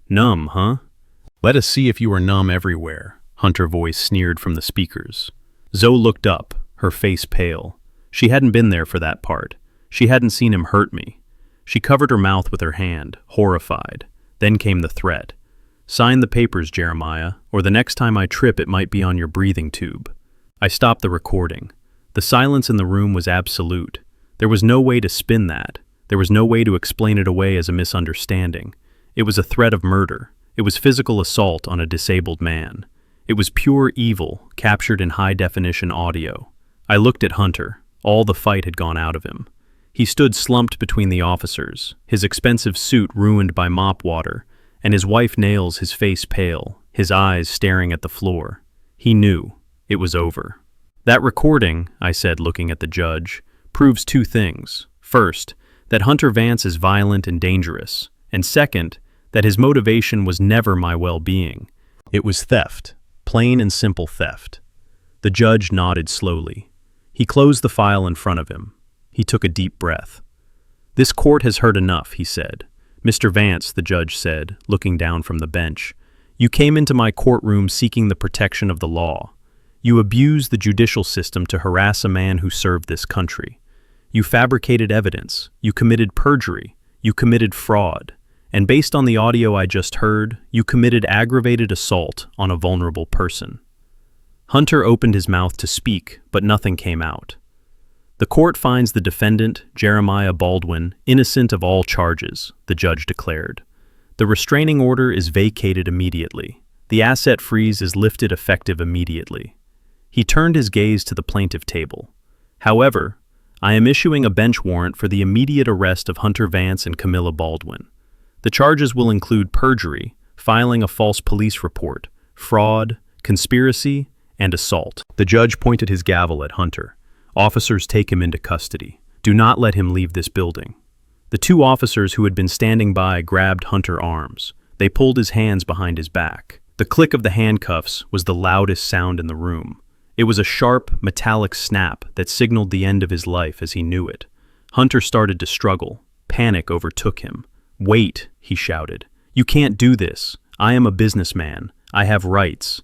"Numb, huh? Let us see if you are numb everywhere," Hunter's voice sneered from the speakers. Zoe looked up, her face pale. She hadn't been there for that part. She hadn't seen him hurt me. She covered her mouth with her hand, horrified. Then came the threat. "Sign the papers, Jeremiah, or the next time I trip it might be on your breathing tube." I stopped the recording. The silence in the room was absolute. There was no way to spin that. There was no way to explain it away as a misunderstanding. It was a threat of murder. It was physical assault on a disabled man. It was pure evil, captured in high-definition audio. I looked at Hunter. All the fight had gone out of him. He stood slumped between the officers, his expensive suit ruined by mop water, and his wife Nails, his face pale, his eyes staring at the floor. He knew. It was over. That recording, I said, looking at the judge, proves two things. First, that Hunter Vance is violent and dangerous, and second, that his motivation was never my well-being. It was theft, plain and simple theft. The judge nodded slowly. He closed the file in front of him. He took a deep breath. "This court has heard enough," he said. "Mr. Vance," the judge said, looking down from the bench, "you came into my courtroom seeking the protection of the law. You abused the judicial system to harass a man who served this country. You fabricated evidence, you committed perjury, you committed fraud, and based on the audio I just heard, you committed aggravated assault on a vulnerable person." Hunter opened his mouth to speak, but nothing came out. "The court finds the defendant, Jeremiah Baldwin, innocent of all charges," the judge declared. "The restraining order is vacated immediately. The asset freeze is lifted effective immediately." He turned his gaze to the plaintiff table. "However, I am issuing a bench warrant for the immediate arrest of Hunter Vance and Camilla Baldwin. The charges will include perjury, filing a false police report, fraud, conspiracy, and assault." The judge pointed his gavel at Hunter. "Officers, take him into custody. Do not let him leave this building." The two officers who had been standing by grabbed Hunter's arms. They pulled his hands behind his back. The click of the handcuffs was the loudest sound in the room. It was a sharp, metallic snap that signaled the end of his life as he knew it. Hunter started to struggle. Panic overtook him. "Wait," he shouted. "You can't do this. I am a businessman. I have rights."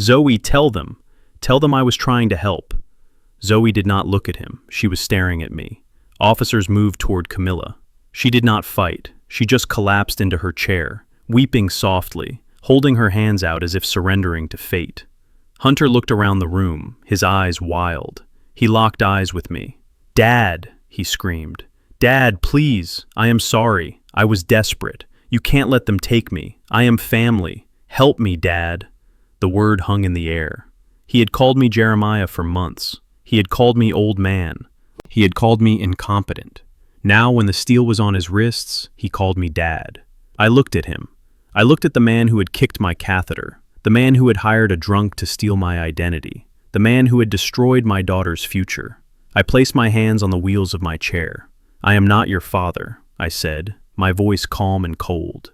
"Zoe, tell them. Tell them I was trying to help." Zoe did not look at him. She was staring at me. Officers moved toward Camilla. She did not fight. She just collapsed into her chair, weeping softly, holding her hands out as if surrendering to fate. Hunter looked around the room, his eyes wild. He locked eyes with me. "Dad," he screamed. "Dad, please. I am sorry. I was desperate. You can't let them take me. I am family. Help me, Dad." The word hung in the air. He had called me Jeremiah for months. He had called me old man. He had called me incompetent. Now, when the steel was on his wrists, he called me Dad. I looked at him. I looked at the man who had kicked my catheter, the man who had hired a drunk to steal my identity, the man who had destroyed my daughter's future. I placed my hands on the wheels of my chair. "I am not your father," I said, my voice calm and cold.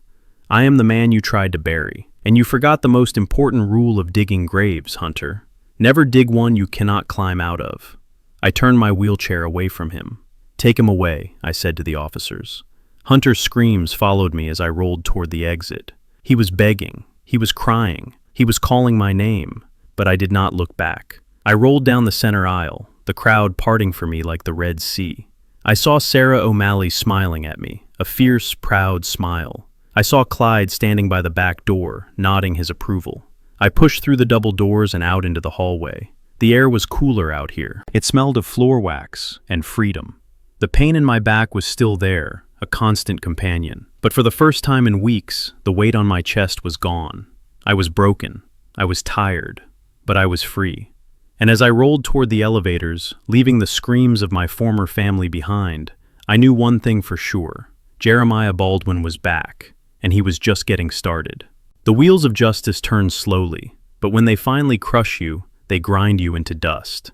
"I am the man you tried to bury, and you forgot the most important rule of digging graves, Hunter. Never dig one you cannot climb out of." I turned my wheelchair away from him. "Take him away," I said to the officers. Hunter's screams followed me as I rolled toward the exit. He was begging. He was crying. He was calling my name, but I did not look back. I rolled down the center aisle, the crowd parting for me like the Red Sea. I saw Sarah O'Malley smiling at me, a fierce, proud smile. I saw Clyde standing by the back door, nodding his approval. I pushed through the double doors and out into the hallway. The air was cooler out here. It smelled of floor wax and freedom. The pain in my back was still there, a constant companion. But for the first time in weeks, the weight on my chest was gone. I was broken. I was tired. But I was free. And as I rolled toward the elevators, leaving the screams of my former family behind, I knew one thing for sure. Jeremiah Baldwin was back, and he was just getting started. The wheels of justice turn slowly, but when they finally crush you, they grind you into dust.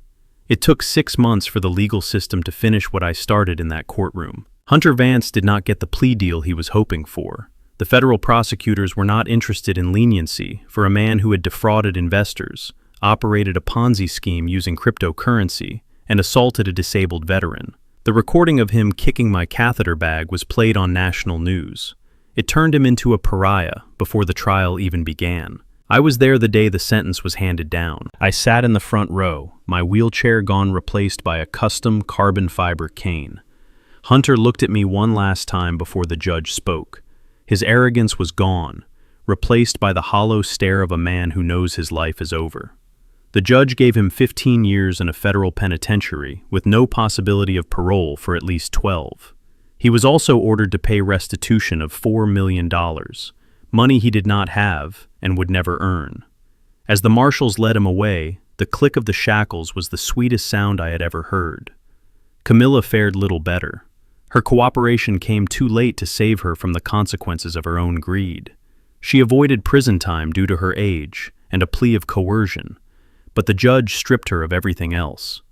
It took 6 months for the legal system to finish what I started in that courtroom. Hunter Vance did not get the plea deal he was hoping for. The federal prosecutors were not interested in leniency for a man who had defrauded investors, operated a Ponzi scheme using cryptocurrency, and assaulted a disabled veteran. The recording of him kicking my catheter bag was played on national news. It turned him into a pariah before the trial even began. I was there the day the sentence was handed down. I sat in the front row, my wheelchair gone replaced by a custom carbon fiber cane. Hunter looked at me one last time before the judge spoke. His arrogance was gone, replaced by the hollow stare of a man who knows his life is over. The judge gave him 15 years in a federal penitentiary with no possibility of parole for at least 12. He was also ordered to pay restitution of $4 million, money he did not have and would never earn. As the marshals led him away, the click of the shackles was the sweetest sound I had ever heard. Camilla fared little better. Her cooperation came too late to save her from the consequences of her own greed. She avoided prison time due to her age and a plea of coercion, but the judge stripped her of everything else.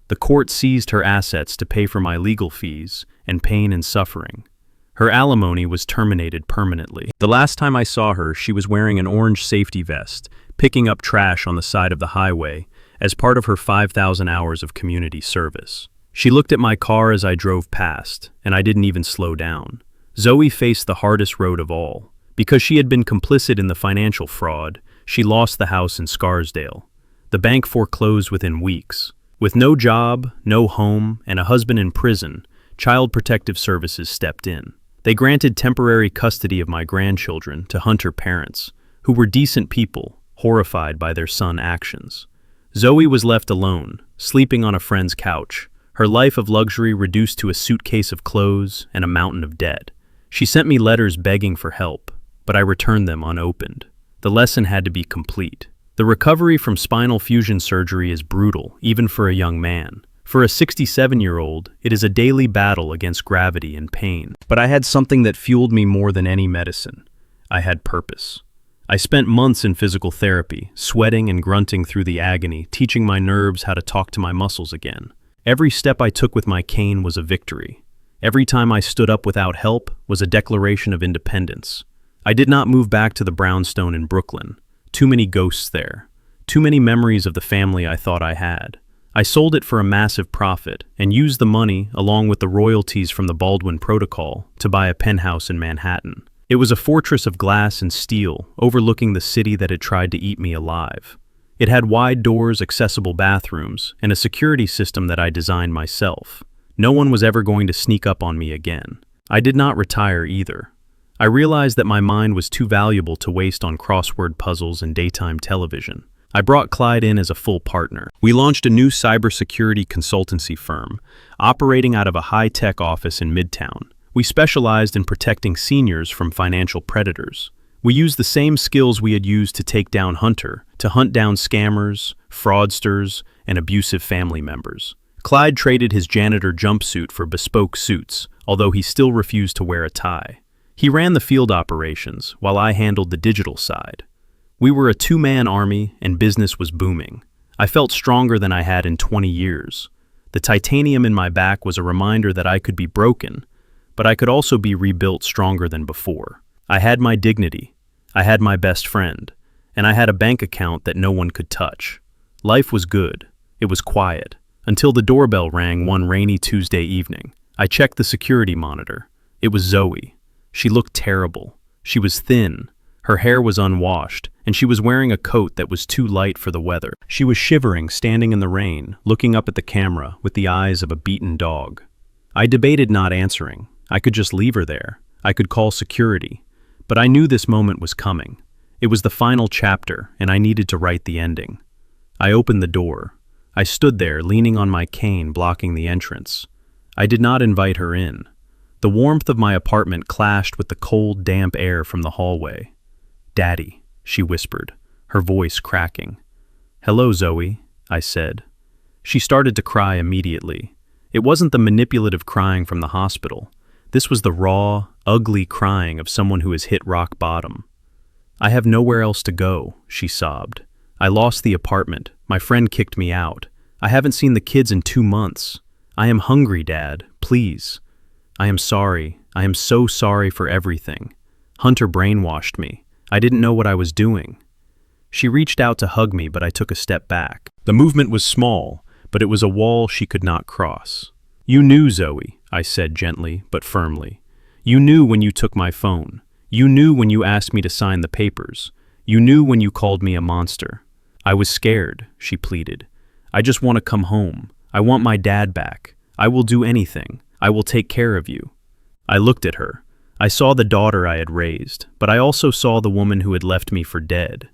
The court seized her assets to pay for my legal fees and pain and suffering. Her alimony was terminated permanently. The last time I saw her, she was wearing an orange safety vest, picking up trash on the side of the highway as part of her 5,000 hours of community service. She looked at my car as I drove past, and I didn't even slow down. Zoe faced the hardest road of all. Because she had been complicit in the financial fraud, she lost the house in Scarsdale. The bank foreclosed within weeks. With no job, no home, and a husband in prison, Child Protective Services stepped in. They granted temporary custody of my grandchildren to Hunter parents, who were decent people, horrified by their son's actions. Zoe was left alone, sleeping on a friend's couch, her life of luxury reduced to a suitcase of clothes and a mountain of debt. She sent me letters begging for help, but I returned them unopened. The lesson had to be complete. The recovery from spinal fusion surgery is brutal, even for a young man. For a 67-year-old, it is a daily battle against gravity and pain. But I had something that fueled me more than any medicine. I had purpose. I spent months in physical therapy, sweating and grunting through the agony, teaching my nerves how to talk to my muscles again. Every step I took with my cane was a victory. Every time I stood up without help was a declaration of independence. I did not move back to the brownstone in Brooklyn. Too many ghosts there. Too many memories of the family I thought I had. I sold it for a massive profit and used the money, along with the royalties from the Baldwin Protocol, to buy a penthouse in Manhattan. It was a fortress of glass and steel, overlooking the city that had tried to eat me alive. It had wide doors, accessible bathrooms, and a security system that I designed myself. No one was ever going to sneak up on me again. I did not retire either. I realized that my mind was too valuable to waste on crossword puzzles and daytime television. I brought Clyde in as a full partner. We launched a new cybersecurity consultancy firm, operating out of a high-tech office in Midtown. We specialized in protecting seniors from financial predators. We used the same skills we had used to take down Hunter, to hunt down scammers, fraudsters, and abusive family members. Clyde traded his janitor jumpsuit for bespoke suits, although he still refused to wear a tie. He ran the field operations, while I handled the digital side. We were a two-man army, and business was booming. I felt stronger than I had in 20 years. The titanium in my back was a reminder that I could be broken, but I could also be rebuilt stronger than before. I had my dignity. I had my best friend, and I had a bank account that no one could touch. Life was good. It was quiet, until the doorbell rang one rainy Tuesday evening. I checked the security monitor. It was Zoe. She looked terrible. She was thin. Her hair was unwashed, and she was wearing a coat that was too light for the weather. She was shivering, standing in the rain, looking up at the camera with the eyes of a beaten dog. I debated not answering. I could just leave her there. I could call security. But I knew this moment was coming. It was the final chapter, and I needed to write the ending. I opened the door. I stood there, leaning on my cane, blocking the entrance. I did not invite her in. The warmth of my apartment clashed with the cold, damp air from the hallway. "Daddy," she whispered, her voice cracking. "Hello, Zoe," I said. She started to cry immediately. It wasn't the manipulative crying from the hospital. This was the raw, ugly crying of someone who has hit rock bottom. "I have nowhere else to go," she sobbed. "I lost the apartment. My friend kicked me out. I haven't seen the kids in 2 months. I am hungry, Dad. Please. I am sorry. I am so sorry for everything. Hunter brainwashed me. I didn't know what I was doing." She reached out to hug me, but I took a step back. The movement was small, but it was a wall she could not cross. "You knew, Zoe," I said gently but firmly. "You knew when you took my phone. You knew when you asked me to sign the papers. You knew when you called me a monster." "I was scared," she pleaded. "I just want to come home. I want my dad back. I will do anything. I will take care of you." I looked at her. I saw the daughter I had raised, but I also saw the woman who had left me for dead.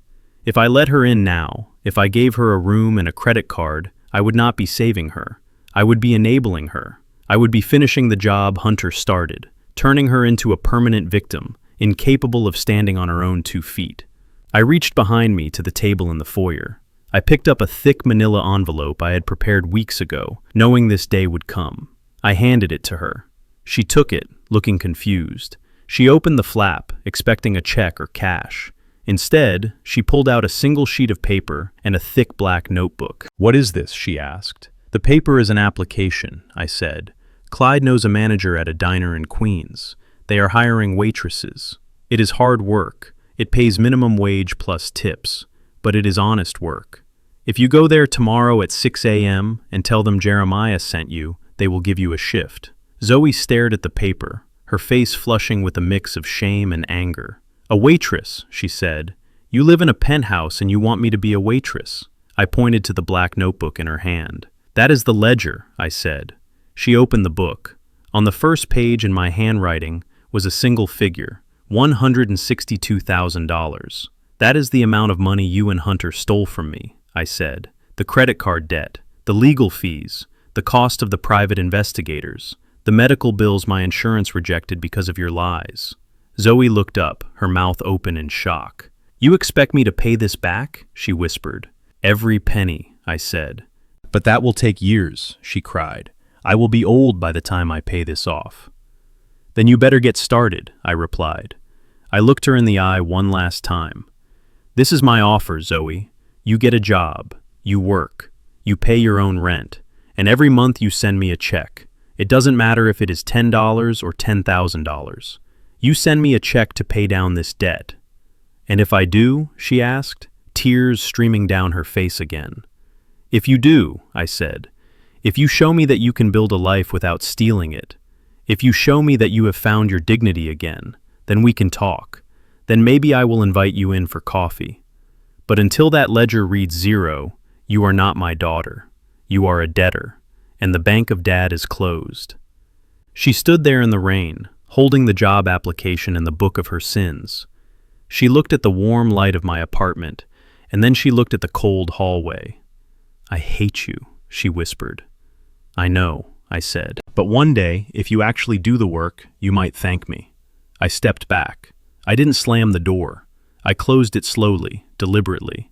If I let her in now, if I gave her a room and a credit card, I would not be saving her. I would be enabling her. I would be finishing the job Hunter started, turning her into a permanent victim, incapable of standing on her own 2 feet. I reached behind me to the table in the foyer. I picked up a thick manila envelope I had prepared weeks ago, knowing this day would come. I handed it to her. She took it, looking confused. She opened the flap, expecting a check or cash. Instead, she pulled out a single sheet of paper and a thick black notebook. "What is this?" she asked. "The paper is an application," I said. "Clyde knows a manager at a diner in Queens. They are hiring waitresses. It is hard work. It pays minimum wage plus tips, but it is honest work. If you go there tomorrow at 6 a.m. and tell them Jeremiah sent you, they will give you a shift." Zoe stared at the paper, her face flushing with a mix of shame and anger. "A waitress," she said. "You live in a penthouse and you want me to be a waitress." I pointed to the black notebook in her hand. "That is the ledger," I said. She opened the book. On the first page in my handwriting was a single figure, $162,000. "That is the amount of money you and Hunter stole from me," I said. "The credit card debt, the legal fees, the cost of the private investigators, the medical bills my insurance rejected because of your lies." Zoe looked up, her mouth open in shock. "You expect me to pay this back?" she whispered. "Every penny," I said. "But that will take years," she cried. "I will be old by the time I pay this off." "Then you better get started," I replied. I looked her in the eye one last time. "This is my offer, Zoe. You get a job, you work, you pay your own rent, and every month you send me a check. It doesn't matter if it is $10 or $10,000. You send me a check to pay down this debt." "And if I do?" she asked, tears streaming down her face again. "If you do," I said, "if you show me that you can build a life without stealing it, if you show me that you have found your dignity again, then we can talk. Then maybe I will invite you in for coffee. But until that ledger reads 0, you are not my daughter. You are a debtor, and the bank of Dad is closed." She stood there in the rain, holding the job application and the book of her sins. She looked at the warm light of my apartment, and then she looked at the cold hallway. "I hate you," she whispered. "I know," I said. "But one day, if you actually do the work, you might thank me." I stepped back. I didn't slam the door. I closed it slowly, deliberately.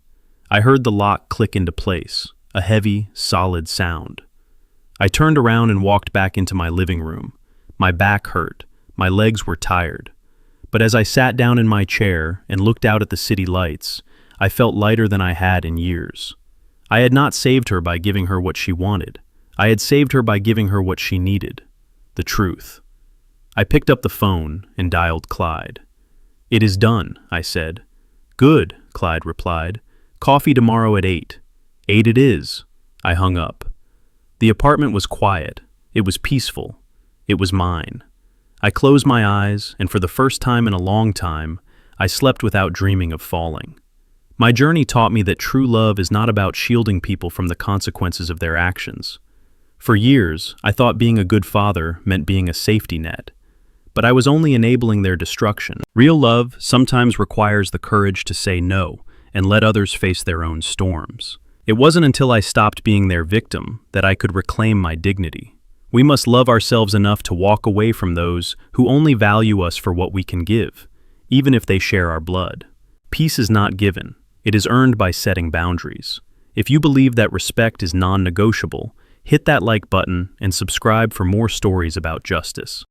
I heard the lock click into place, a heavy, solid sound. I turned around and walked back into my living room. My back hurt. My legs were tired. But as I sat down in my chair and looked out at the city lights, I felt lighter than I had in years. I had not saved her by giving her what she wanted. I had saved her by giving her what she needed: the truth. I picked up the phone and dialed Clyde. "It is done," I said. "Good," Clyde replied. "Coffee tomorrow at 8. 8 it is." I hung up. The apartment was quiet. It was peaceful. It was mine. I closed my eyes, and for the first time in a long time, I slept without dreaming of falling. My journey taught me that true love is not about shielding people from the consequences of their actions. For years, I thought being a good father meant being a safety net, but I was only enabling their destruction. Real love sometimes requires the courage to say no and let others face their own storms. It wasn't until I stopped being their victim that I could reclaim my dignity. We must love ourselves enough to walk away from those who only value us for what we can give, even if they share our blood. Peace is not given. It is earned by setting boundaries. If you believe that respect is non-negotiable, hit that like button and subscribe for more stories about justice.